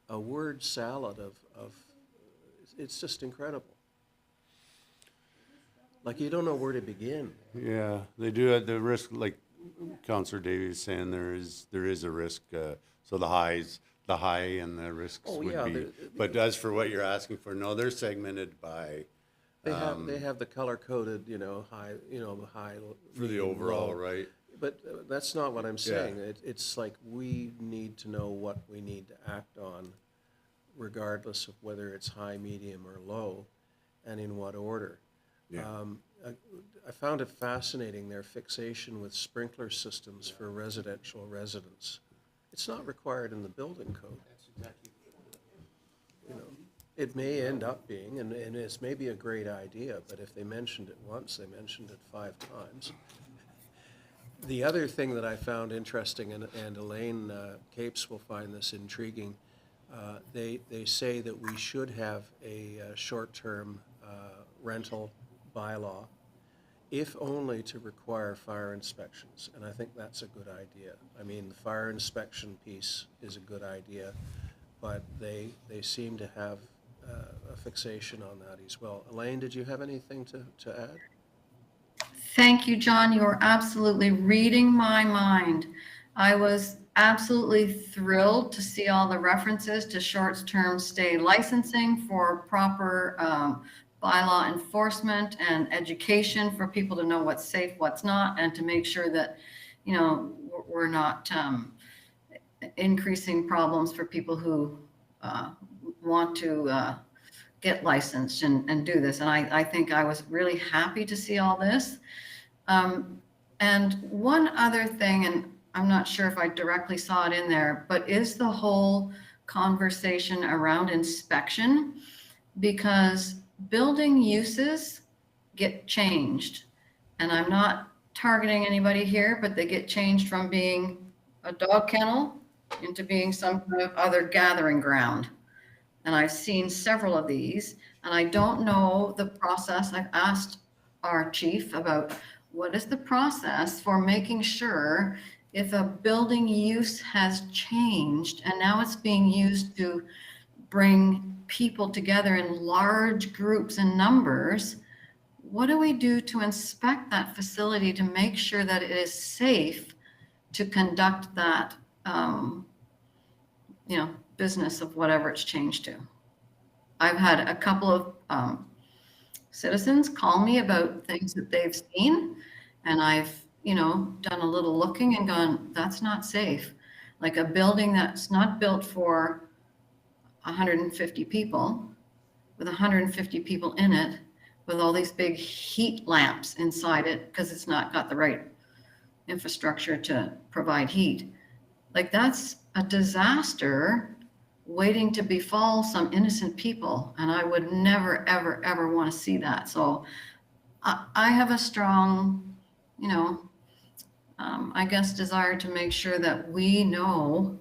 a word salad of it's just incredible. Like you don't know where to begin. Yeah, they do at the risk, like Councillor Davies is saying, there is a risk. So the high and the risks would be. But as for what you're asking for, no, they're segmented by. They have the color coded, high, high. For the overall, right? But that's not what I'm saying. It's like we need to know what we need to act on, regardless of whether it's high, medium, or low, and in what order. Yeah. I found it fascinating, their fixation with sprinkler systems for residential residents. It's not required in the building code. It may end up being, and it's maybe a great idea, but if they mentioned it once, they mentioned it 5 times. The other thing that I found interesting, and Elaine Capes will find this intriguing, they say that we should have a short-term rental bylaw, if only to require fire inspections, and I think that's a good idea. I mean, the fire inspection piece is a good idea, but they seem to have a fixation on that as well. Elaine, did you have anything to add? Thank you, John. You are absolutely reading my mind. I was absolutely thrilled to see all the references to short-term stay licensing for proper bylaw enforcement and education for people to know what's safe, what's not, and to make sure that, we're not increasing problems for people who want to get licensed and do this. And I think I was really happy to see all this. And one other thing, and I'm not sure if I directly saw it in there, but is the whole conversation around inspection, because building uses get changed. And I'm not targeting anybody here, but they get changed from being a dog kennel into being some kind of other gathering ground. And I've seen several of these, and I don't know the process. I've asked our chief about what is the process for making sure if a building use has changed and now it's being used to bring people together in large groups and numbers, what do we do to inspect that facility to make sure that it is safe to conduct that, business of whatever it's changed to? I've had a couple of citizens call me about things that they've seen, and I've, done a little looking and gone, that's not safe. Like a building that's not built for 150 people, with 150 people in it, with all these big heat lamps inside it, because it's not got the right infrastructure to provide heat. Like that's a disaster waiting to befall some innocent people. And I would never, ever, ever want to see that. So I have a strong, I guess, desire to make sure that we know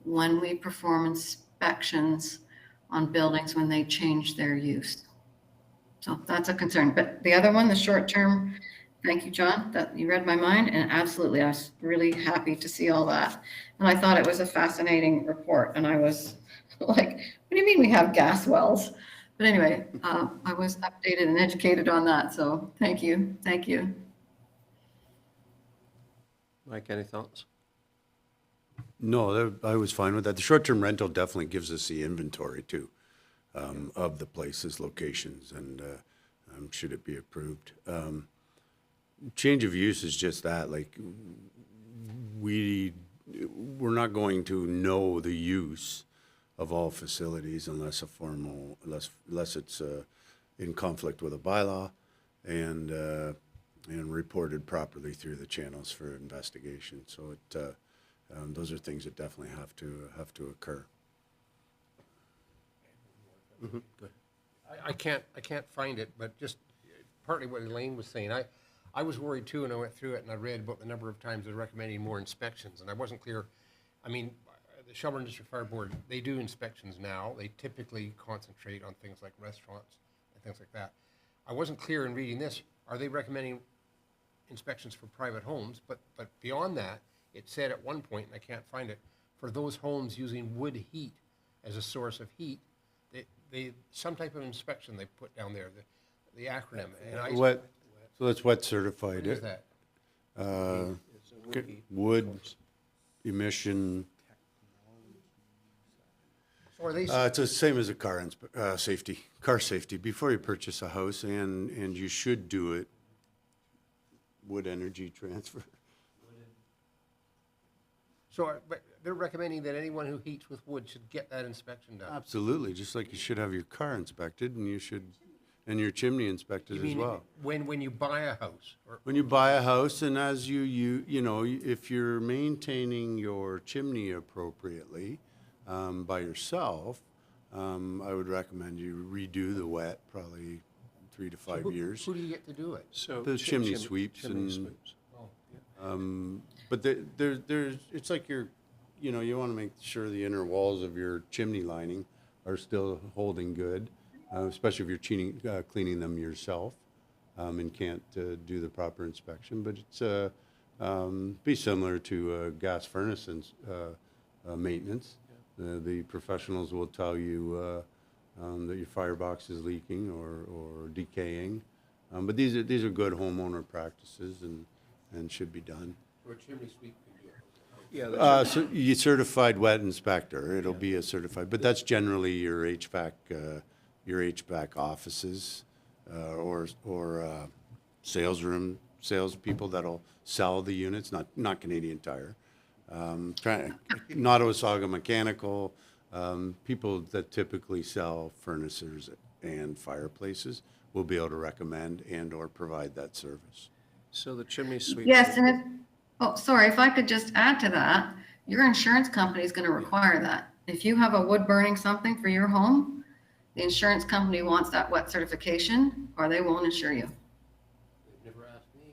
when we perform inspections on buildings when they change their use. So that's a concern. But the other one, the short term, thank you, John, that you read my mind. And absolutely, I was really happy to see all that. And I thought it was a fascinating report. And I was like, what do you mean we have gas wells? But anyway, I was updated and educated on that. So thank you. Thank you. Mike, any thoughts? No, I was fine with that. The short-term rental definitely gives us the inventory too, of the places, locations, and should it be approved. Change of use is just that, like, we're not going to know the use of all facilities unless it's in conflict with a bylaw and reported properly through the channels for investigation. So those are things that definitely have to occur. Mm-hmm. Go ahead. I can't find it, but just partly what Elaine was saying. I was worried too, and I went through it and I read about the number of times they're recommending more inspections, and I wasn't clear. I mean, the Shelburne District Fire Board, they do inspections now. They typically concentrate on things like restaurants and things like that. I wasn't clear in reading this. Are they recommending inspections for private homes? But beyond that, it said at one point, and I can't find it, for those homes using wood heat as a source of heat, they some type of inspection they put down there, the acronym. And So that's wet certified. What is that? Wood emission. So are they? It's the same as a car safety. Before you purchase a house, and you should do it, wood energy transfer. So, but they're recommending that anyone who heats with wood should get that inspection done. Absolutely, just like you should have your car inspected, and your chimney inspected You as mean well. when you buy a house? When you buy a house, and as you know, if you're maintaining your chimney appropriately by yourself, I would recommend you redo the wet, probably 3 to 5 years. Who do you get to do it? So The chimney sweeps chimney and- sweeps. But there's, it's like you want to make sure the inner walls of your chimney lining are still holding good, especially if you're cleaning them yourself and can't do the proper inspection. But it's be similar to gas furnace maintenance. The professionals will tell you that your firebox is leaking or decaying. But these are good homeowner practices and should be done. Or a chimney sweep can do it. Yeah, So you certified wet inspector, it'll be a certified, but that's generally your HVAC offices, or salespeople that'll sell the units, not Canadian Tire. Nottawasaga Mechanical, people that typically sell furnaces and fireplaces will be able to recommend and or provide that service. so the chimney sweeps. Yes, and if I could just add to that, your insurance company is going to require that. If you have a wood burning something for your home, the insurance company wants that wet certification or they won't insure you. They've never asked me.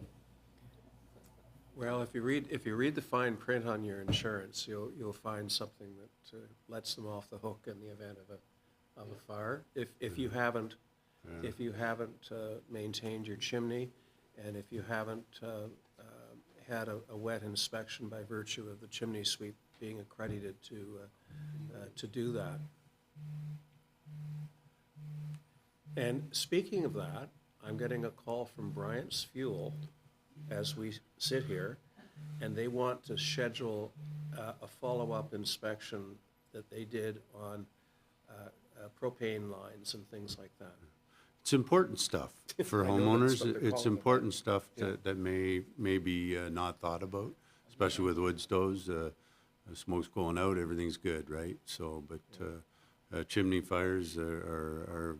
Well, if you read the fine print on your insurance, you'll find something that lets them off the hook in the event of a fire. If you haven't maintained your chimney, and if you haven't had a wet inspection by virtue of the chimney sweep being accredited to do that. And speaking of that, I'm getting a call from Bryant's Fuel as we sit here, and they want to schedule a follow-up inspection that they did on propane lines and things like that. It's important stuff for I know that's homeowners. what they're It's calling it. important stuff that may be not thought about, especially with wood stoves. The smoke's going out, everything's good, right? So, but chimney fires are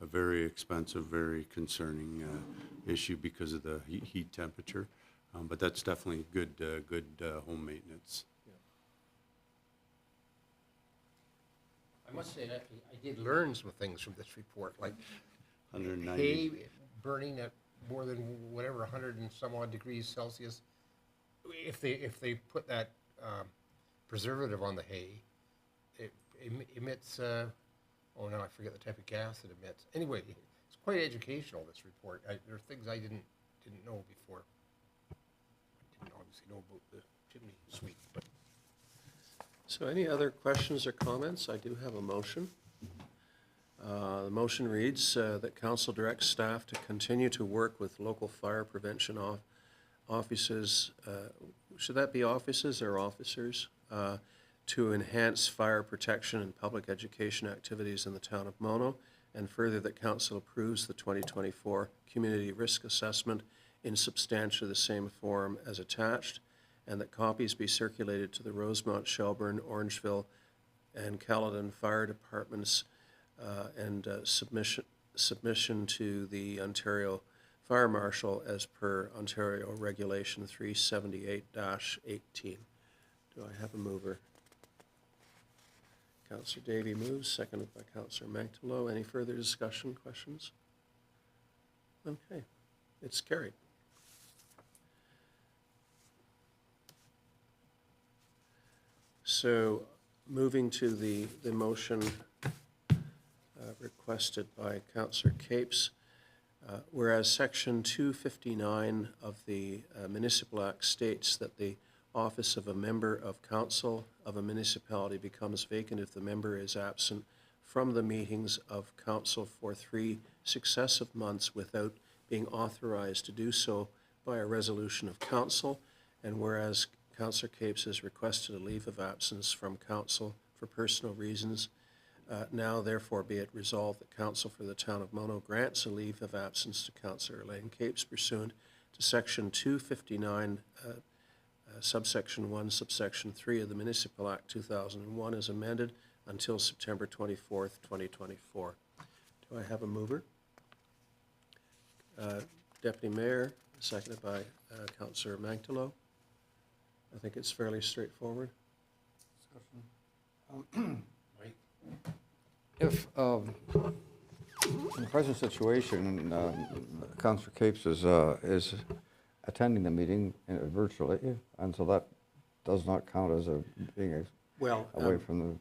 a very expensive, very concerning issue because of the heat temperature. But that's definitely good home maintenance. I must say, I did learn some things from this report, like 190. hay burning at more than whatever, 100 and some odd degrees Celsius. If they put that preservative on the hay, it emits, oh no, I forget the type of gas it emits. Anyway, it's quite educational, this report. There are things I didn't know before. I didn't obviously know about the chimney sweep, but So any other questions or comments? I do have a motion. The motion reads that council directs staff to continue to work with local fire prevention offices, should that be offices or officers, to enhance fire protection and public education activities in the town of Mono, and further that council approves the 2024 Community Risk Assessment in substantially the same form as attached, and that copies be circulated to the Rosemont, Shelburne, Orangeville, and Caledon Fire Departments, and submission to the Ontario Fire Marshal as per Ontario Regulation 378-18. Do I have a mover? Councillor Davey moves, seconded by Councillor Mantalo. Any further discussion, questions? Okay, it's carried. So, moving to the motion requested by Councillor Capes, whereas Section 259 of the Municipal Act states that the office of a member of council of a municipality becomes vacant if the member is absent from the meetings of council for 3 successive months without being authorized to do so by a resolution of council, and whereas Councillor Capes has requested a leave of absence from council for personal reasons, now therefore be it resolved that council for the town of Mono grants a leave of absence to Councillor Elaine Capes pursuant to Section 259, subsection 1, subsection 3 of the Municipal Act 2001 as amended until September 24th, 2024. Do I have a mover? Deputy Mayor, seconded by Councillor Mantalo. I think it's fairly straightforward. If, in the present situation, Councillor Capes is attending the meeting virtually, and so that does not count as being Well, away from the...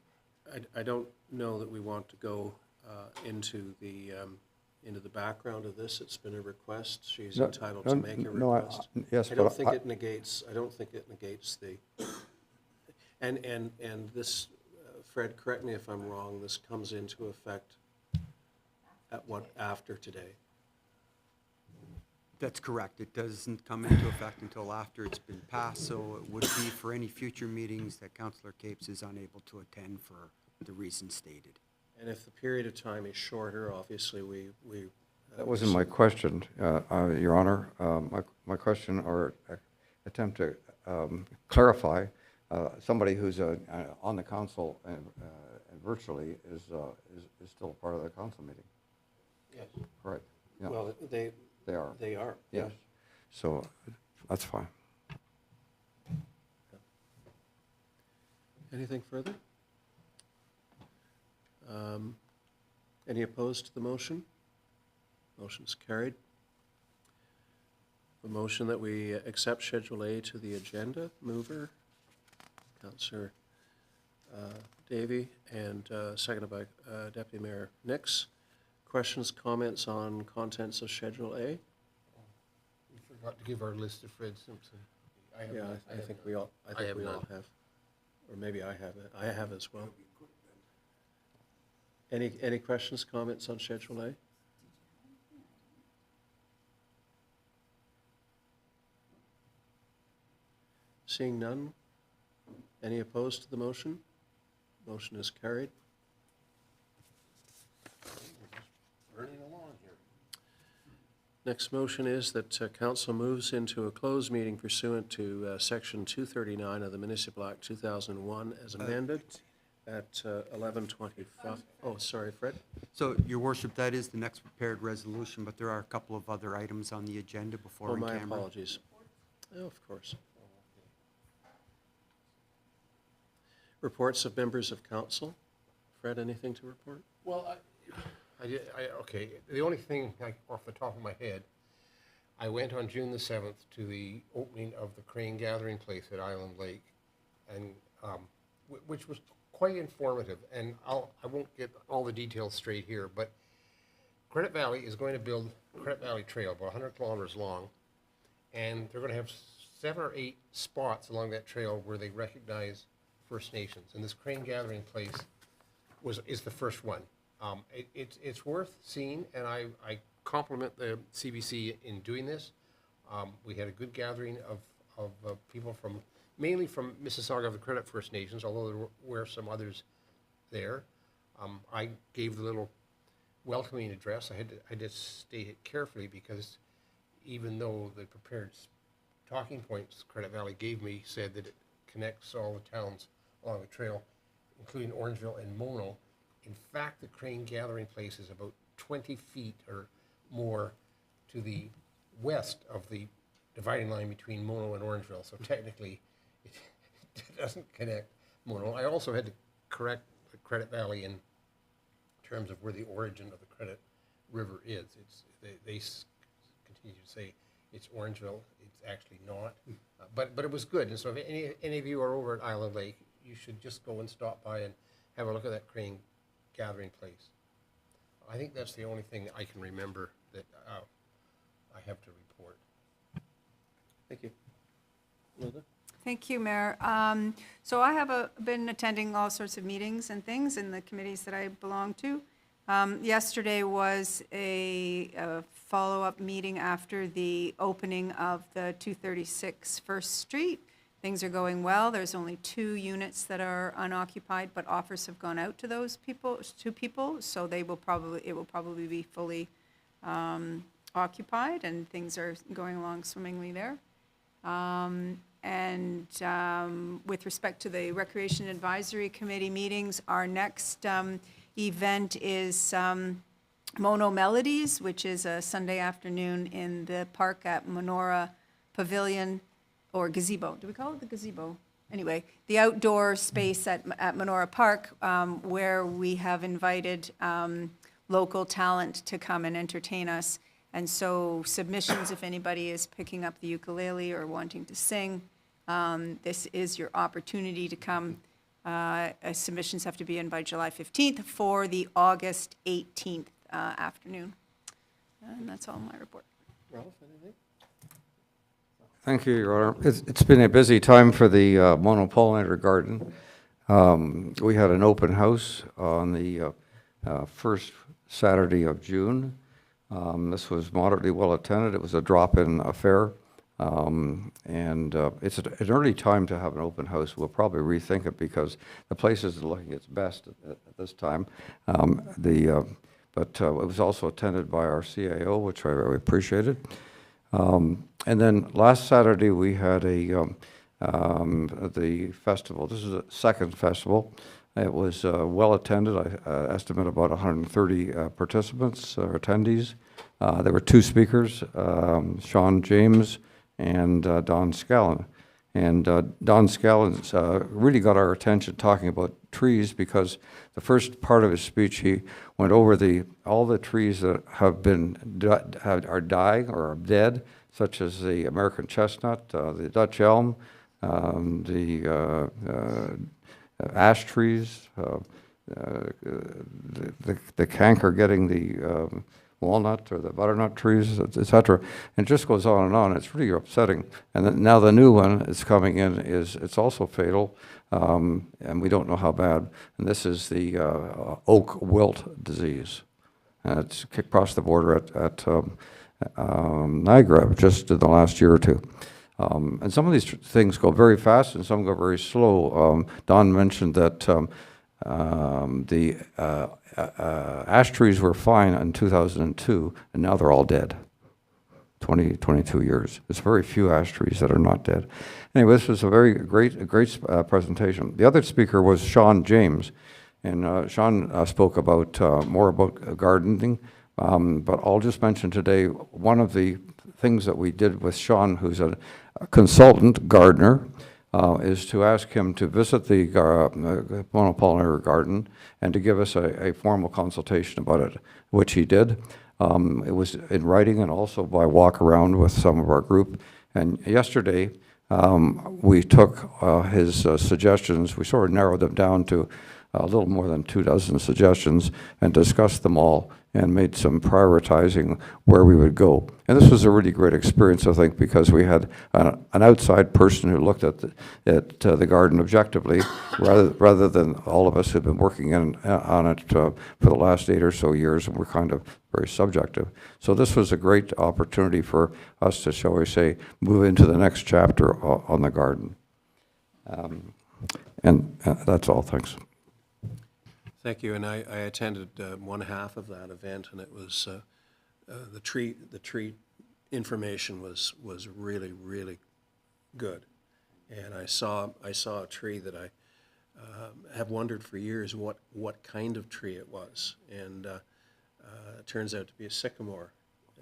I don't know that we want to go into the background of this. It's been a request. She's No, entitled to make a no, request. yes, I don't but think it negates the, and this, Fred, correct me if I'm wrong, this comes into effect at what, after today? That's correct. It doesn't come into effect until after it's been passed, so it would be for any future meetings that Councillor Capes is unable to attend for the reasons stated. And if the period of time is shorter, obviously we That wasn't my question, Your Honor. My question, or attempt to clarify, somebody who's on the council and virtually is still part of the council meeting. yes. Right. Yeah, Well, they are. they are. Yes. So that's fine. Anything further? Any opposed to the motion? Motion's carried. A motion that we accept Schedule A to the agenda. Mover, Councillor Davey, and seconded by Deputy Mayor Nix. Questions, comments on contents of Schedule A? We forgot to give our list to Fred Simpson. Yeah, I think we all, I think we all have. Or maybe I have it. I have as well. Any questions, comments on Schedule A? Seeing none, any opposed to the motion? Motion is carried. Burning along here. Next motion is that council moves into a closed meeting pursuant to Section 239 of the Municipal Act 2001 as amended at 11:25. Oh, sorry, Fred? So, Your Worship, that is the next prepared resolution, but there are a couple of other items on the agenda before Oh, in my camera. apologies. Oh, of course. Reports of members of council. Fred, anything to report? Well, okay, the only thing, off the top of my head, I went on June the 7th to the opening of the crane gathering place at Island Lake, and, which was quite informative, and I won't get all the details straight here, but Credit Valley is going to build Credit Valley Trail, about 100 kilometers long, and they're going to have 7 or 8 spots along that trail where they recognize First Nations, and this crane gathering place is the first one. It's worth seeing, and I compliment the CBC in doing this. We had a good gathering of people mainly from Mississauga of the Credit First Nations, although there were some others there. I gave the little welcoming address. I had to state it carefully because even though the prepared talking points Credit Valley gave me said that it connects all the towns along the trail, including Orangeville and Mono, in fact, the crane gathering place is about 20 feet or more to the west of the dividing line between Mono and Orangeville. So technically, it doesn't connect Mono. I also had to correct the Credit Valley in terms of where the origin of the Credit River is. They continue to say it's Orangeville. It's actually not. But it was good. And so if any of you are over at Island Lake, you should just go and stop by and have a look at that crane gathering place. I think that's the only thing I can remember that I have to report. Thank you. Linda? Thank you, Mayor. So I have been attending all sorts of meetings and things in the committees that I belong to. Yesterday was a follow-up meeting after the opening of the 236 First Street. Things are going well. There's only 2 units that are unoccupied, but offers have gone out to those people, 2 people, so it will probably be fully occupied, and things are going along swimmingly there. With respect to the Recreation Advisory Committee meetings, our next event is Mono Melodies, which is a Sunday afternoon in the park at Monora Pavilion, or gazebo. Do we call it the gazebo? Anyway, the outdoor space at Monora Park, where we have invited local talent to come and entertain us. And so submissions, if anybody is picking up the ukulele or wanting to sing, this is your opportunity to come. Submissions have to be in by July 15th for the August 18th afternoon. And that's all my report. Ralph, anything? Thank you, Your Honor. It's been a busy time for the monopollinator garden. We had an open house on the first Saturday of June. This was moderately well attended. It was a drop-in affair. It's an early time to have an open house. We'll probably rethink it because the place isn't looking its best at this time. But it was also attended by our CAO, which I very appreciated. And then last Saturday we had the festival. This is the second festival. It was well attended. I estimate about 130 participants or attendees. There were 2 speakers, Sean James and Don Scallon. And Don Scallon's really got our attention talking about trees because the first part of his speech he went over all the trees that are dying or are dead, such as the American chestnut, the Dutch elm, the ash trees, the canker getting the walnut or the butternut trees, etc. And it just goes on and on. It's really upsetting. And then now the new one is coming in. It's also fatal, and we don't know how bad. And this is the oak wilt disease. And it's across the border at Niagara just in the last year or 2. And some of these things go very fast and some go very slow. Don mentioned that the ash trees were fine in 2002, and now they're all dead. 22 years. There's very few ash trees that are not dead. Anyway, this was a very great presentation. The other speaker was Sean James, and Sean spoke about more about gardening. But I'll just mention today one of the things that we did with Sean, who's a consultant gardener. is to ask him to visit the monopollinator garden and to give us a formal consultation about it, which he did. It was in writing and also by walk around with some of our group. And yesterday, we took his suggestions, we sort of narrowed them down to a little more than 24 suggestions and discussed them all and made some prioritizing where we would go. And this was a really great experience, I think, because we had an outside person who looked at the garden objectively, rather than all of us who've been working on it for the last 8 or so years, and we're kind of very subjective. So this was a great opportunity for us to, shall we say, move into the next chapter on the garden. And that's all, thanks. Thank you, and I attended one half of that event, and it was, the tree information was really, really good. And I saw a tree that I have wondered for years what kind of tree it was, and it turns out to be a sycamore,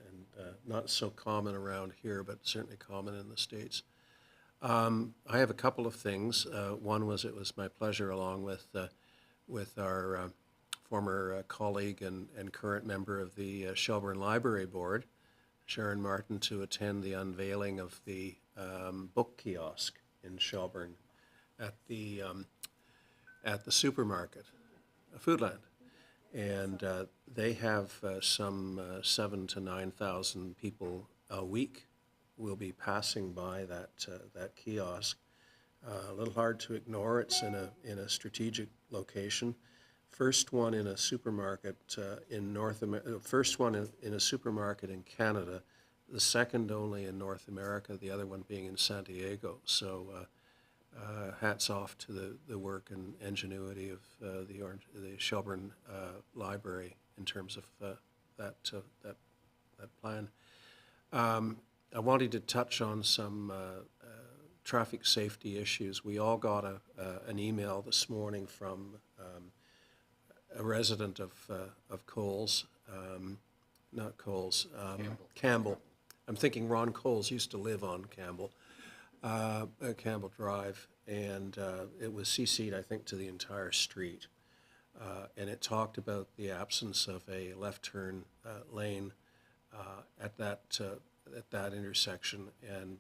and not so common around here, but certainly common in the States. I have a couple of things. One was, it was my pleasure, along with our former colleague and current member of the Shelburne Library Board, Sharon Martin, to attend the unveiling of the book kiosk in Shelburne at the supermarket, Foodland. And they have some 7,000 to 9,000 people a week will be passing by that kiosk. A little hard to ignore. It's in a strategic location. First one in a supermarket in North America. First one in a supermarket in Canada. The second only in North America. The other one being in San Diego. So hats off to the work and ingenuity of the Shelburne Library in terms of that plan. I wanted to touch on some traffic safety issues. We all got an email this morning from a resident of Coles, not Coles, Campbell. I'm thinking Ron Coles used to live on Campbell Drive, and it was CC'd, I think, to the entire street. And it talked about the absence of a left turn lane at that intersection, and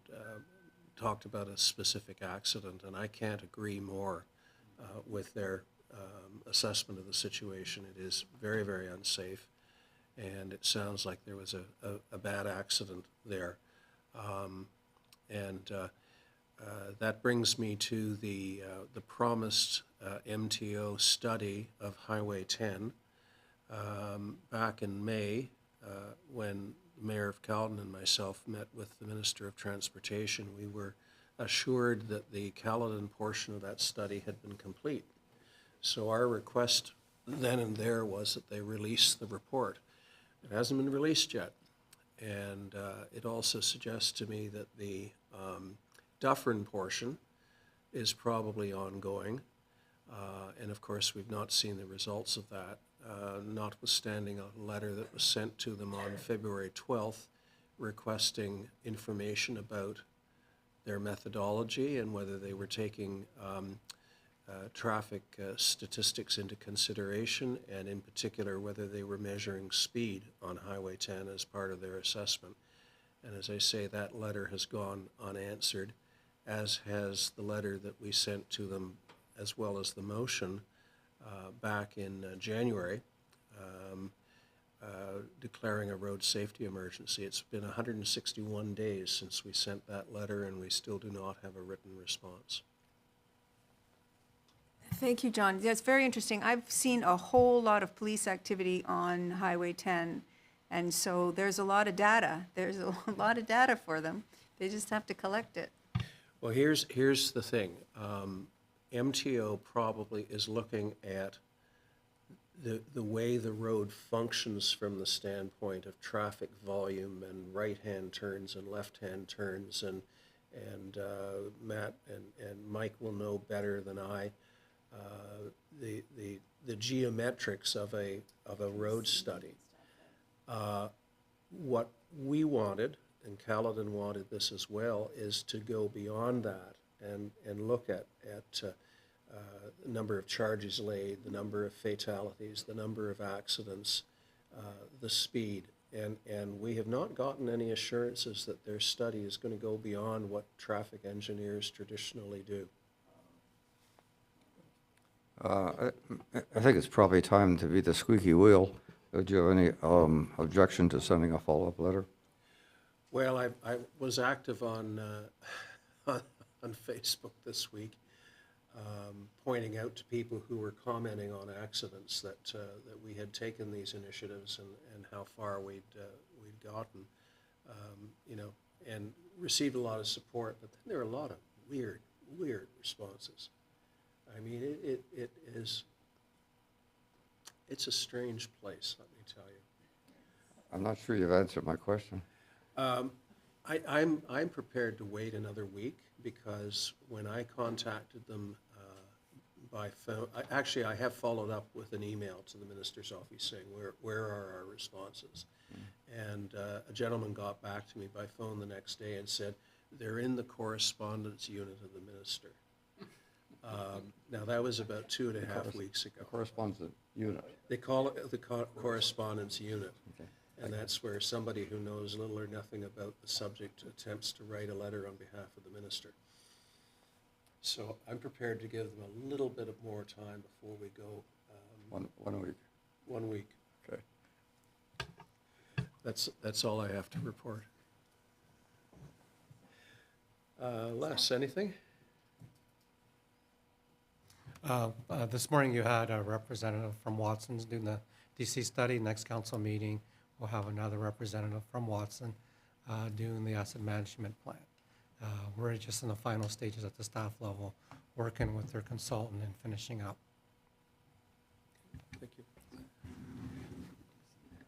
talked about a specific accident, and I can't agree more with their assessment of the situation. It is very, very unsafe, and it sounds like there was a bad accident there. That brings me to the promised MTO study of Highway 10. Back in May, when the Mayor of Caledon and myself met with the Minister of Transportation, we were assured that the Caledon portion of that study had been complete. So our request then and there was that they release the report. It hasn't been released yet. And it also suggests to me that the Dufferin portion is probably ongoing. And of course, we've not seen the results of that, notwithstanding a letter that was sent to them on February 12th requesting information about their methodology and whether they were taking traffic statistics into consideration, and in particular whether they were measuring speed on Highway 10 as part of their assessment. And as I say, that letter has gone unanswered, as has the letter that we sent to them, as well as the motion back in January, declaring a road safety emergency. It's been 161 days since we sent that letter, and we still do not have a written response. Thank you, John. That's very interesting. I've seen a whole lot of police activity on Highway 10, and so there's a lot of data. There's a lot of data for them. They just have to collect it. Well, here's the thing. MTO probably is looking at the way the road functions from the standpoint of traffic volume and right-hand turns and left-hand turns, and Matt and Mike will know better than I the geometrics of a road study. What we wanted, and Caledon wanted this as well, is to go beyond that and look at the number of charges laid, the number of fatalities, the number of accidents, the speed. And we have not gotten any assurances that their study is going to go beyond what traffic engineers traditionally do. I think it's probably time to be the squeaky wheel. Do you have any objection to sending a follow-up letter? Well, I was active on Facebook this week, pointing out to people who were commenting on accidents that we had taken these initiatives and how far we'd gotten, and received a lot of support. But then there are a lot of weird responses. I mean, it's a strange place, let me tell you. I'm not sure you've answered my question. I'm prepared to wait another week, because when I contacted them by phone, I have followed up with an email to the minister's office saying, where are our responses? And a gentleman got back to me by phone the next day and said, they're in the correspondence unit of the minister. Now, that was about 2.5 weeks ago. Correspondence unit. They call it the correspondence unit. Okay. And that's where somebody who knows little or nothing about the subject attempts to write a letter on behalf of the minister. So I'm prepared to give them a little bit of more time before we go. 1 week. 1 week. Okay. That's all I have to report. Les, anything? This morning you had a representative from Watson's doing the DC study. Next council meeting, we'll have another representative from Watson doing the asset management plan. We're just in the final stages at the staff level, working with their consultant and finishing up. Thank you.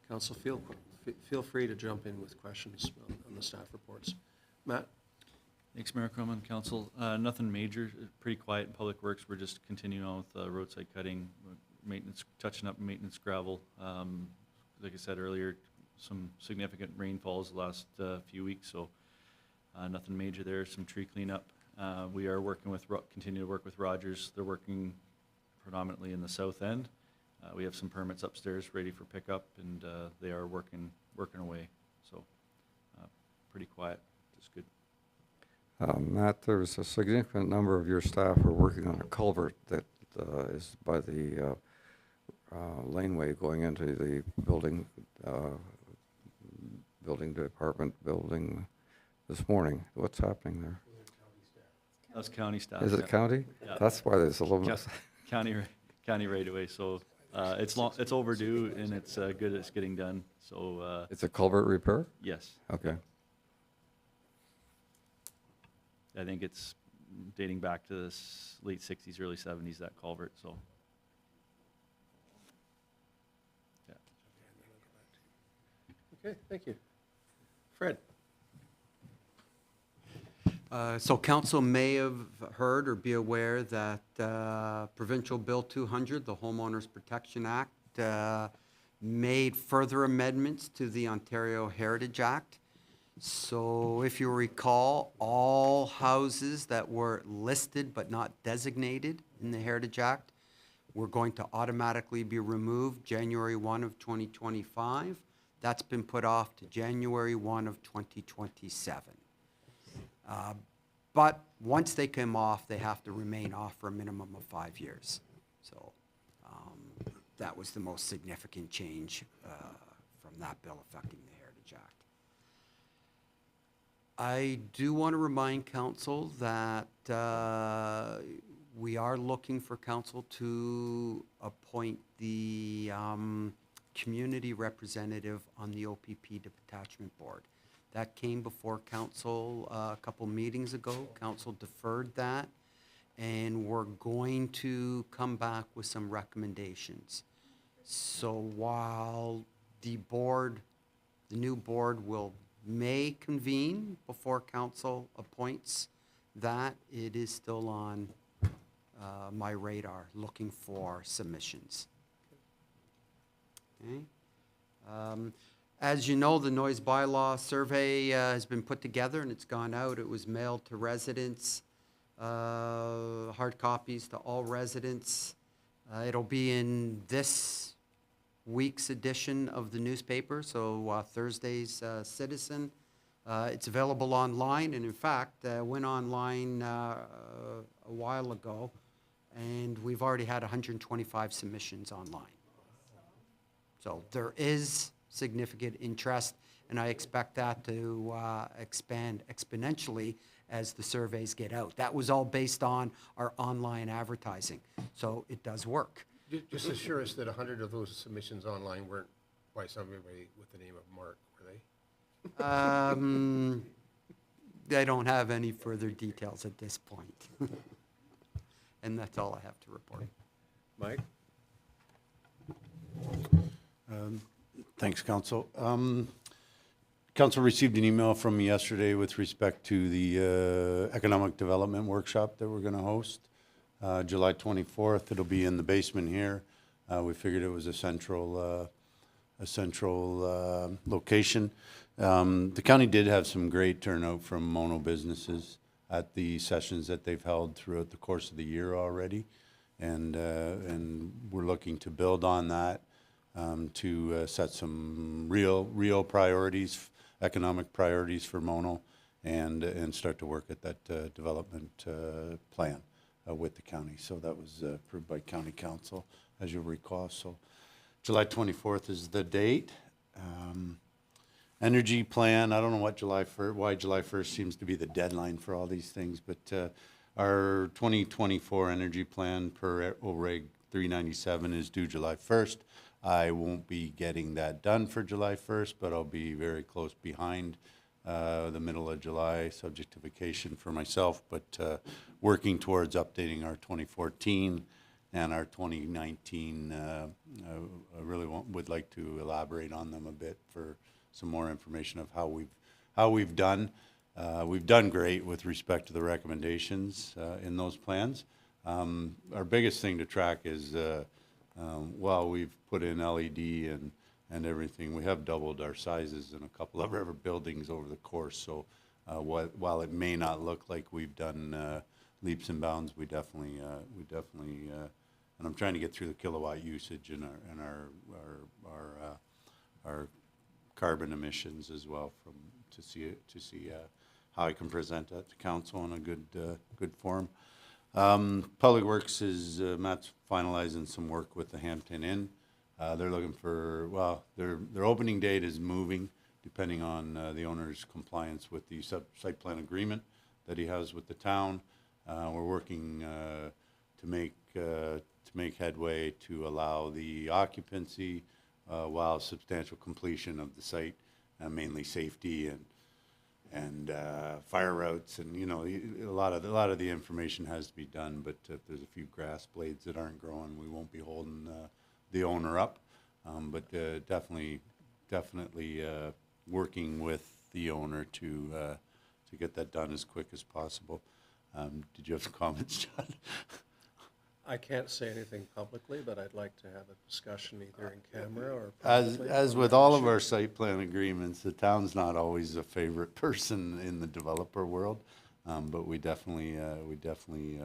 Council, feel free to jump in with questions on the staff reports. Matt? Thanks, Mayor Croman, Council. Nothing major, pretty quiet in Public Works. We're just continuing on with roadside cutting, maintenance, touching up maintenance gravel. Like I said earlier, some significant rainfalls the last few weeks, so nothing major there. Some tree cleanup. We are working with, continue to work with Rogers. They're working predominantly in the south end. We have some permits upstairs ready for pickup, and they are working away. So pretty quiet, just good. Matt, there's a significant number of your staff who are working on a culvert that is by the laneway going into the building department building this morning. What's happening there? That's county staff. Is it yeah. county? Yeah. That's why there's a little bit. County right away. So it's overdue, and it's good it's getting done. So It's a culvert repair? yes, Okay. I think it's dating back to the late 60s, early 70s, that culvert, so. Yeah. Okay, thank you. Fred? So council may have heard or be aware that Provincial Bill 200, the Homeowners Protection Act, made further amendments to the Ontario Heritage Act. So if you recall, all houses that were listed but not designated in the Heritage Act were going to automatically be removed January 1 of 2025. That's been put off to January 1 of 2027. But once they come off, they have to remain off for a minimum of 5 years. So that was the most significant change from that bill affecting the Heritage Act. I do want to remind council that we are looking for council to appoint the community representative on the OPP Detachment Board. That came before council a couple meetings ago. Council deferred that, and we're going to come back with some recommendations. So while the board, the new board may convene before council appoints that, it is still on my radar, looking for submissions. Okay. As you know, the noise bylaw survey has been put together and it's gone out. It was mailed to residents hard copies to all residents. It'll be in this week's edition of the newspaper, so Thursday's Citizen. It's available online, and in fact, went online a while ago, and we've already had 125 submissions online. So there is significant interest, and I expect that to expand exponentially as the surveys get out. That was all based on our online advertising, so it does work. Just assure us that 100 of those submissions online weren't by somebody with the name of Mark, were they? I don't have any further details at this point. And that's all I have to report. Mike? Thanks, Council. Council received an email from me yesterday with respect to the economic development workshop that we're going to host. July 24th, it'll be in the basement here. We figured it was a central location. The county did have some great turnout from Mono businesses at the sessions that they've held throughout the course of the year already. And we're looking to build on that to set some real priorities, economic priorities for Mono, and start to work at that development plan with the county. So that was approved by County Council, as you'll recall. So July 24th is the date. Energy plan, I don't know what why July 1st seems to be the deadline for all these things, but our 2024 energy plan per OREG 397 is due July 1st. I won't be getting that done for July 1st, but I'll be very close behind the middle of July, subject to vacation for myself, but working towards updating our 2014 and our 2019. I really would like to elaborate on them a bit for some more information of how we've done. We've done great with respect to the recommendations in those plans. Our biggest thing to track is while we've put in LED and everything, we have doubled our sizes in a couple of our buildings over the course. So while it may not look like we've done leaps and bounds, we definitely, and I'm trying to get through the kilowatt usage in our carbon emissions as well to see how I can present that to council in a good form. Public Works is Matt's finalizing some work with the Hampton Inn. They're looking for, well, their opening date is moving depending on the owner's compliance with the site plan agreement that he has with the town. We're working to make headway to allow the occupancy while substantial completion of the site, mainly safety and fire routes, and a lot of the information has to be done. But if there's a few grass blades that aren't growing, we won't be holding the owner up. But definitely working with the owner to get that done as quick as possible. Did you have some comments, John? I can't say anything publicly, but I'd like to have a discussion either in camera or privately. As with all of our site plan agreements, the town's not always a favorite person in the developer world, but we definitely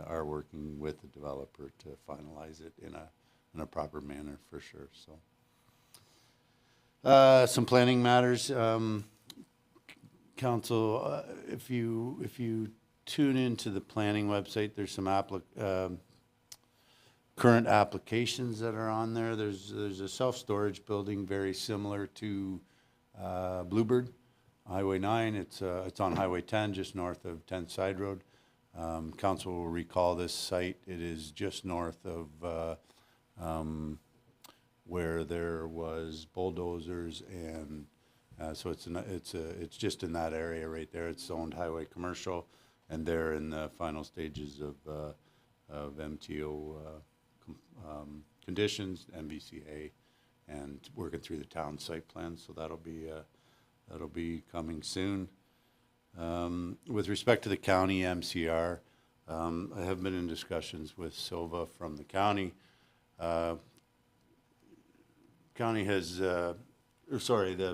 are working with the developer to finalize it in a proper manner for sure. So, some planning matters. Council, if you tune into the planning website, there's some current applications that are on there. There's a self-storage building very similar to Bluebird, Highway 9. It's on Highway 10, just north of 10th Side Road. Council will recall this site. It is just north of where there was bulldozers, and so it's just in that area right there. It's zoned highway commercial, and they're in the final stages of MTO conditions, MVCA, and working through the town site plan. So that'll be coming soon. With respect to the county MCR, I have been in discussions with Silva from the county. The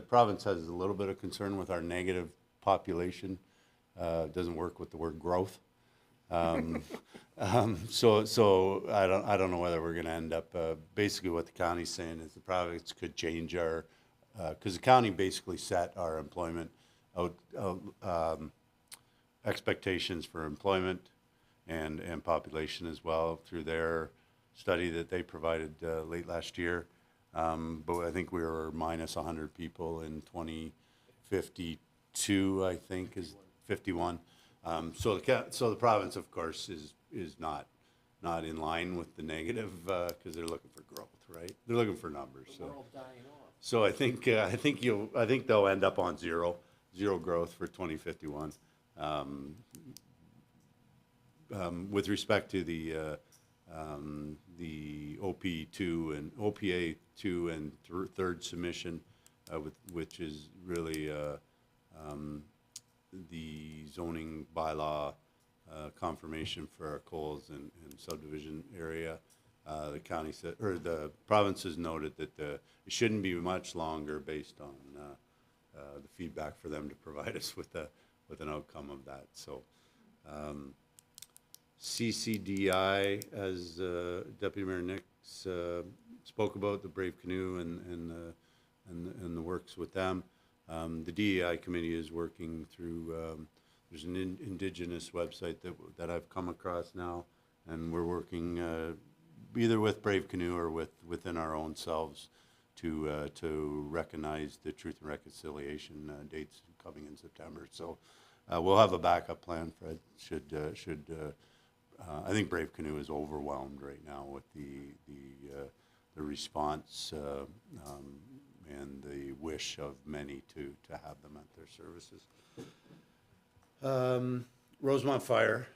province has a little bit of concern with our negative population. It doesn't work with the word growth. So I don't know whether we're gonna end up, basically what the county's saying is the province could change our, because the county basically set our employment expectations for employment and population as well through their study that they provided late last year. But I think we were minus 100 people in 2052, I think, is 51. So the province, of course, is not in line with the negative because they're looking for growth, right? They're looking for numbers. So I think they'll end up on zero growth for 2051. With respect to the OPA 2 and third submission, which is really the zoning bylaw confirmation for our Coles and subdivision area. The county said, or the province has noted that it shouldn't be much longer based on the feedback for them to provide us with an outcome of that. So CCDI, as Deputy Mayor Nix spoke about, the Brave Canoe and the works with them. The DEI committee is working through, there's an Indigenous website that I've come across now, and we're working either with Brave Canoe or within our own selves to recognize the Truth and Reconciliation dates coming in September. So we'll have a backup plan, Fred, I think Brave Canoe is overwhelmed right now with the response and the wish of many to have them at their services. Rosemont Fire.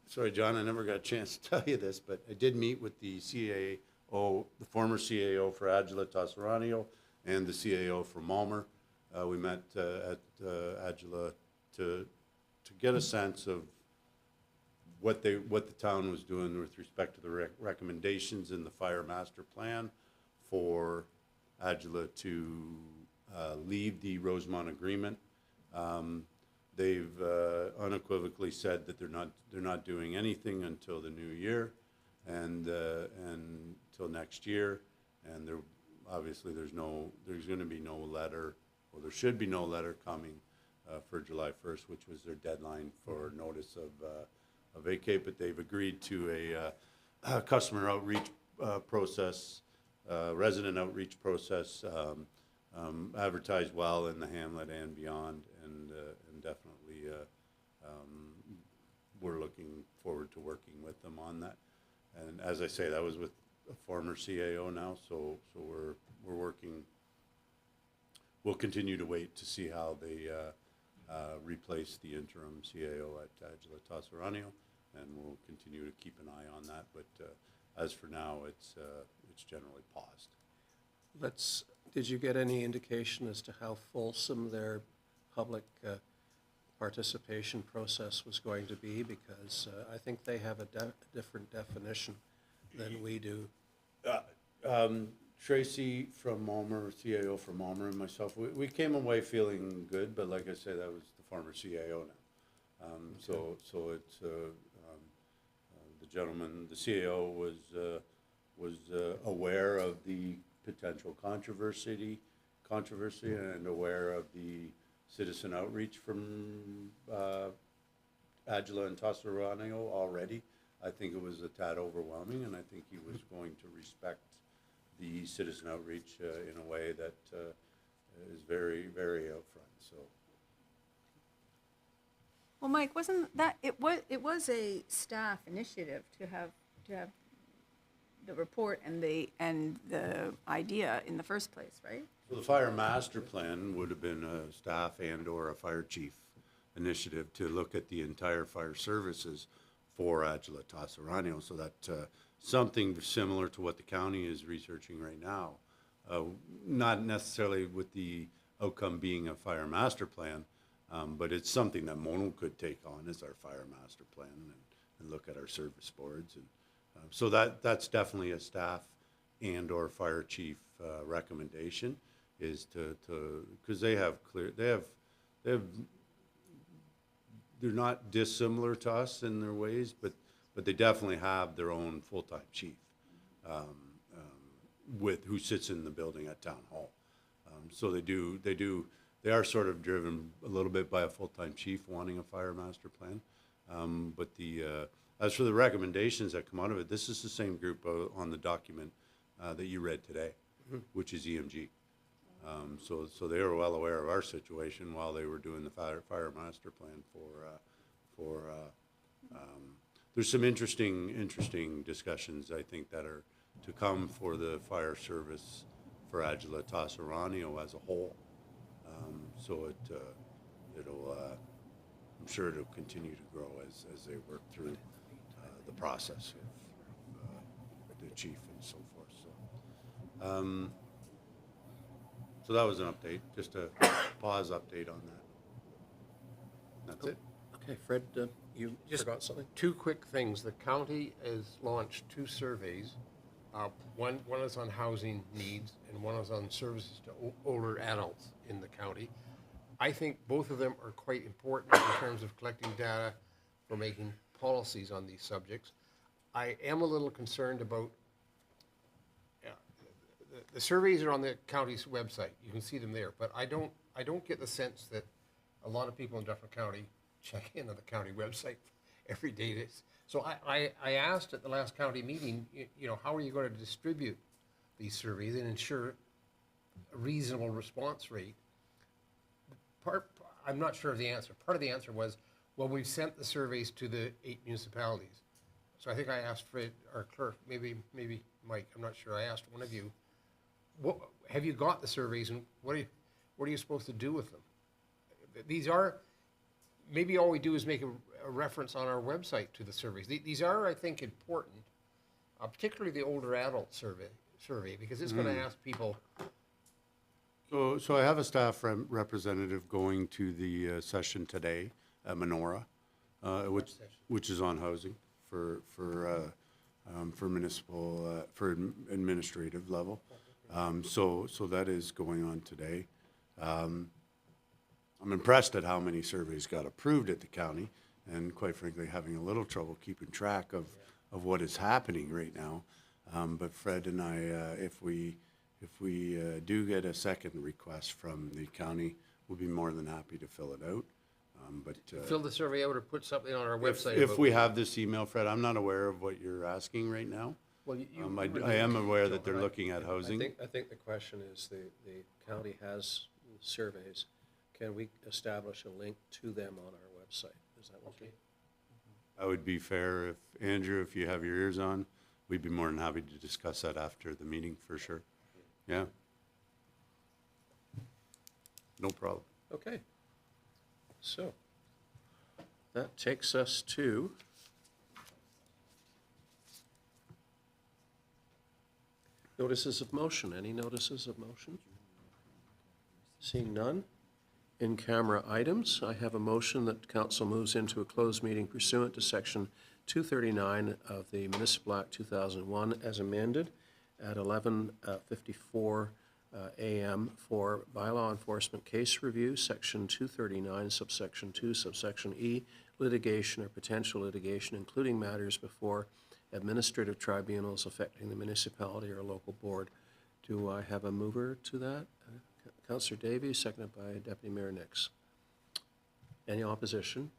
Sorry, John, I never got a chance to tell you this, but I did meet with the CAO, the former CAO for Agila Tosaranio, and the CAO for Malmer. We met at Agila to get a sense of what the town was doing with respect to the recommendations in the fire master plan for Agila to leave the Rosemont agreement. They've unequivocally said that they're not doing anything until the new year and until next year. And obviously there's going to be no letter, or there should be no letter coming for July 1st, which was their deadline for notice of vacate. But they've agreed to a customer outreach process, resident outreach process, advertised well in the hamlet and beyond, and definitely we're looking forward to working with them on that. And as I say, that was with a former CAO now, so we're working. We'll continue to wait to see how they replace the interim CAO at Agila Tosaranio, and we'll continue to keep an eye on that. But as for now, it's generally paused. Did you get any indication as to how fulsome their public participation process was going to be? Because I think they have a different definition than we do. Tracy from Malmer, CAO from Malmer, and myself, we came away feeling good, but like I say, that was the former CAO now. So it's the gentleman, the CAO was aware of the potential controversy and aware of the citizen outreach from Agila and Tosaranio already. I think it was a tad overwhelming, and I think he was going to respect the citizen outreach in a way that is very, very upfront. So. Well, Mike, wasn't that, it was a staff initiative to have the report and the idea in the first place, right? So the fire master plan would have been a staff and or a fire chief initiative to look at the entire fire services for Agila Tosaranio, so that something similar to what the county is researching right now, not necessarily with the outcome being a fire master plan, but it's something that Mono could take on as our fire master plan and look at our service boards. And so that's definitely a staff and or fire chief recommendation, is to because they have they're not dissimilar to us in their ways, but they definitely have their own full-time chief with who sits in the building at town hall. So they are sort of driven a little bit by a full-time chief wanting a fire master plan. But as for the recommendations that come out of it, this is the same group on the document that you read today, which is EMG. So they were well aware of our situation while they were doing the fire master plan there's some interesting discussions, I think, that are to come for the fire service for Agila Tasaranio as a whole. So I'm sure it'll continue to grow as they work through the process of the chief and so forth. So that was an update, just a pause update on that. That's it. Okay, Fred, you Just forgot something? two quick things. The county has launched 2 surveys. One is on housing needs and one is on services to older adults in the county. I think both of them are quite important in terms of collecting data for making policies on these subjects. I am a little concerned about the surveys are on the county's website. You can see them there, but I don't get the sense that a lot of people in Dufferin County check in on the county website every day. So I asked at the last county meeting, how are you going to distribute these surveys and ensure a reasonable response rate? I'm not sure of the answer. Part of the answer was, well, we've sent the surveys to the 8 municipalities. So I think I asked Fred, our clerk, maybe Mike, I'm not sure. I asked one of you, have you got the surveys and what are you supposed to do with them? These are, maybe all we do is make a reference on our website to the surveys. These are, I think, important, particularly the older adult survey, because it's going to ask people. So I have a staff representative going to the session today at Menorah, which is on housing for municipal, for administrative level. So that is going on today. I'm impressed at how many surveys got approved at the county, and quite frankly, having a little trouble keeping track of what is happening right now. But Fred and I, if we do get a second request from the county, we'll be more than happy to fill it out. Fill the survey out or put something on our website. If we have this email, Fred, I'm not aware of what you're asking right now. Well, I am aware that they're looking at housing. I think the question is the county has surveys. Can we establish a link to them on our website? Is that what That would be fair. If Andrew, if you have your ears on, we'd be more than happy to discuss that after the meeting for sure. Yeah. No problem. Okay. So that takes us to notices of motion. Any notices of motion? Seeing none. In-camera items. I have a motion that council moves into a closed meeting pursuant to section 239 of the Municipal Act 2001 as amended at 11:54 a.m. for bylaw enforcement case review, section 239, subsection 2, subsection E, litigation or potential litigation, including matters before administrative tribunals affecting the municipality or local board. Do I have a mover to that? Councillor Davies, seconded by Deputy Mayor Nix. Any opposition?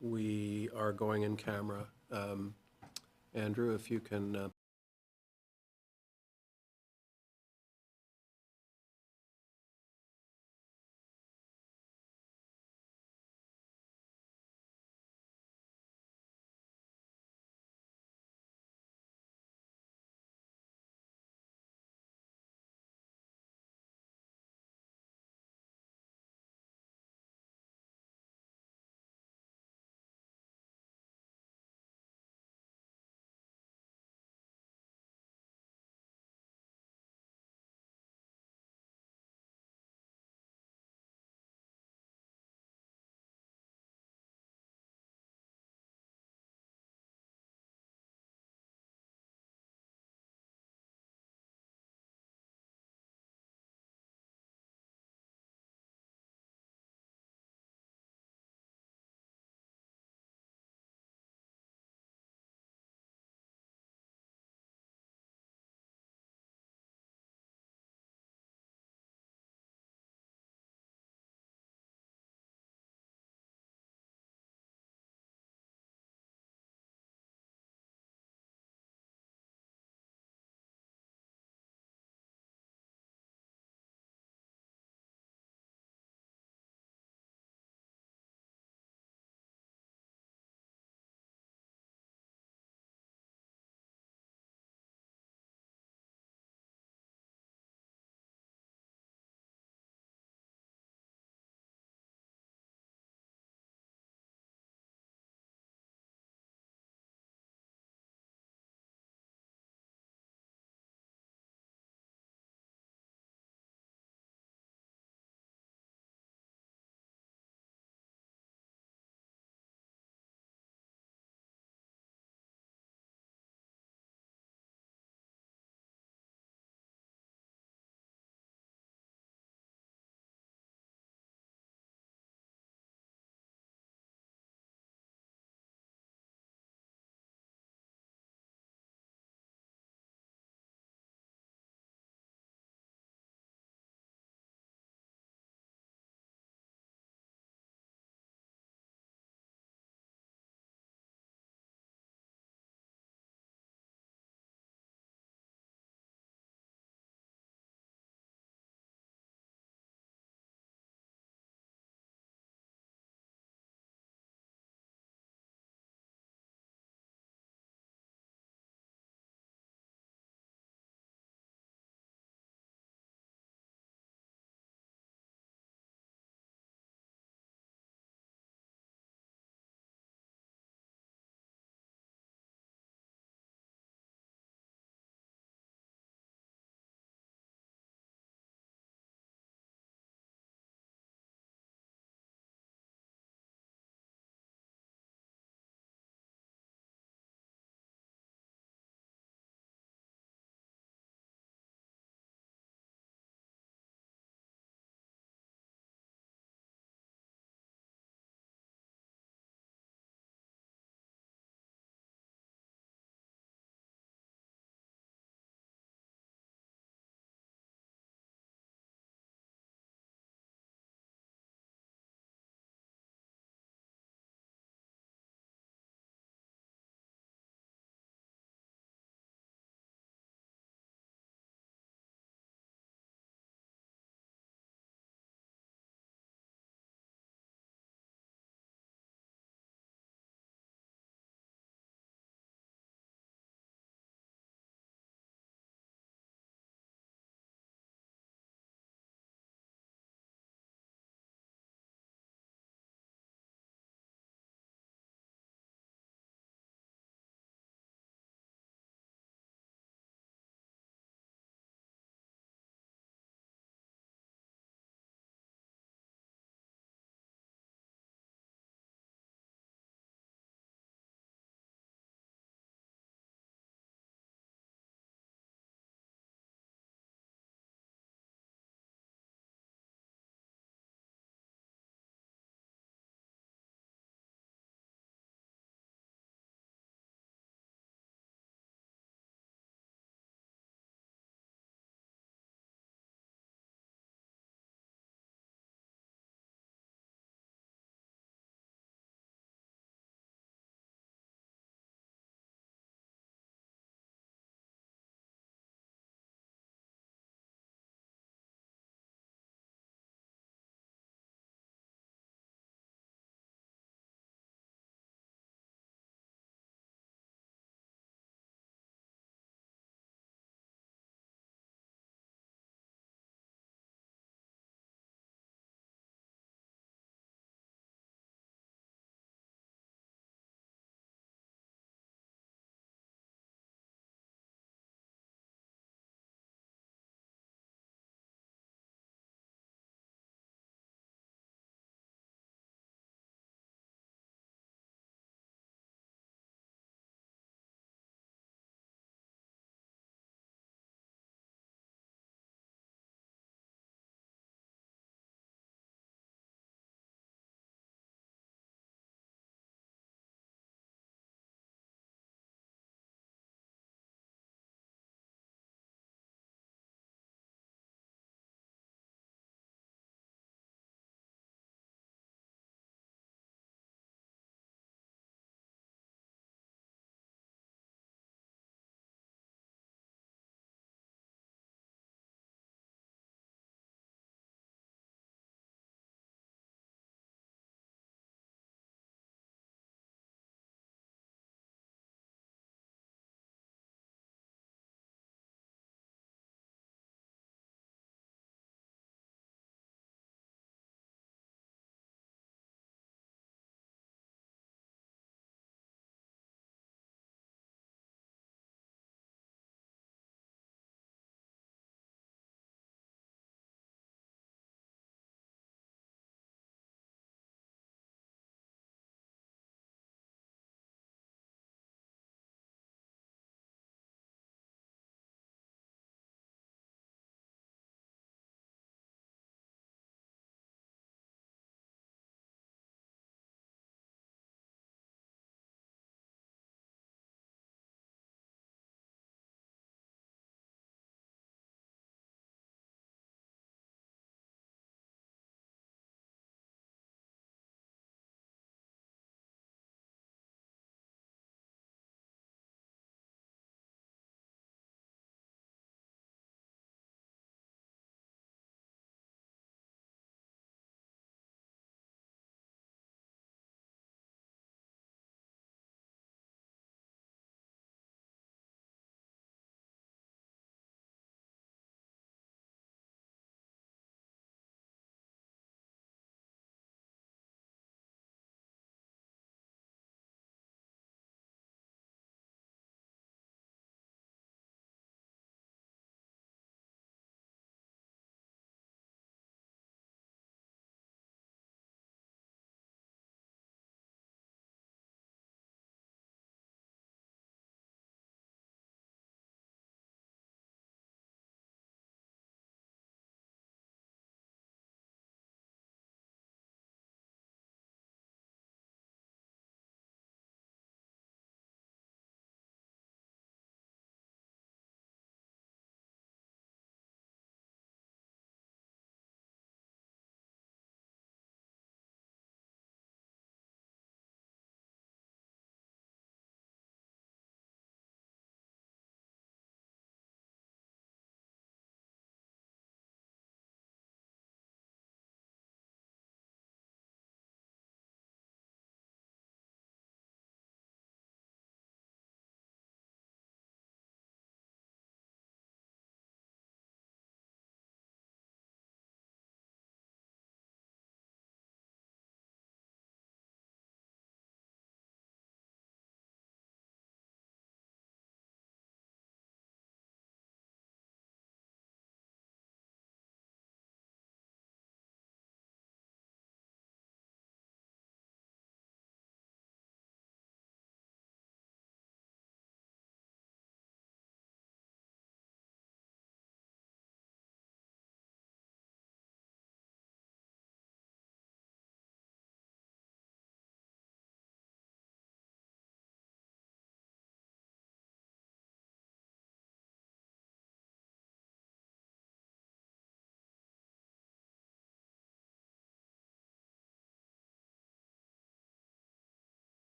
We are going in camera. Andrew, if you can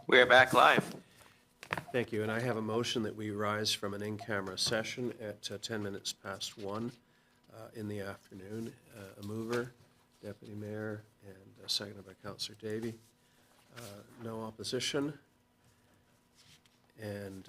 We are back live. Thank you, and I have a motion that we rise from an in-camera session at 10 minutes past 1 in the afternoon. A mover, Deputy Mayor, and seconded by Councillor Davey. No opposition. And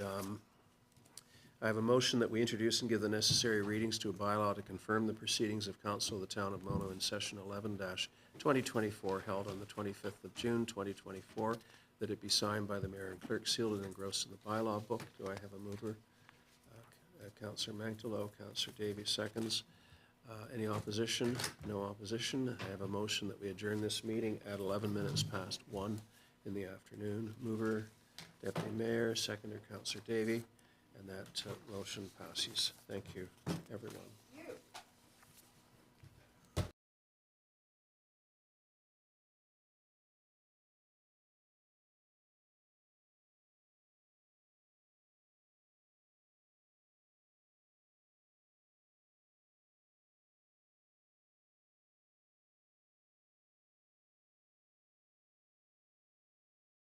I have a motion that we introduce and give the necessary readings to a bylaw to confirm the proceedings of Council of the Town of Mono in Session 11-2024 held on the 25th of June, 2024, that it be signed by the Mayor and Clerk, sealed and engrossed in the bylaw book. Do I have a mover? Councillor Mantalo, Councillor Davies seconds. Any opposition? No opposition. I have a motion that we adjourn this meeting at 11 minutes past 1 in the afternoon. Mover, Deputy Mayor, seconder, Councillor Davey, and that motion passes. Thank you, everyone.